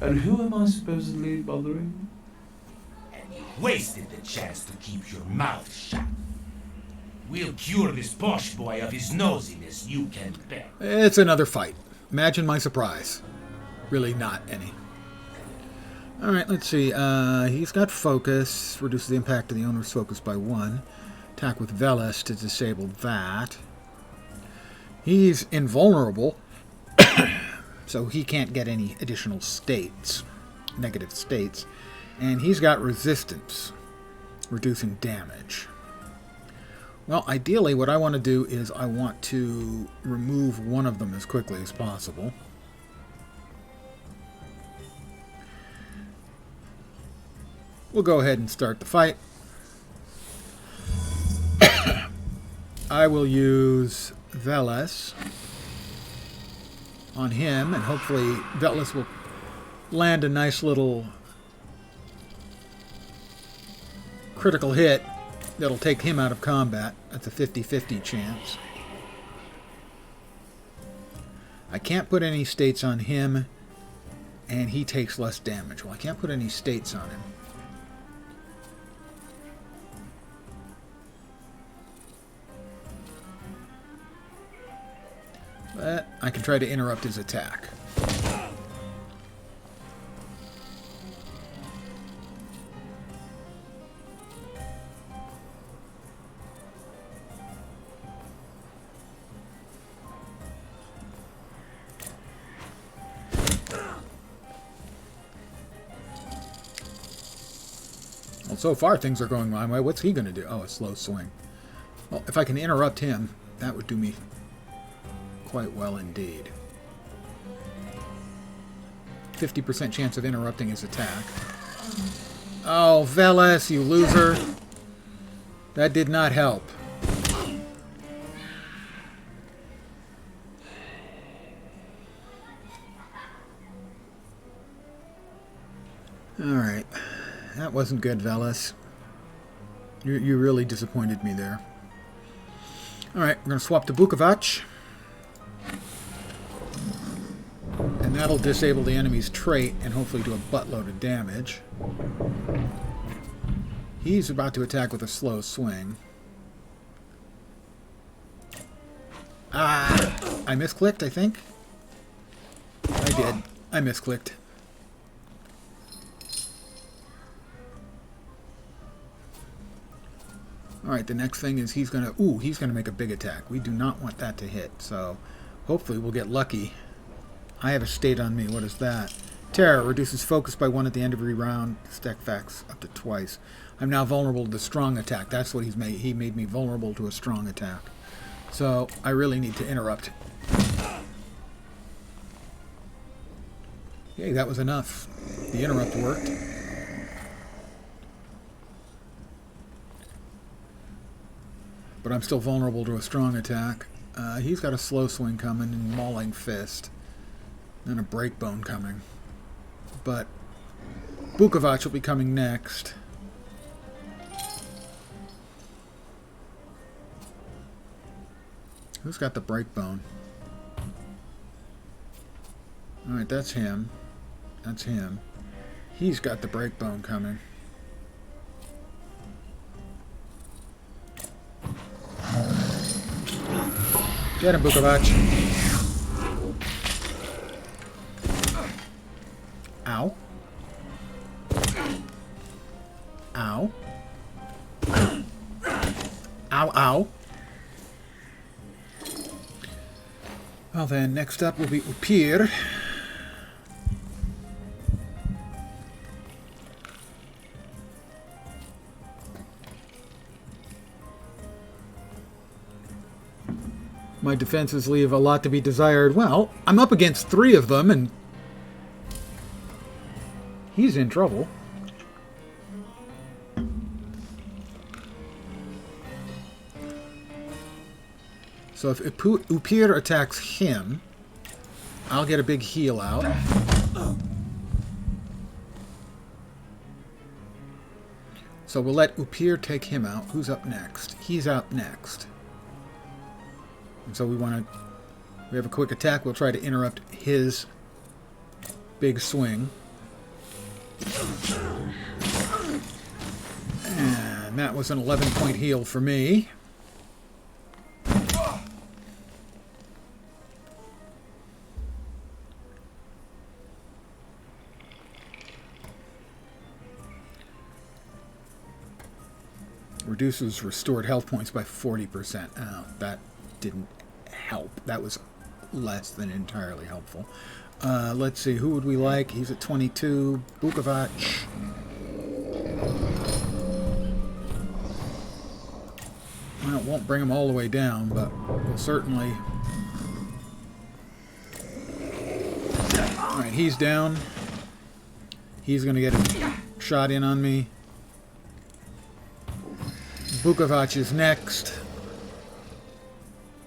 Speaker 5: And who am I supposedly bothering?
Speaker 7: And you wasted the chance to keep your mouth shut. We'll cure this posh boy of his nosiness, you can bet.
Speaker 1: It's another fight. Imagine my surprise. Really not any. Alright, let's see. He's got focus. Reduces the impact of the owner's focus by 1. Attack with Veles to disable that. He's invulnerable. So he can't get any additional states. Negative states. And he's got resistance. Reducing damage. Well, ideally what I want to do is I want to remove one of them as quickly as possible. We'll go ahead and start the fight. I will use Veles on him, and hopefully Veles will land a nice little critical hit that'll take him out of combat. That's a 50-50 chance. I can't put any states on him, and he takes less damage. Well, I can't put any states on him. But I can try to interrupt his attack. Well, so far things are going my way. What's he going to do? Oh, a slow swing. Well, if I can interrupt him, that would do me quite well indeed. 50% chance of interrupting his attack. Oh, Veles, you loser. That did not help. Alright. That wasn't good, Velas. You really disappointed me there. Alright, we're going to swap to Bukovac. And that'll disable the enemy's trait and hopefully do a buttload of damage. He's about to attack with a slow swing. Ah! I misclicked, I think. I did. I misclicked. Alright, the next thing is he's gonna make a big attack. We do not want that to hit, so hopefully we'll get lucky. I have a state on me. What is that? Terror reduces focus by 1 at the end of every round. Stack facts up to twice. I'm now vulnerable to the strong attack. That's what he's made. He made me vulnerable to a strong attack. So I really need to interrupt. Yay, that was enough. The interrupt worked. But I'm still vulnerable to a strong attack. He's got a slow swing coming and mauling fist. And a breakbone coming. But Bukovac will be coming next. Who's got the breakbone? Alright, that's him. That's him. He's got the breakbone coming. Get him, Bukovac. Ow. Ow. Ow, ow. Well then, next up will be Upir. My defenses leave a lot to be desired. Well, I'm up against 3 of them, and he's in trouble. So if Upir attacks him, I'll get a big heal out. So we'll let Upir take him out. Who's up next? He's out next. And so we have a quick attack. We'll try to interrupt his big swing. And that was an 11-point heal for me. Reduces restored health points by 40%. Oh, that didn't help. That was less than entirely helpful. Let's see, who would we like? He's at 22. Bukovac. Well, it won't bring him all the way down, but we'll certainly... Alright, he's down. He's going to get a shot in on me. Bukovac is next.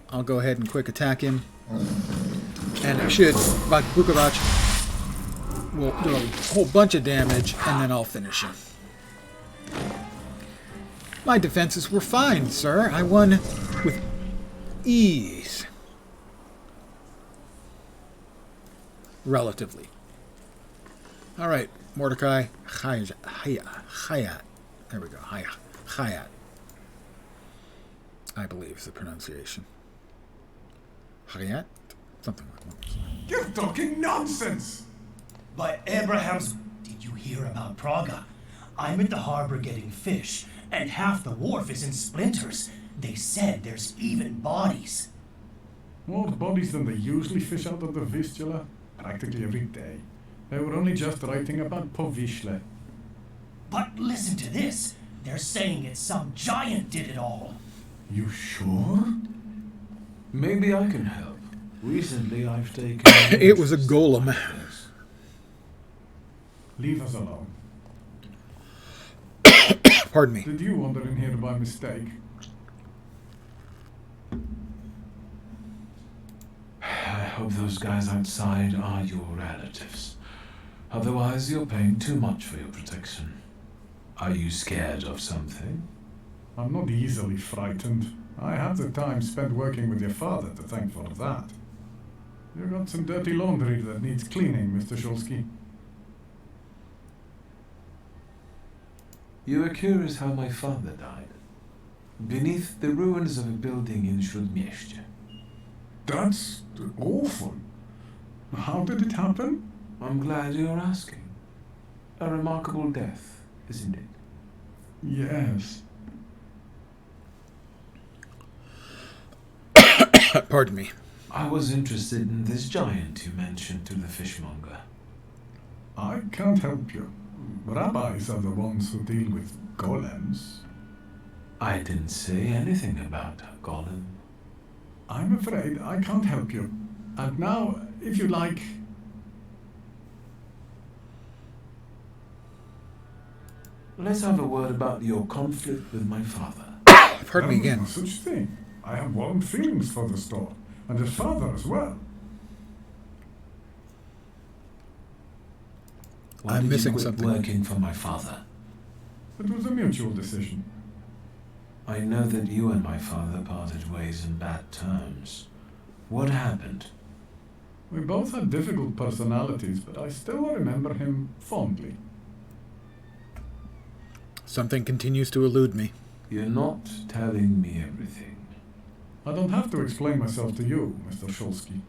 Speaker 1: I'll go ahead and quick attack him. And it should, but Bukovac will do a whole bunch of damage, and then I'll finish him. My defenses were fine, sir. I won with ease. Relatively. Alright, Mordecai. Hayat. There we go. Hayat. I believe is the pronunciation. Hayat? Something like that.
Speaker 6: You're talking nonsense!
Speaker 7: By Abraham's... Did you hear about Praga? I'm at the harbor getting fish, and half the wharf is in splinters. They said there's even bodies.
Speaker 6: More bodies than they usually fish out of the Vistula, practically every day. They were only just writing about Povishle.
Speaker 7: But listen to this. They're saying it's some giant did it all.
Speaker 6: You sure?
Speaker 5: Maybe I can help. Recently I've taken...
Speaker 1: It was a golem.
Speaker 6: Leave us alone.
Speaker 1: Pardon me.
Speaker 6: Did you wander in here by mistake?
Speaker 5: I hope those guys outside are your relatives. Otherwise, you're paying too much for your protection. Are you scared of something?
Speaker 6: I'm not easily frightened. I have the time spent working with your father to thank for that. You got some dirty laundry that needs cleaning, Mr. Shulsky.
Speaker 5: You are curious how my father died. Beneath the ruins of a building in Śródmieście.
Speaker 6: That's awful. How did it happen?
Speaker 5: I'm glad you're asking. A remarkable death, isn't it?
Speaker 6: Yes.
Speaker 1: Pardon me.
Speaker 5: I was interested in this giant you mentioned to the fishmonger.
Speaker 6: I can't help you. Rabbis are the ones who deal with golems.
Speaker 5: I didn't say anything about a golem.
Speaker 6: I'm afraid I can't help you. And now, if you like...
Speaker 5: Let's have a word about your conflict with my father.
Speaker 1: Pardon me again.
Speaker 6: No such thing. I have warm feelings for the store, and his father as well.
Speaker 5: Why
Speaker 1: I'm
Speaker 5: did
Speaker 1: missing
Speaker 5: you quit
Speaker 1: something.
Speaker 5: working for my father?
Speaker 6: It was a mutual decision.
Speaker 5: I know that you and my father parted ways in bad terms. What happened?
Speaker 6: We both had difficult personalities, but I still remember him fondly.
Speaker 1: Something continues to elude me.
Speaker 5: You're not telling me everything.
Speaker 6: I don't have to explain myself to you, Mr. Shulsky.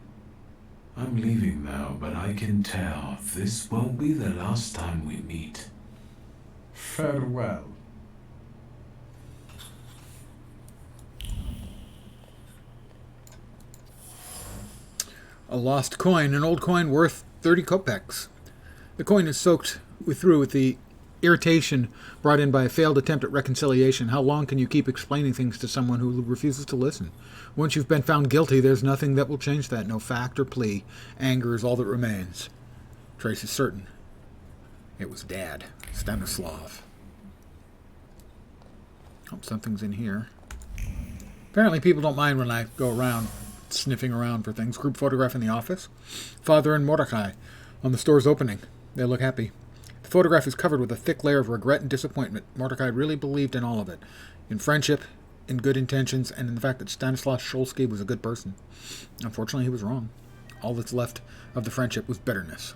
Speaker 5: I'm leaving now, but I can tell this won't be the last time we meet.
Speaker 6: Farewell.
Speaker 1: A lost coin, an old coin worth 30 kopecks. The coin is soaked through with the irritation brought in by a failed attempt at reconciliation. How long can you keep explaining things to someone who refuses to listen? Once you've been found guilty, there's nothing that will change that. No fact or plea. Anger is all that remains. Trace is certain. It was Dad, Stanislav. Oh, something's in here. Apparently people don't mind when I go around sniffing around for things. Group photograph in the office. Father and Mordecai on the store's opening. They look happy. The photograph is covered with a thick layer of regret and disappointment. Mordecai really believed in all of it. In friendship, in good intentions, and in the fact that Stanislav Shulsky was a good person. Unfortunately, he was wrong. All that's left of the friendship was bitterness.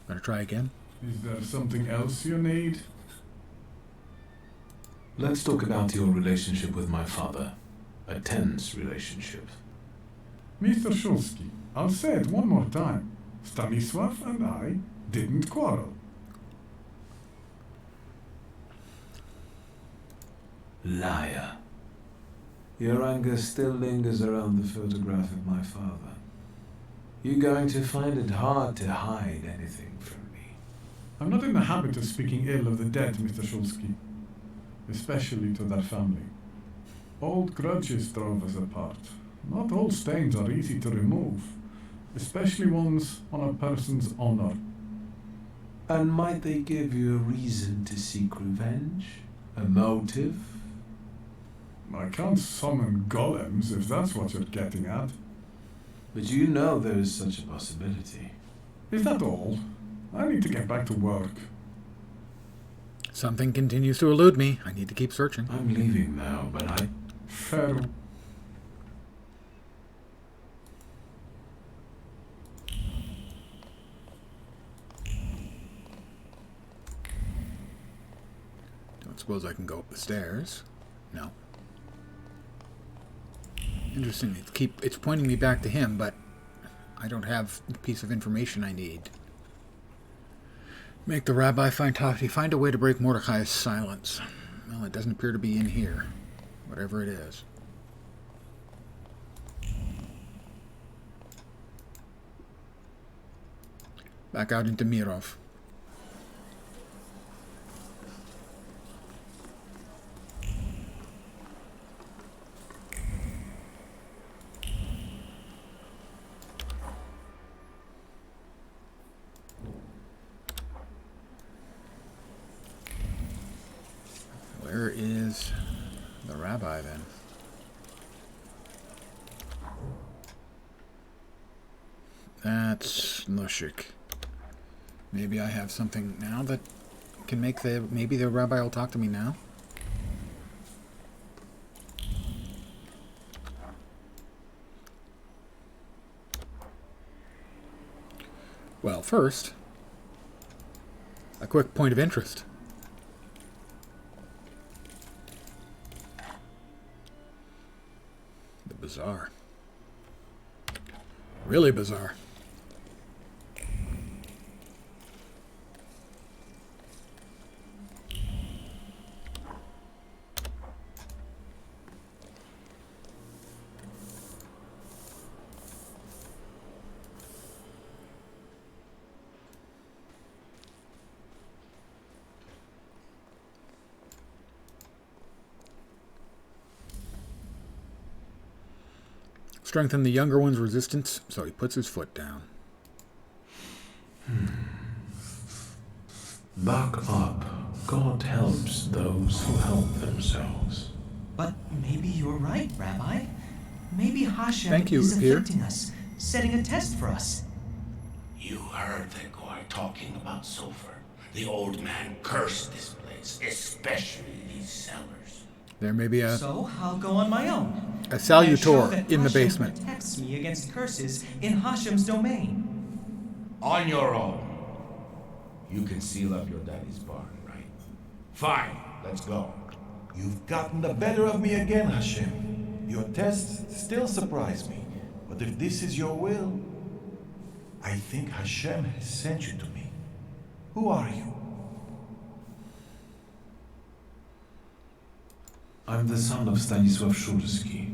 Speaker 1: Gonna try again?
Speaker 6: Is there something else you need?
Speaker 5: Let's talk about your relationship with my father. A tense relationship.
Speaker 6: Mr. Shulsky, I'll say it one more time. Stanislav and I didn't quarrel.
Speaker 5: Liar. Your anger still lingers around the photograph of my father. You're going to find it hard to hide anything from me.
Speaker 6: I'm not in the habit of speaking ill of the dead, Mr. Shulsky. Especially to their family. Old grudges drove us apart. Not all stains are easy to remove, especially ones on a person's honor.
Speaker 5: And might they give you a reason to seek revenge? A motive?
Speaker 6: I can't summon golems if that's what you're getting at.
Speaker 5: But you know there is such a possibility.
Speaker 6: Is that all? I need to get back to work.
Speaker 1: Something continues to elude me. I need to keep searching.
Speaker 5: I'm leaving now, but I...
Speaker 6: Fair.
Speaker 1: Don't suppose I can go up the stairs. No. Interesting. It's pointing me back to him, but I don't have the piece of information I need. Make the rabbi find Tofty. Find a way to break Mordecai's silence. Well, it doesn't appear to be in here. Whatever it is. Back out into Mirov. rabbi then. That's Lushik. Maybe I have something now that can make maybe the rabbi will talk to me now? Well, first, a quick point of interest. The bazaar. Really bizarre. Strengthen the younger one's resistance, so he puts his foot down.
Speaker 5: Back up. God helps those who help themselves.
Speaker 7: But maybe you're right, Rabbi. Maybe Hashem
Speaker 1: Thank you,
Speaker 7: is
Speaker 1: Pierre.
Speaker 7: afflicting us, setting a test for us.
Speaker 10: You heard the guy talking about sulfur. The old man cursed this place, especially these cellars.
Speaker 1: There may be a
Speaker 7: So I'll go on my own.
Speaker 1: A
Speaker 7: And I show
Speaker 1: salutor
Speaker 7: that
Speaker 1: in the
Speaker 7: Hashem
Speaker 1: basement.
Speaker 7: protects me against curses in Hashem's domain.
Speaker 10: On your own. You can seal up your daddy's barn, right? Fine, let's go.
Speaker 6: You've gotten the better of me again, Hashem. Your tests still surprise me. But if this is your will, I think Hashem has sent you to me. Who are you?
Speaker 5: I'm the son of Stanisław Szulski,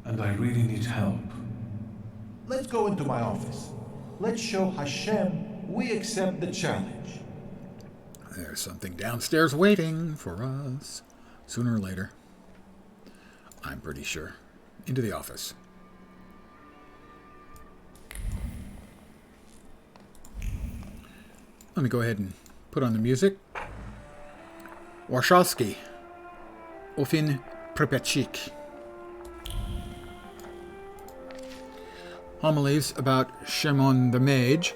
Speaker 5: and I really need help.
Speaker 6: Let's go into my office. Let's show Hashem we accept the challenge.
Speaker 1: There's something downstairs waiting for us. Sooner or later. I'm pretty sure. Into the office. Let me go ahead and put on the music. Warshawski. Ofin Pripyatchik. Homilies about Shimon the Mage.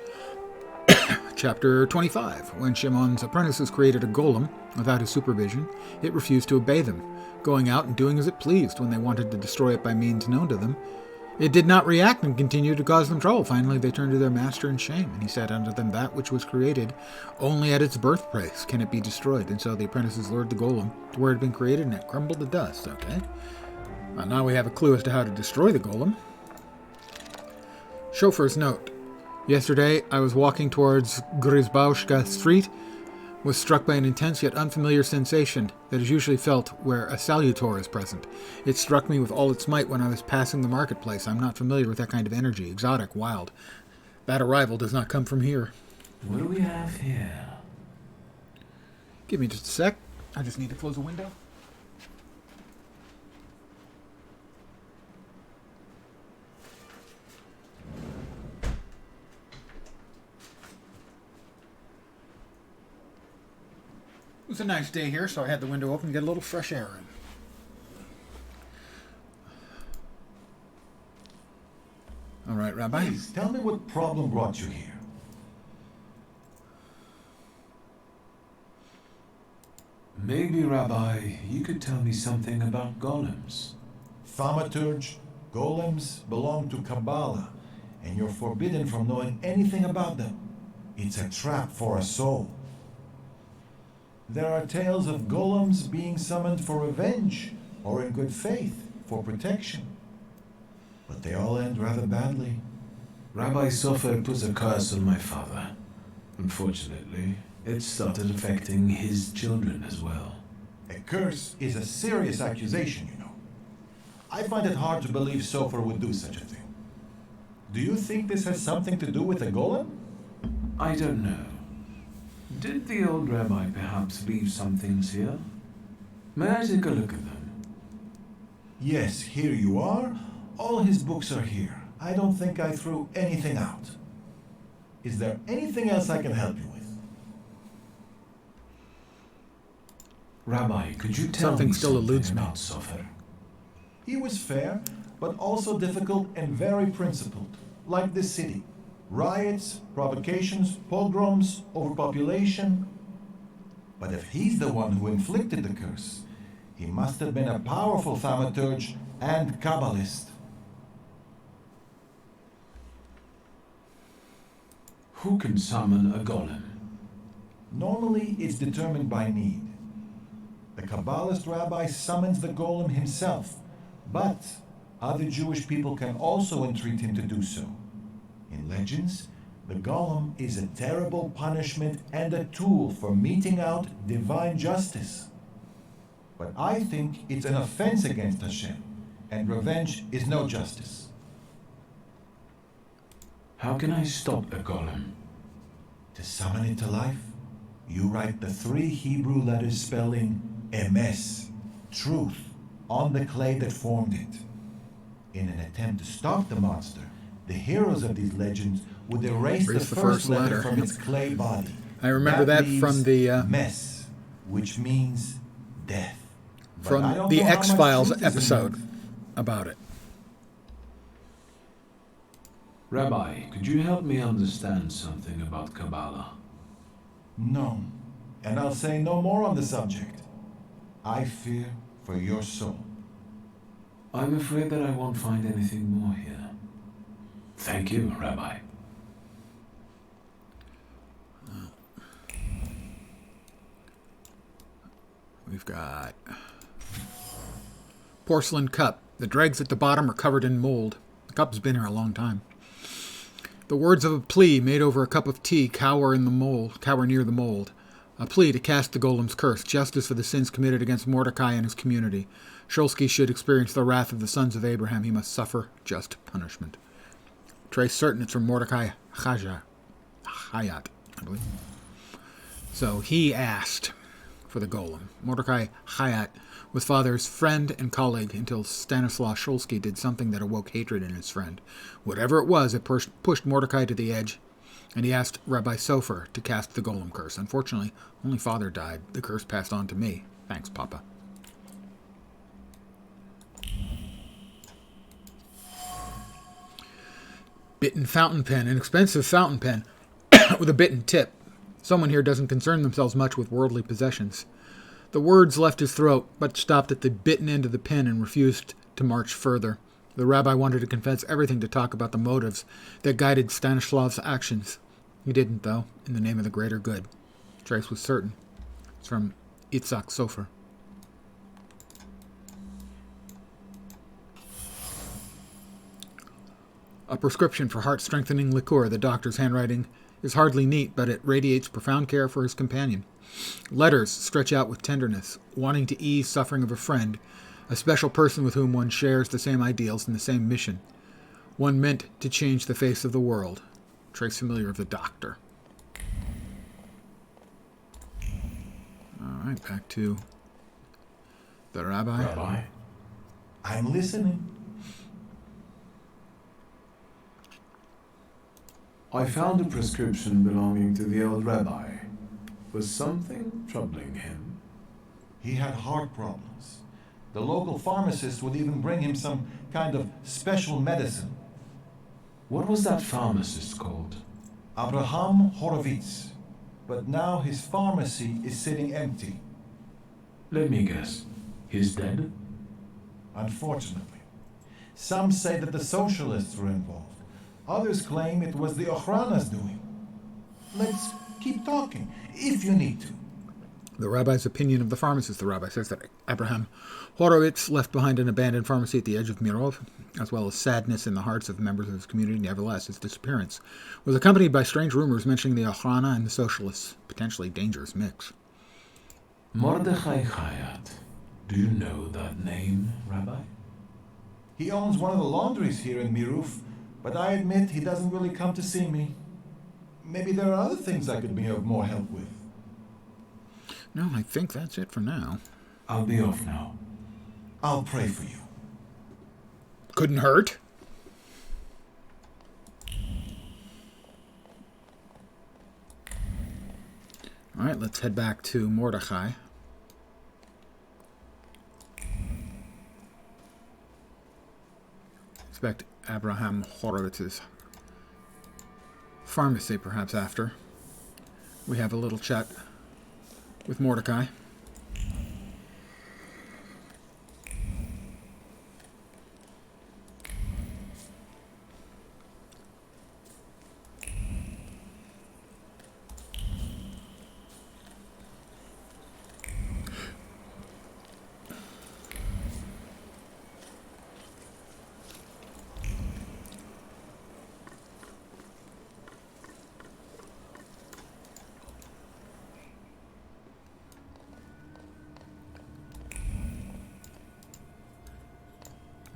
Speaker 1: Chapter 25. When Shimon's apprentices created a golem without his supervision, it refused to obey them, going out and doing as it pleased when they wanted to destroy it by means known to them. It did not react and continued to cause them trouble. Finally, they turned to their master in shame, and he said unto them, that which was created, only at its birthplace can it be destroyed. And so the apprentices lured the golem to where it had been created, and it crumbled to dust. Okay. Well, now we have a clue as to how to destroy the golem. Chauffeur's note. Yesterday, I was walking towards Gryzbauska Street, was struck by an intense yet unfamiliar sensation that is usually felt where a salutor is present. It struck me with all its might when I was passing the marketplace. I'm not familiar with that kind of energy. Exotic, wild. That arrival does not come from here.
Speaker 5: What do we have here?
Speaker 1: Give me just a sec. I just need to close the window. It was a nice day here, so I had the window open to get a little fresh air in. All right, Rabbi.
Speaker 6: Please, tell me what problem brought you here.
Speaker 5: Maybe, Rabbi, you could tell me something about golems.
Speaker 6: Thaumaturge, golems belong to Kabbalah, and you're forbidden from knowing anything about them. It's a trap for a soul. There are tales of golems being summoned for revenge, or in good faith, for protection. But they all end rather badly.
Speaker 5: Rabbi Sofer put a curse on my father. Unfortunately, it started affecting his children as well.
Speaker 6: A curse is a serious accusation, you know. I find it hard to believe Sofer would do such a thing. Do you think this has something to do with a golem?
Speaker 5: I don't know. Did the old rabbi perhaps leave some things here? May I take a look at them?
Speaker 6: Yes, here you are. All his books are here. I don't think I threw anything out. Is there anything else I can help you with?
Speaker 5: Rabbi, could you tell
Speaker 1: Something
Speaker 5: me
Speaker 1: still
Speaker 5: something
Speaker 1: eludes me.
Speaker 5: about Sofer?
Speaker 6: He was fair, but also difficult and very principled, like this city. Riots, provocations, pogroms, overpopulation. But if he's the one who inflicted the curse, he must have been a powerful thaumaturge and Kabbalist.
Speaker 5: Who can summon a golem?
Speaker 6: Normally, it's determined by need. The Kabbalist rabbi summons the golem himself, but other Jewish people can also entreat him to do so. In legends, the golem is a terrible punishment and a tool for meting out divine justice. But I think it's an offense against Hashem, and revenge is no justice.
Speaker 5: How can I stop a golem?
Speaker 6: To summon it to life, you write the 3 Hebrew letters spelling emes, truth, on the clay that formed it. In an attempt to stop the monster, the heroes of these legends would erase the first letter from its clay body.
Speaker 1: I remember that from the
Speaker 6: mess, which means death. But I
Speaker 1: from
Speaker 6: don't
Speaker 1: the
Speaker 6: know how much
Speaker 1: X-Files
Speaker 6: truth is in
Speaker 1: episode
Speaker 6: it.
Speaker 1: about it.
Speaker 5: Rabbi, could you help me understand something about Kabbalah?
Speaker 6: No, and I'll say no more on the subject. I fear for your soul.
Speaker 5: I'm afraid that I won't find anything more here. Thank you, Rabbi.
Speaker 1: We've got porcelain cup. The dregs at the bottom are covered in mold. The cup's been here a long time. The words of a plea made over a cup of tea cower near the mold. A plea to cast the golem's curse, justice for the sins committed against Mordecai and his community. Shulsky should experience the wrath of the sons of Abraham. He must suffer just punishment. Trace certain it's from Mordecai Hayat, I believe. So he asked for the golem. Mordecai Hayat was father's friend and colleague until Stanislaw Shulsky did something that awoke hatred in his friend. Whatever it was, it pushed Mordecai to the edge, and he asked Rabbi Sofer to cast the golem curse. Unfortunately, only father died. The curse passed on to me. Thanks, Papa. Bitten fountain pen, an expensive fountain pen with a bitten tip. Someone here doesn't concern themselves much with worldly possessions. The words left his throat, but stopped at the bitten end of the pen and refused to march further. The rabbi wanted to confess everything, to talk about the motives that guided Stanislav's actions. He didn't, though, in the name of the greater good. Trace was certain. It's from Itzhak Sofer. A prescription for heart-strengthening liqueur. The doctor's handwriting is hardly neat, but it radiates profound care for his companion. Letters stretch out with tenderness, wanting to ease suffering of a friend, a special person with whom one shares the same ideals and the same mission. One meant to change the face of the world. Trace familiar of the doctor. All right, back to the rabbi.
Speaker 5: Rabbi?
Speaker 6: I'm listening.
Speaker 5: I found a prescription belonging to the old rabbi. Was something troubling him?
Speaker 6: He had heart problems. The local pharmacist would even bring him some kind of special medicine.
Speaker 5: What was that pharmacist called?
Speaker 6: Abraham Horowitz. But now his pharmacy is sitting empty.
Speaker 5: Let me guess. He's dead?
Speaker 6: Unfortunately. Some say that the socialists were involved. Others claim it was the Ochrana's doing. Let's keep talking, if you need to.
Speaker 1: The rabbi's opinion of the pharmacist. The rabbi says that Abraham Horowitz left behind an abandoned pharmacy at the edge of Mirov, as well as sadness in the hearts of members of his community. Nevertheless, his disappearance was accompanied by strange rumors mentioning the Ochrana and the socialists. Potentially dangerous mix.
Speaker 5: Mordechai Hayat. Do you know that name, Rabbi?
Speaker 6: He owns one of the laundries here in Miruf, but I admit he doesn't really come to see me. Maybe there are other things I could be of more help with.
Speaker 1: No, I think that's it for now.
Speaker 5: I'll be off now.
Speaker 6: I'll pray for you.
Speaker 1: Couldn't hurt. All right, let's head back to Mordechai. Inspect Abraham Horowitz's pharmacy, perhaps after. We have a little chat with Mordecai.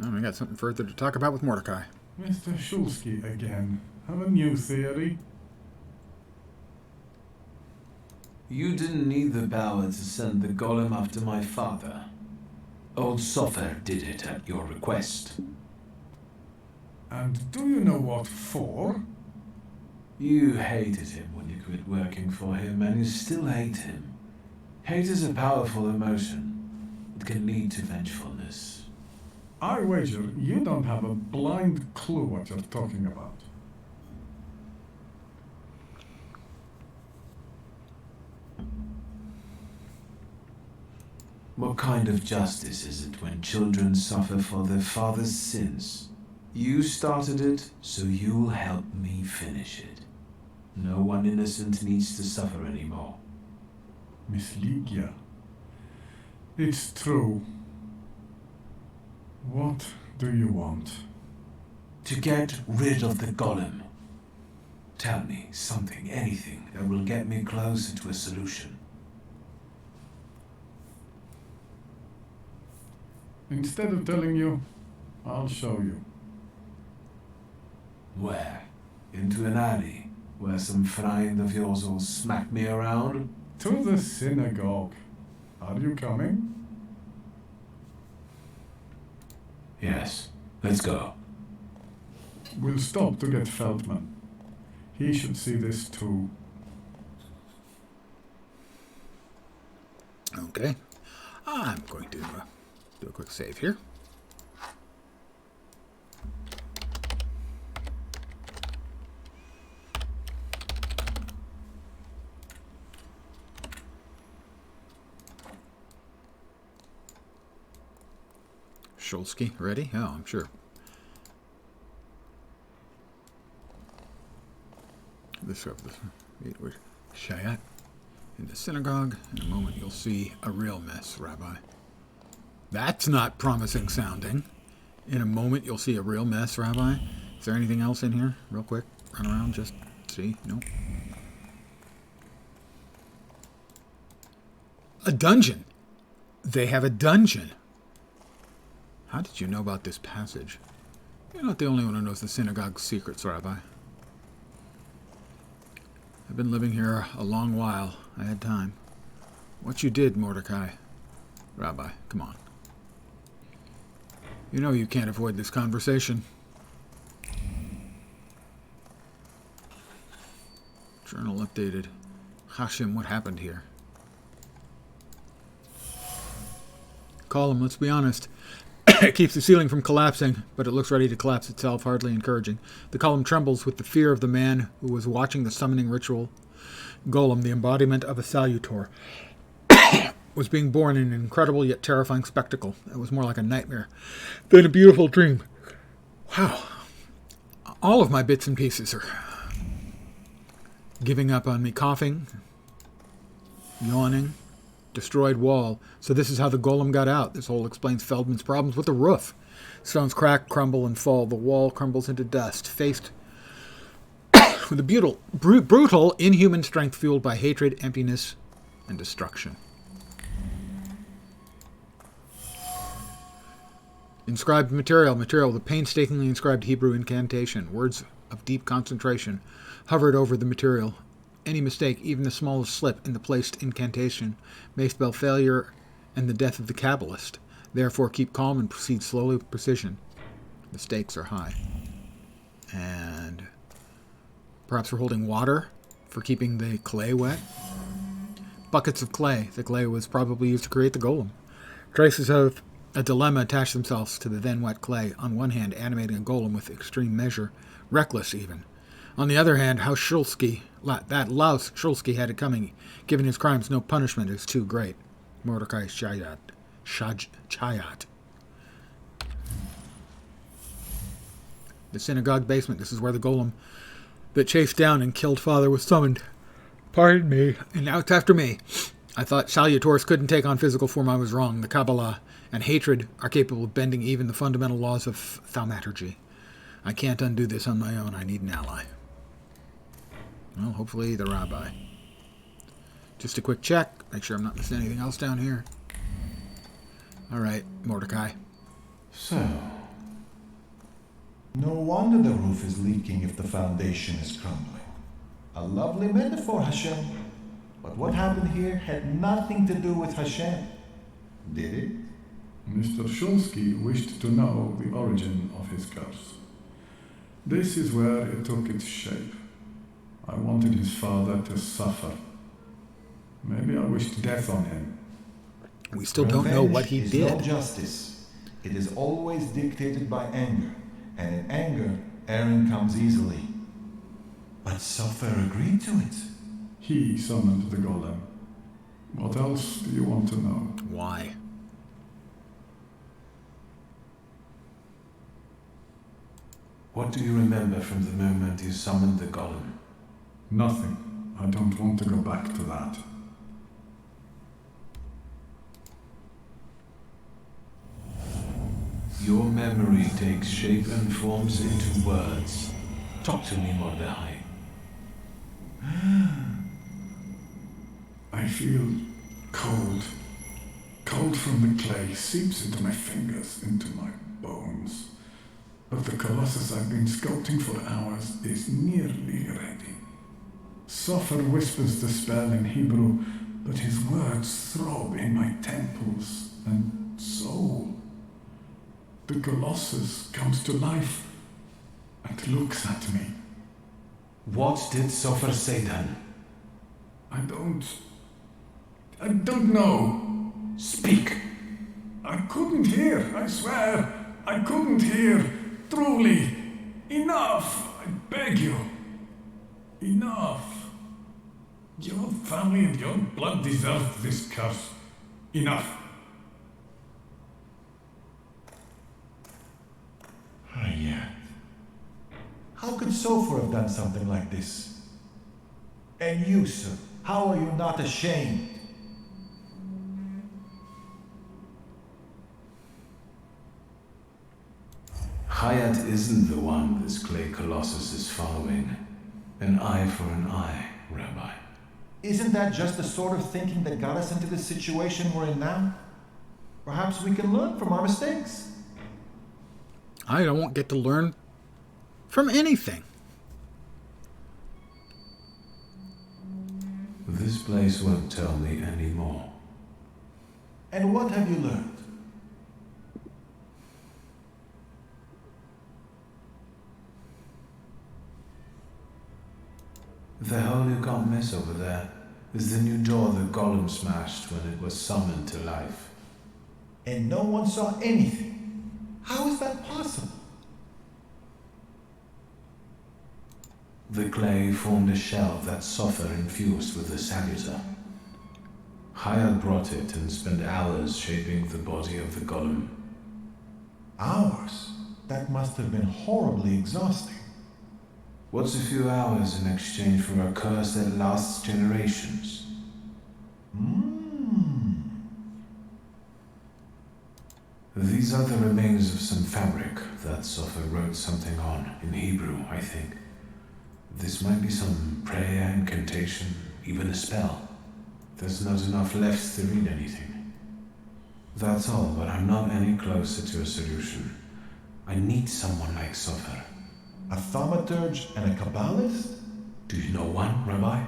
Speaker 1: Oh, we got something further to talk about with Mordecai.
Speaker 11: Mr. Shulsky again. Have a new theory?
Speaker 5: You didn't need the power to send the golem after my father. Old Sopher did it at your request.
Speaker 11: And do you know what for?
Speaker 5: You hated him when you quit working for him, and you still hate him. Hate is a powerful emotion. It can lead to vengefulness.
Speaker 11: I wager you don't have a blind clue what you're talking about.
Speaker 5: What kind of justice is it when children suffer for their father's sins? You started it, so you'll help me finish it. No one innocent needs to suffer anymore.
Speaker 11: Miss Lygia, it's true. What do you want?
Speaker 5: To get rid of the golem. Tell me something, anything, that will get me closer to a solution.
Speaker 11: Instead of telling you, I'll show you.
Speaker 5: Where? Into an alley, where some friend of yours will smack me around?
Speaker 11: To the synagogue. Are you coming?
Speaker 5: Yes, let's go.
Speaker 11: We'll stop to get Feldman. He should see this too.
Speaker 1: Okay. I'm going to do a quick save here. Shulsky, ready? Oh, I'm sure. This with Shayat in the synagogue. In a moment, you'll see a real mess, Rabbi. That's not promising sounding. In a moment, you'll see a real mess, Rabbi. Is there anything else in here? Real quick, run around, just see. Nope. A dungeon. They have a dungeon. How did you know about this passage? You're not the only one who knows the synagogue's secrets, Rabbi. I've been living here a long while. I had time. What you did, Mordecai. Rabbi, come on. You know you can't avoid this conversation. Journal updated. Hashim, what happened here? Column, let's be honest. It keeps the ceiling from collapsing, but it looks ready to collapse itself, hardly encouraging. The column trembles with the fear of the man who was watching the summoning ritual. Golem, the embodiment of a salutor, was being born in an incredible yet terrifying spectacle. It was more like a nightmare than a beautiful dream. Wow. All of my bits and pieces are giving up on me. Coughing, yawning, destroyed wall. So this is how the golem got out. This hole explains Feldman's problems with the roof. Stones crack, crumble, and fall. The wall crumbles into dust. Faced with a brutal, inhuman strength fueled by hatred, emptiness, and destruction. Inscribed material. The painstakingly inscribed Hebrew incantation. Words of deep concentration hovered over the material. Any mistake, even the smallest slip in the placed incantation, may spell failure and the death of the Kabbalist. Therefore, keep calm and proceed slowly with precision. The stakes are high. And perhaps we're holding water for keeping the clay wet. Buckets of clay. The clay was probably used to create the golem. Traces of A dilemma attached themselves to the then wet clay. On one hand, animating a golem with extreme measure, reckless even. On the other hand, how that louse Shulsky had it coming, given his crimes no punishment is too great. Mordecai Chayat. The synagogue basement. This is where the golem that chased down and killed Father was summoned. Pardon me. And now it's after me. I thought Salutors couldn't take on physical form. I was wrong. The Kabbalah and hatred are capable of bending even the fundamental laws of thaumaturgy. I can't undo this on my own. I need an ally. Well, hopefully the rabbi. Just a quick check. Make sure I'm not missing anything else down here. All right, Mordecai.
Speaker 5: So,
Speaker 6: No wonder the roof is leaking if the foundation is crumbling. A lovely metaphor, Hashem. But what happened here had nothing to do with Hashem. Did it?
Speaker 11: Mr. Shulsky wished to know the origin of his curse. This is where it took its shape. I wanted his father to suffer. Maybe I wished death on him.
Speaker 1: We still don't know what he
Speaker 6: Revenge
Speaker 1: did.
Speaker 6: is no justice. It is always dictated by anger. And in anger, Aaron comes easily. But Sofer agreed to it.
Speaker 11: He summoned the golem. What else do you want to know?
Speaker 1: Why?
Speaker 5: what do you remember from the moment you summoned the golem?
Speaker 11: Nothing. I don't want to go back to that.
Speaker 5: Your memory takes shape and forms into words. Talk to me, Mordecai.
Speaker 11: I feel cold. Cold from the clay seeps into my fingers, into my bones. But the colossus I've been sculpting for hours is nearly ready. Sofer whispers the spell in Hebrew, but his words throb in my temples and soul. The colossus comes to life and looks at me.
Speaker 5: What did Sofer say then?
Speaker 11: I don't know.
Speaker 5: Speak!
Speaker 11: I couldn't hear, I swear. I couldn't hear. Truly. Enough, I beg you. Enough. Your family and your blood deserve this curse. Enough.
Speaker 6: Yet. How could Sofer have done something like this? And you, sir, how are you not ashamed?
Speaker 5: Hayat isn't the one this clay colossus is following. An eye for an eye, Rabbi.
Speaker 6: Isn't that just the sort of thinking that got us into the situation we're in now? Perhaps we can learn from our mistakes.
Speaker 1: I don't get to learn from anything.
Speaker 5: This place won't tell me anymore.
Speaker 6: And what have you learned?
Speaker 5: The hole you can't miss over there is the new door the golem smashed when it was summoned to life.
Speaker 6: And no one saw anything. How is that possible?
Speaker 5: The clay formed a shell that Sofer infused with the saluter. Hayat brought it and spent hours shaping the body of the golem.
Speaker 6: Hours? That must have been horribly exhausting.
Speaker 5: What's a few hours in exchange for a curse that lasts generations? These are the remains of some fabric that Sofer wrote something on, in Hebrew, I think. This might be some prayer, incantation, even a spell. There's not enough left to read anything. That's all, but I'm not any closer to a solution. I need someone like Sofer.
Speaker 6: A thaumaturge and a Kabbalist?
Speaker 5: Do you know one, Rabbi?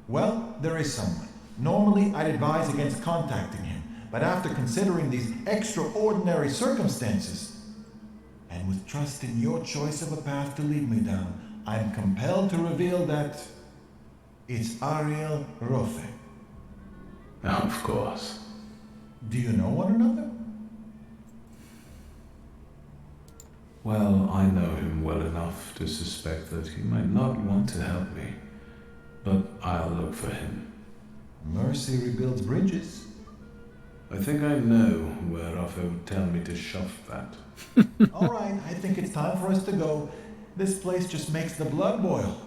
Speaker 6: Well, there is someone. Normally, I'd advise against contacting him, but after considering these extraordinary circumstances, and with trust in your choice of a path to lead me down, I'm compelled to reveal that it's Ariel Rofe.
Speaker 5: Of course.
Speaker 6: Do you know one another?
Speaker 5: Well, I know him well enough to suspect that he might not want to help me, but I'll look for him.
Speaker 6: Mercy rebuilds bridges.
Speaker 5: I think I know where Rafa would tell me to shove that.
Speaker 6: All right, I think it's time for us to go. This place just makes the blood boil.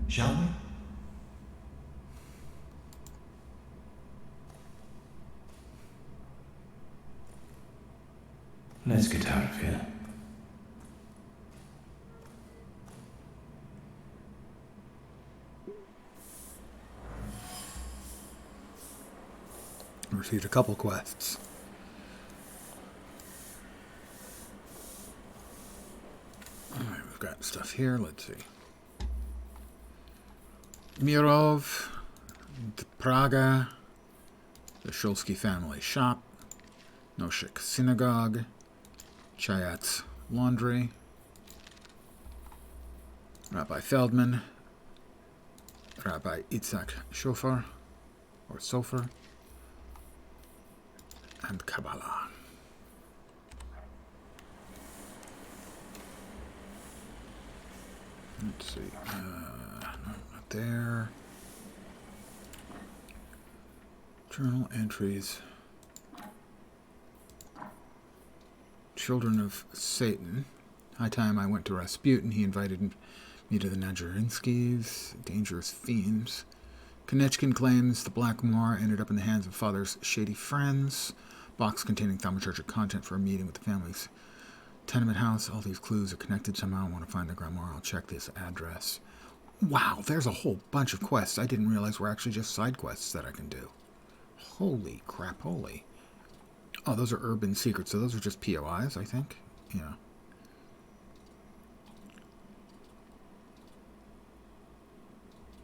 Speaker 6: Shall we?
Speaker 5: Let's get out of here.
Speaker 1: Received a couple quests. Alright, we've got stuff here. Let's see. Mirov, Praga, the Shulsky family shop, Noshik synagogue, Chayat's laundry, Rabbi Feldman, Rabbi Itzhak Shofar, or Sofer, and Kabbalah. Let's see. No, not there. Journal entries. Children of Satan. High time I went to Rasputin. He invited me to the Najarinskys. Dangerous fiends. Konechkin claims the Blackmoor ended up in the hands of father's shady friends. Box containing thaumaturgic content for a meeting with the family's tenement house. All these clues are connected somehow. I want to find the grimoire. I'll check this address. Wow, there's a whole bunch of quests. I didn't realize were actually just side quests that I can do. Holy crap, holy. Oh, those are urban secrets, so those are just POIs, I think. Yeah.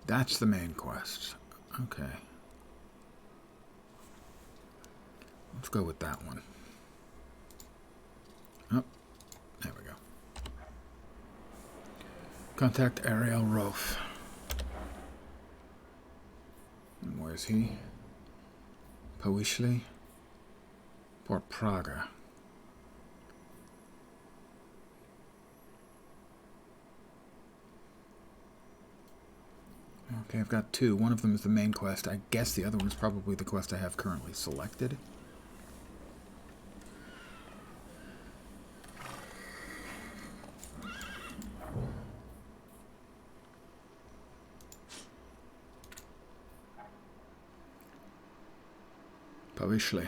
Speaker 1: That's the main quest. Okay. Let's go with that one. Oh, there we go. Contact Ariel Rofe. And where's he? Powishli? Port Praga. Okay, I've got two. One of them is the main quest. I guess the other one is probably the quest I have currently selected. Powishli.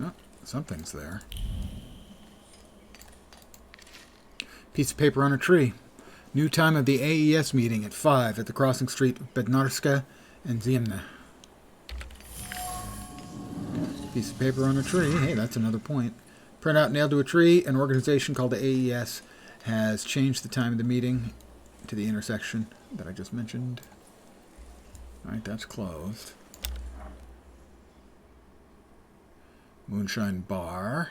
Speaker 1: Oh, something's there. Piece of paper on a tree. New time of the AES meeting at 5 at the crossing street of Bednarska and Ziemna. Piece of paper on a tree. Hey, that's another point. Printout nailed to a tree. An organization called the AES has changed the time of the meeting to the intersection that I just mentioned. Alright, that's closed. Moonshine Bar.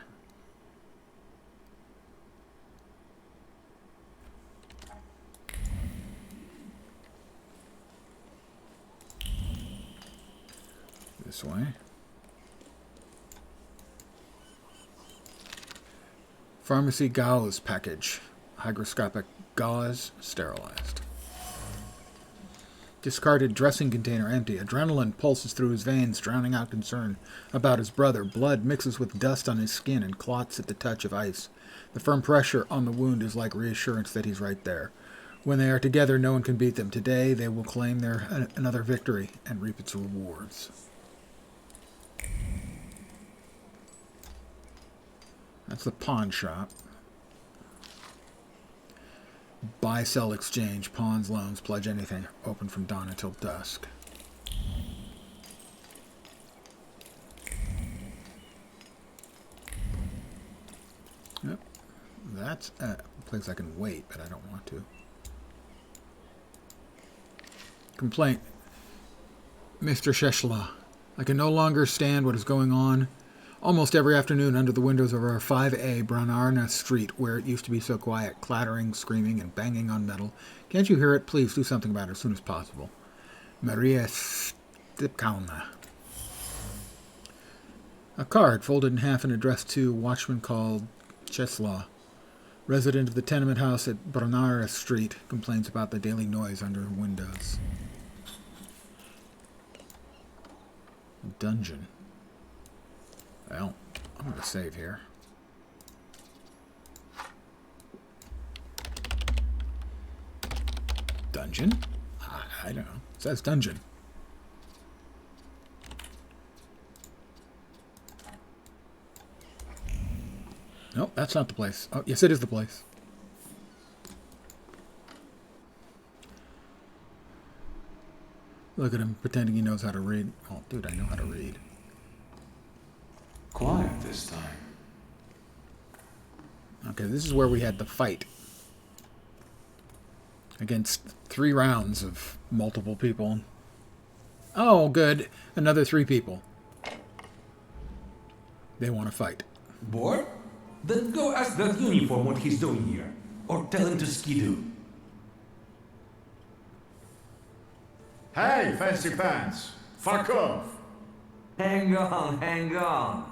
Speaker 1: This way. Pharmacy gauze package. Hygroscopic gauze sterilized. Discarded dressing container empty. Adrenaline pulses through his veins, drowning out concern about his brother. Blood mixes with dust on his skin and clots at the touch of ice. The firm pressure on the wound is like reassurance that he's right there. When they are together, no one can beat them. Today, they will claim another victory and reap its rewards. That's the pawn shop. Buy, sell, exchange, pawns, loans, pledge anything. Open from dawn until dusk. Yep. That's a place I can wait, but I don't want to. Complaint. Mr. Sheshla, I can no longer stand what is going on. Almost every afternoon under the windows of our 5A Branarna Street, where it used to be so quiet, clattering, screaming, and banging on metal. Can't you hear it? Please do something about it as soon as possible. Maria Stipkalna. A card folded in half and addressed to a watchman called Cheslaw, resident of the tenement house at Branara Street, complains about the daily noise under her windows. A dungeon. Well, I'm going to save here. Dungeon? I don't know. It says dungeon. Nope, that's not the place. Oh, yes, it is the place. Look at him pretending he knows how to read. Oh, dude, I know how to read.
Speaker 5: Quiet this time.
Speaker 1: Okay, this is where we had the fight. Against 3 rounds of multiple people. Oh, good. Another 3 people. They want to fight.
Speaker 12: Bored? Then go ask that uniform what he's doing here. Or tell him to skidoo.
Speaker 4: Hey, fancy pants! Fuck off!
Speaker 12: Hang on, hang on.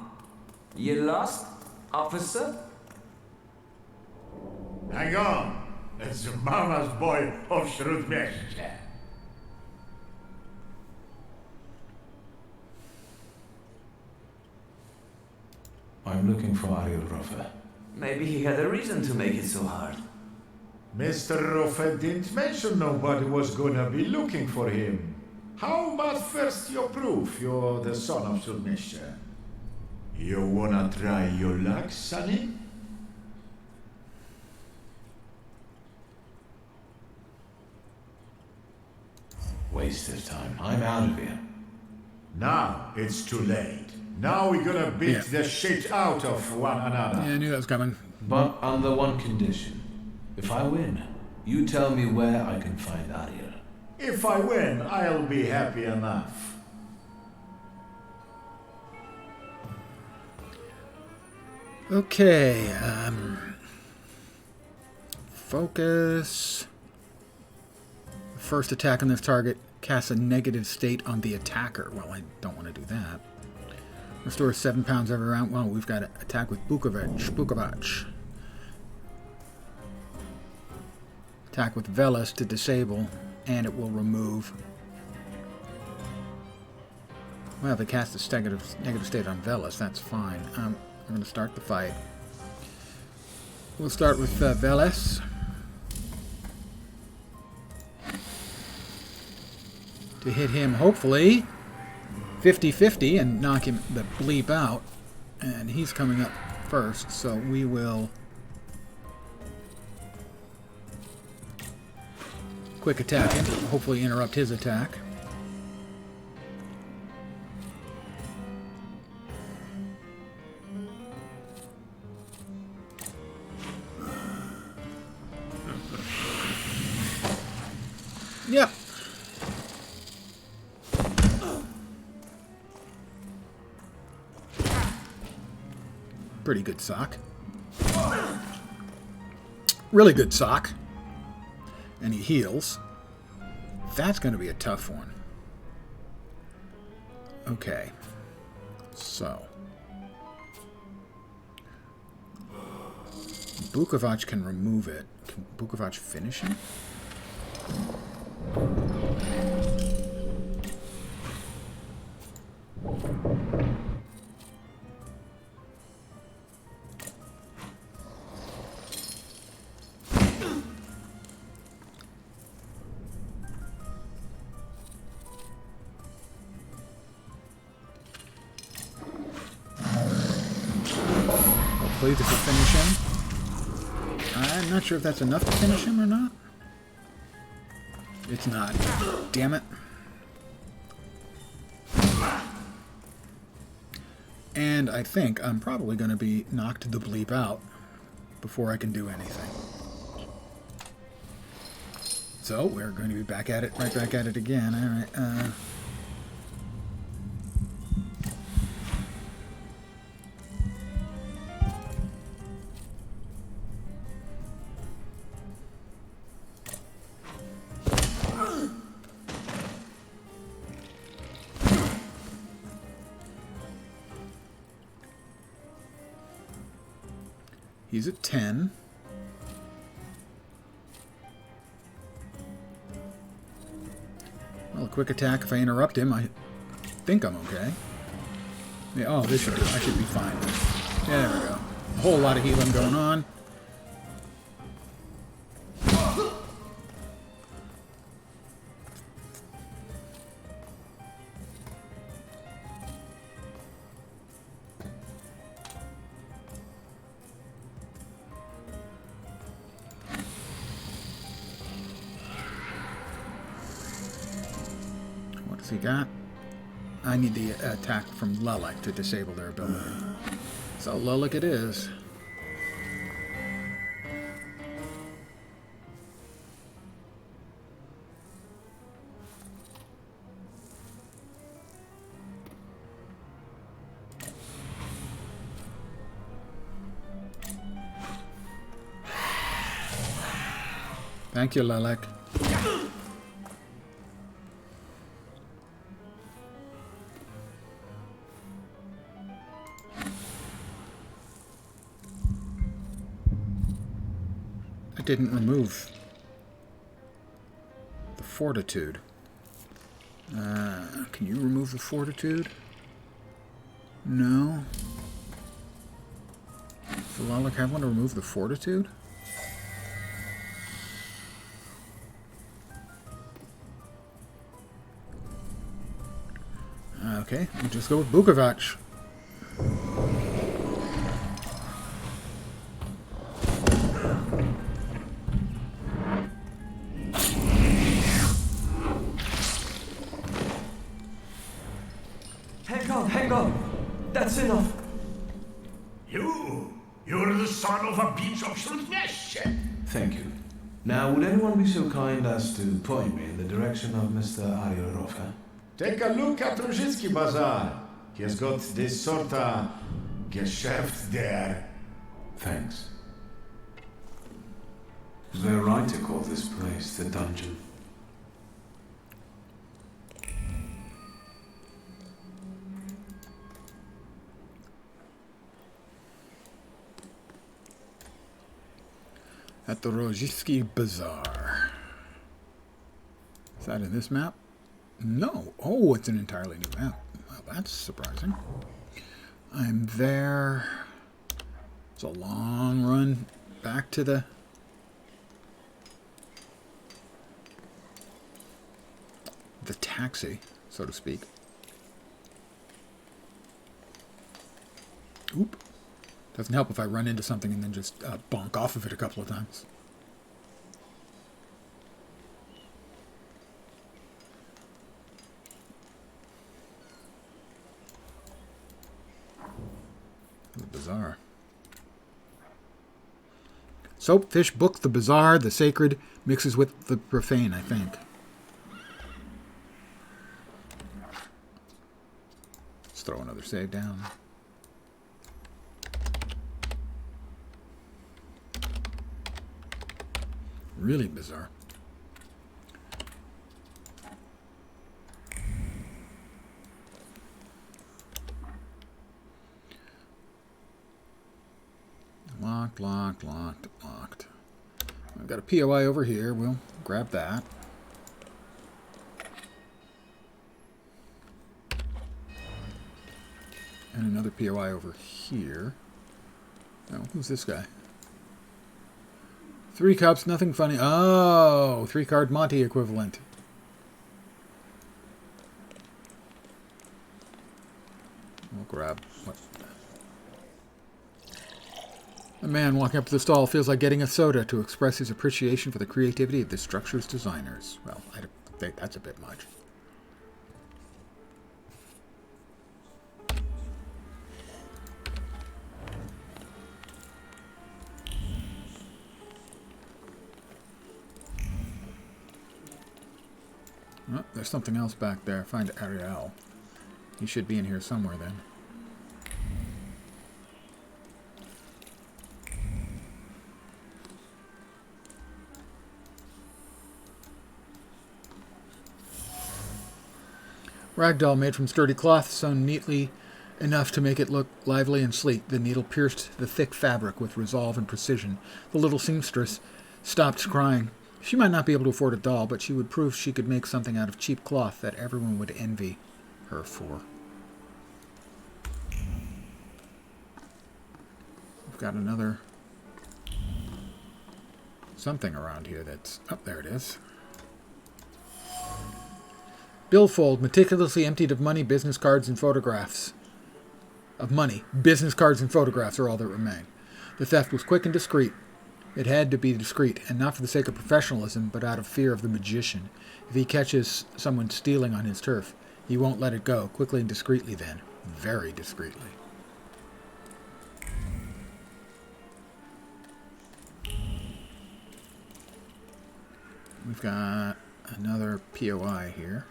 Speaker 12: You lost, officer?
Speaker 4: Hang on! It's Mama's boy of Shrudmeshche.
Speaker 5: I'm looking for Ariel Rofe.
Speaker 12: Maybe he had a reason to make it so hard.
Speaker 4: Mr. Rofe didn't mention nobody was gonna be looking for him. How about first your proof you're the son of Shrudmeshche? You wanna try your luck, sonny?
Speaker 5: Waste of time. I'm out of here.
Speaker 4: Now it's too late. Now we're gonna beat the shit out of one another.
Speaker 1: Yeah, I knew that was coming.
Speaker 5: But under one condition. If I win, you tell me where I can find Ariel.
Speaker 4: If I win, I'll be happy enough.
Speaker 1: Okay, focus. First attack on this target casts a negative state on the attacker. Well, I don't want to do that. Restores 7 pounds every round. Well, we've got to attack with Bukovac. Attack with Velas to disable, and it will remove. Well, if it casts a negative state on Velas, that's fine. We're going to start the fight. We'll start with Velas. To hit him, hopefully, 50-50 and knock him the bleep out. And he's coming up first, so we will quick attack him, hopefully interrupt his attack. Yep. Pretty good sock. Really good sock. And he heals. That's going to be a tough one. Okay. So. Bukovac can remove it. Can Bukovac finish him? Hopefully this will finish him. I'm not sure if that's enough to finish him or not. It's not. Damn it. And I think I'm probably going to be knocked the bleep out before I can do anything. So we're going to be back at it, right back at it again. All right. He's at 10. Well, a quick attack. If I interrupt him, I think I'm okay. Yeah, oh, this should do. I should be fine. Yeah, there we go. A whole lot of healing going on. What does he got? I need the attack from Lelek to disable their ability. So Lelek it is. Thank you, Lelek. I didn't remove the fortitude. Can you remove the fortitude? No. Does Lelek have one to remove the fortitude? Okay, we'll just go with Bukovac.
Speaker 12: Hang on. That's enough.
Speaker 3: You're the son of a bitch of Slutnesh.
Speaker 5: Thank you. Now, would anyone be so kind as to point me in the direction of Mr. Aryorovka?
Speaker 4: Take a look at Rozhitsky Bazaar. He has got this sort of Geschäft there.
Speaker 5: Thanks. Is there right to call this place the dungeon?
Speaker 1: At the Rozhitsky Bazaar. Is that in this map? No. Oh, it's an entirely new map. Well, that's surprising. I'm there. It's a long run back to the... taxi, so to speak. Oop. Doesn't help if I run into something and then just bonk off of it a couple of times. The bazaar. Soapfish book, the bazaar, the sacred mixes with the profane, I think. Let's throw another save down. Really bizarre. Locked, locked, locked, locked. I've got a POI over here. We'll grab that. And another POI over here. Oh, who's this guy? 3 cups, nothing funny. Oh, 3-card Monty equivalent. We'll grab what? A man walking up to the stall feels like getting a soda to express his appreciation for the creativity of the structure's designers. Well, I think that's a bit much. Oh, there's something else back there. Find Ariel. He should be in here somewhere then. Ragdoll made from sturdy cloth, sewn neatly enough to make it look lively and sleek. The needle pierced the thick fabric with resolve and precision. The little seamstress stopped crying. She might not be able to afford a doll, but she would prove she could make something out of cheap cloth that everyone would envy her for. We've got another something around here that's... Oh, there it is. Billfold, meticulously emptied of money, business cards, and photographs. Of money. Business cards and photographs are all that remain. The theft was quick and discreet. It had to be discreet, and not for the sake of professionalism, but out of fear of the magician. If he catches someone stealing on his turf, he won't let it go. Quickly and discreetly then. Very discreetly. We've got another POI here.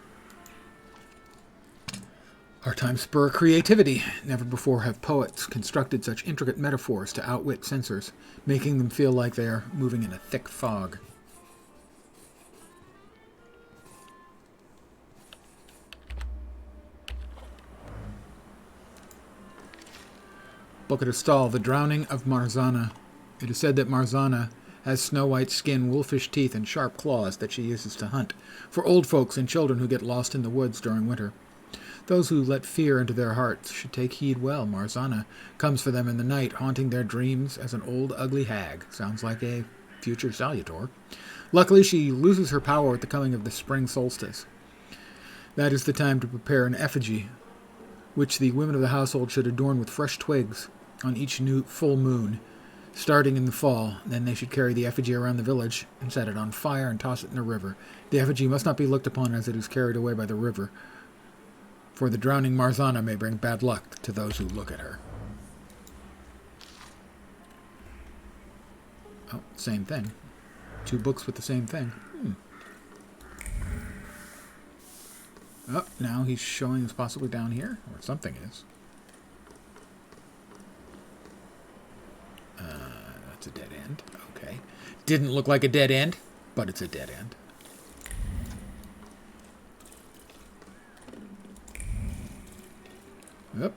Speaker 1: Our time spur creativity. Never before have poets constructed such intricate metaphors to outwit censors, making them feel like they are moving in a thick fog. Book at a stall. The Drowning of Marzana. It is said that Marzana has snow-white skin, wolfish teeth, and sharp claws that she uses to hunt, for old folks and children who get lost in the woods during winter. Those who let fear into their hearts should take heed well. Marzana comes for them in the night, haunting their dreams as an old, ugly hag. Sounds like a future Salutor. Luckily, she loses her power at the coming of the spring solstice. That is the time to prepare an effigy, which the women of the household should adorn with fresh twigs on each new full moon, starting in the fall. Then they should carry the effigy around the village and set it on fire and toss it in a river. The effigy must not be looked upon as it is carried away by the river, for the drowning Marzana may bring bad luck to those who look at her. Oh, same thing. 2 books with the same thing. Oh, now he's showing us possibly down here, or something is. That's a dead end. Okay. Didn't look like a dead end, but it's a dead end. Yep.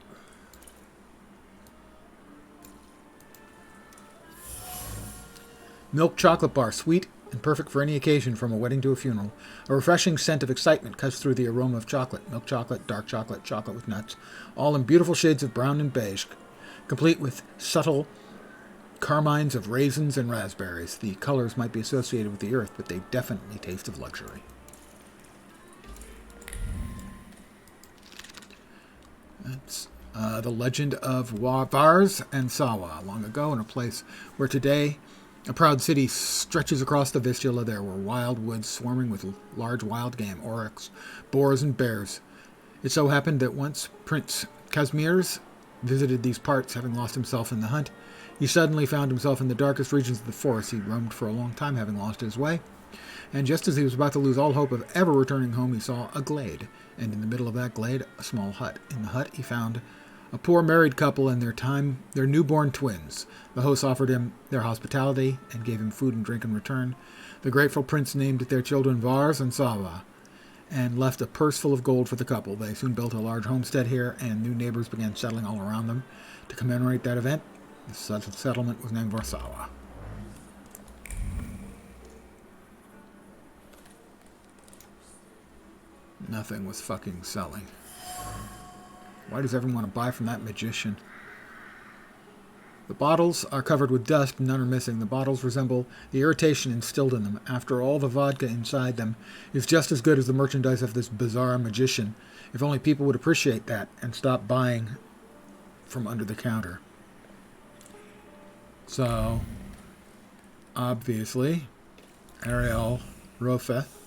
Speaker 1: Milk chocolate bar, sweet and perfect for any occasion, from a wedding to a funeral. A refreshing scent of excitement cuts through the aroma of chocolate. Milk chocolate, dark chocolate, chocolate with nuts, all in beautiful shades of brown and beige, complete with subtle carmines of raisins and raspberries. The colors might be associated with the earth, but they definitely taste of luxury. That's the legend of Vars and Sawa. Long ago, in a place where today a proud city stretches across the Vistula, there were wild woods swarming with large wild game, oryx, boars, and bears. It so happened that once Prince Kazimierz visited these parts, having lost himself in the hunt, he suddenly found himself in the darkest regions of the forest. He roamed for a long time, having lost his way, and just as he was about to lose all hope of ever returning home, he saw a glade, and in the middle of that glade, a small hut. In the hut, he found a poor married couple and their newborn twins. The hosts offered him their hospitality and gave him food and drink in return. The grateful prince named their children Vars and Sawa, and left a purse full of gold for the couple. They soon built a large homestead here, and new neighbors began settling all around them. To commemorate that event, the settlement was named Varsawa. Nothing was fucking selling. Why does everyone want to buy from that magician? The bottles are covered with dust, none are missing. The bottles resemble the irritation instilled in them. After all, the vodka inside them is just as good as the merchandise of this bizarre magician. If only people would appreciate that and stop buying from under the counter. So, obviously, Ariel Rofeth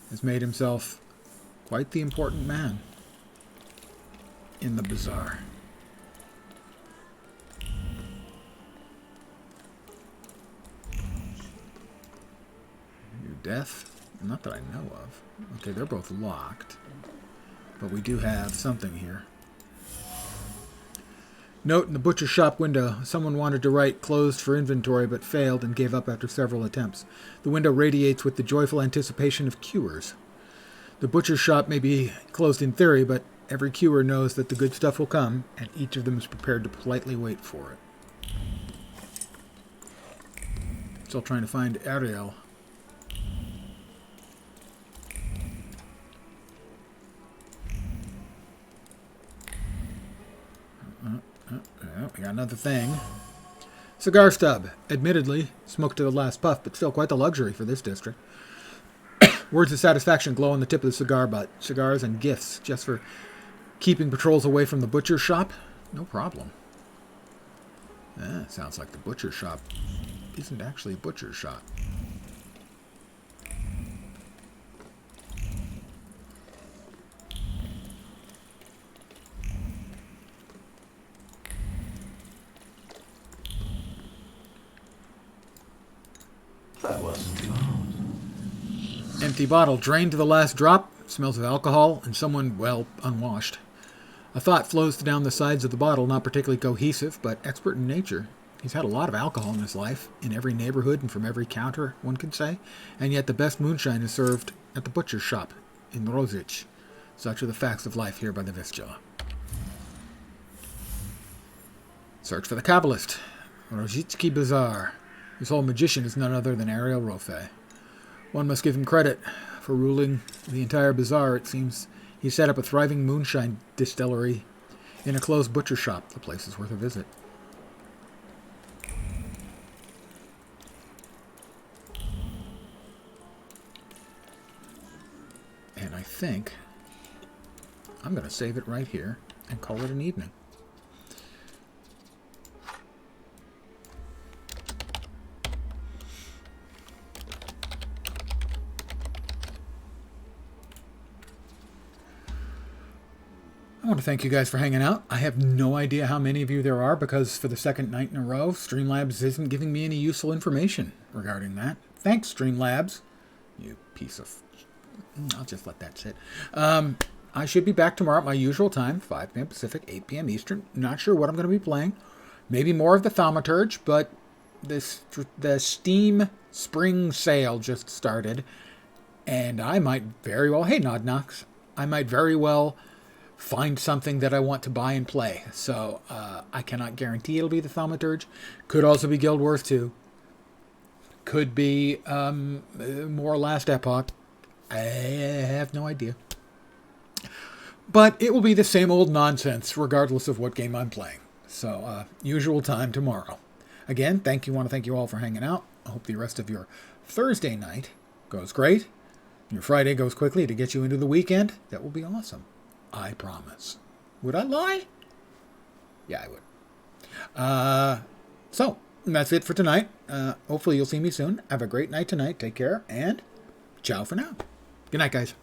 Speaker 1: has made himself quite the important man in the bazaar. New death? Not that I know of. Okay, they're both locked. But we do have something here. Note in the butcher shop window. Someone wanted to write closed for inventory but failed and gave up after several attempts. The window radiates with the joyful anticipation of cures. The butcher shop may be closed in theory, but Every queuer knows that the good stuff will come, and each of them is prepared to politely wait for it. Still trying to find Ariel. We got another thing. Cigar stub. Admittedly, smoked to the last puff, but still quite the luxury for this district. Words of satisfaction glow on the tip of the cigar butt. Cigars and gifts, just for keeping patrols away from the butcher shop? No problem. Sounds like the butcher shop isn't actually a butcher shop.
Speaker 8: That wasn't loud.
Speaker 1: Empty bottle, drained to the last drop. Smells of alcohol and someone, well, unwashed. A thought flows down the sides of the bottle, not particularly cohesive, but expert in nature. He's had a lot of alcohol in his life, in every neighborhood and from every counter, one could say, and yet the best moonshine is served at the butcher's shop in Rosic. Such are the facts of life here by the Vistula. Search for the Kabbalist. Rojitsky Bazaar. This old magician is none other than Ariel Rofe. One must give him credit for ruling the entire bazaar. It seems he set up a thriving moonshine distillery in a closed butcher shop. The place is worth a visit. And I think I'm going to save it right here and call it an evening. I want to thank you guys for hanging out. I have no idea how many of you there are because for the second night in a row, Streamlabs isn't giving me any useful information regarding that. Thanks, Streamlabs. You piece of... I'll just let that sit. I should be back tomorrow at my usual time, 5 p.m. Pacific, 8 p.m. Eastern. Not sure what I'm going to be playing. Maybe more of the Thaumaturge, but the Steam Spring Sale just started. And I might very well... Hey, Nod Knox. I might very well... find something that I want to buy and play. So I cannot guarantee it'll be the Thaumaturge. Could also be Guild Wars 2. Could be more Last Epoch. I have no idea. But it will be the same old nonsense regardless of what game I'm playing. So usual time tomorrow. Again, want to thank you all for hanging out. I hope the rest of your Thursday night goes great. Your Friday goes quickly to get you into the weekend. That will be awesome. I promise. Would I lie? Yeah, I would. So, that's it for tonight. Hopefully you'll see me soon. Have a great night tonight. Take care, and ciao for now. Good night, guys.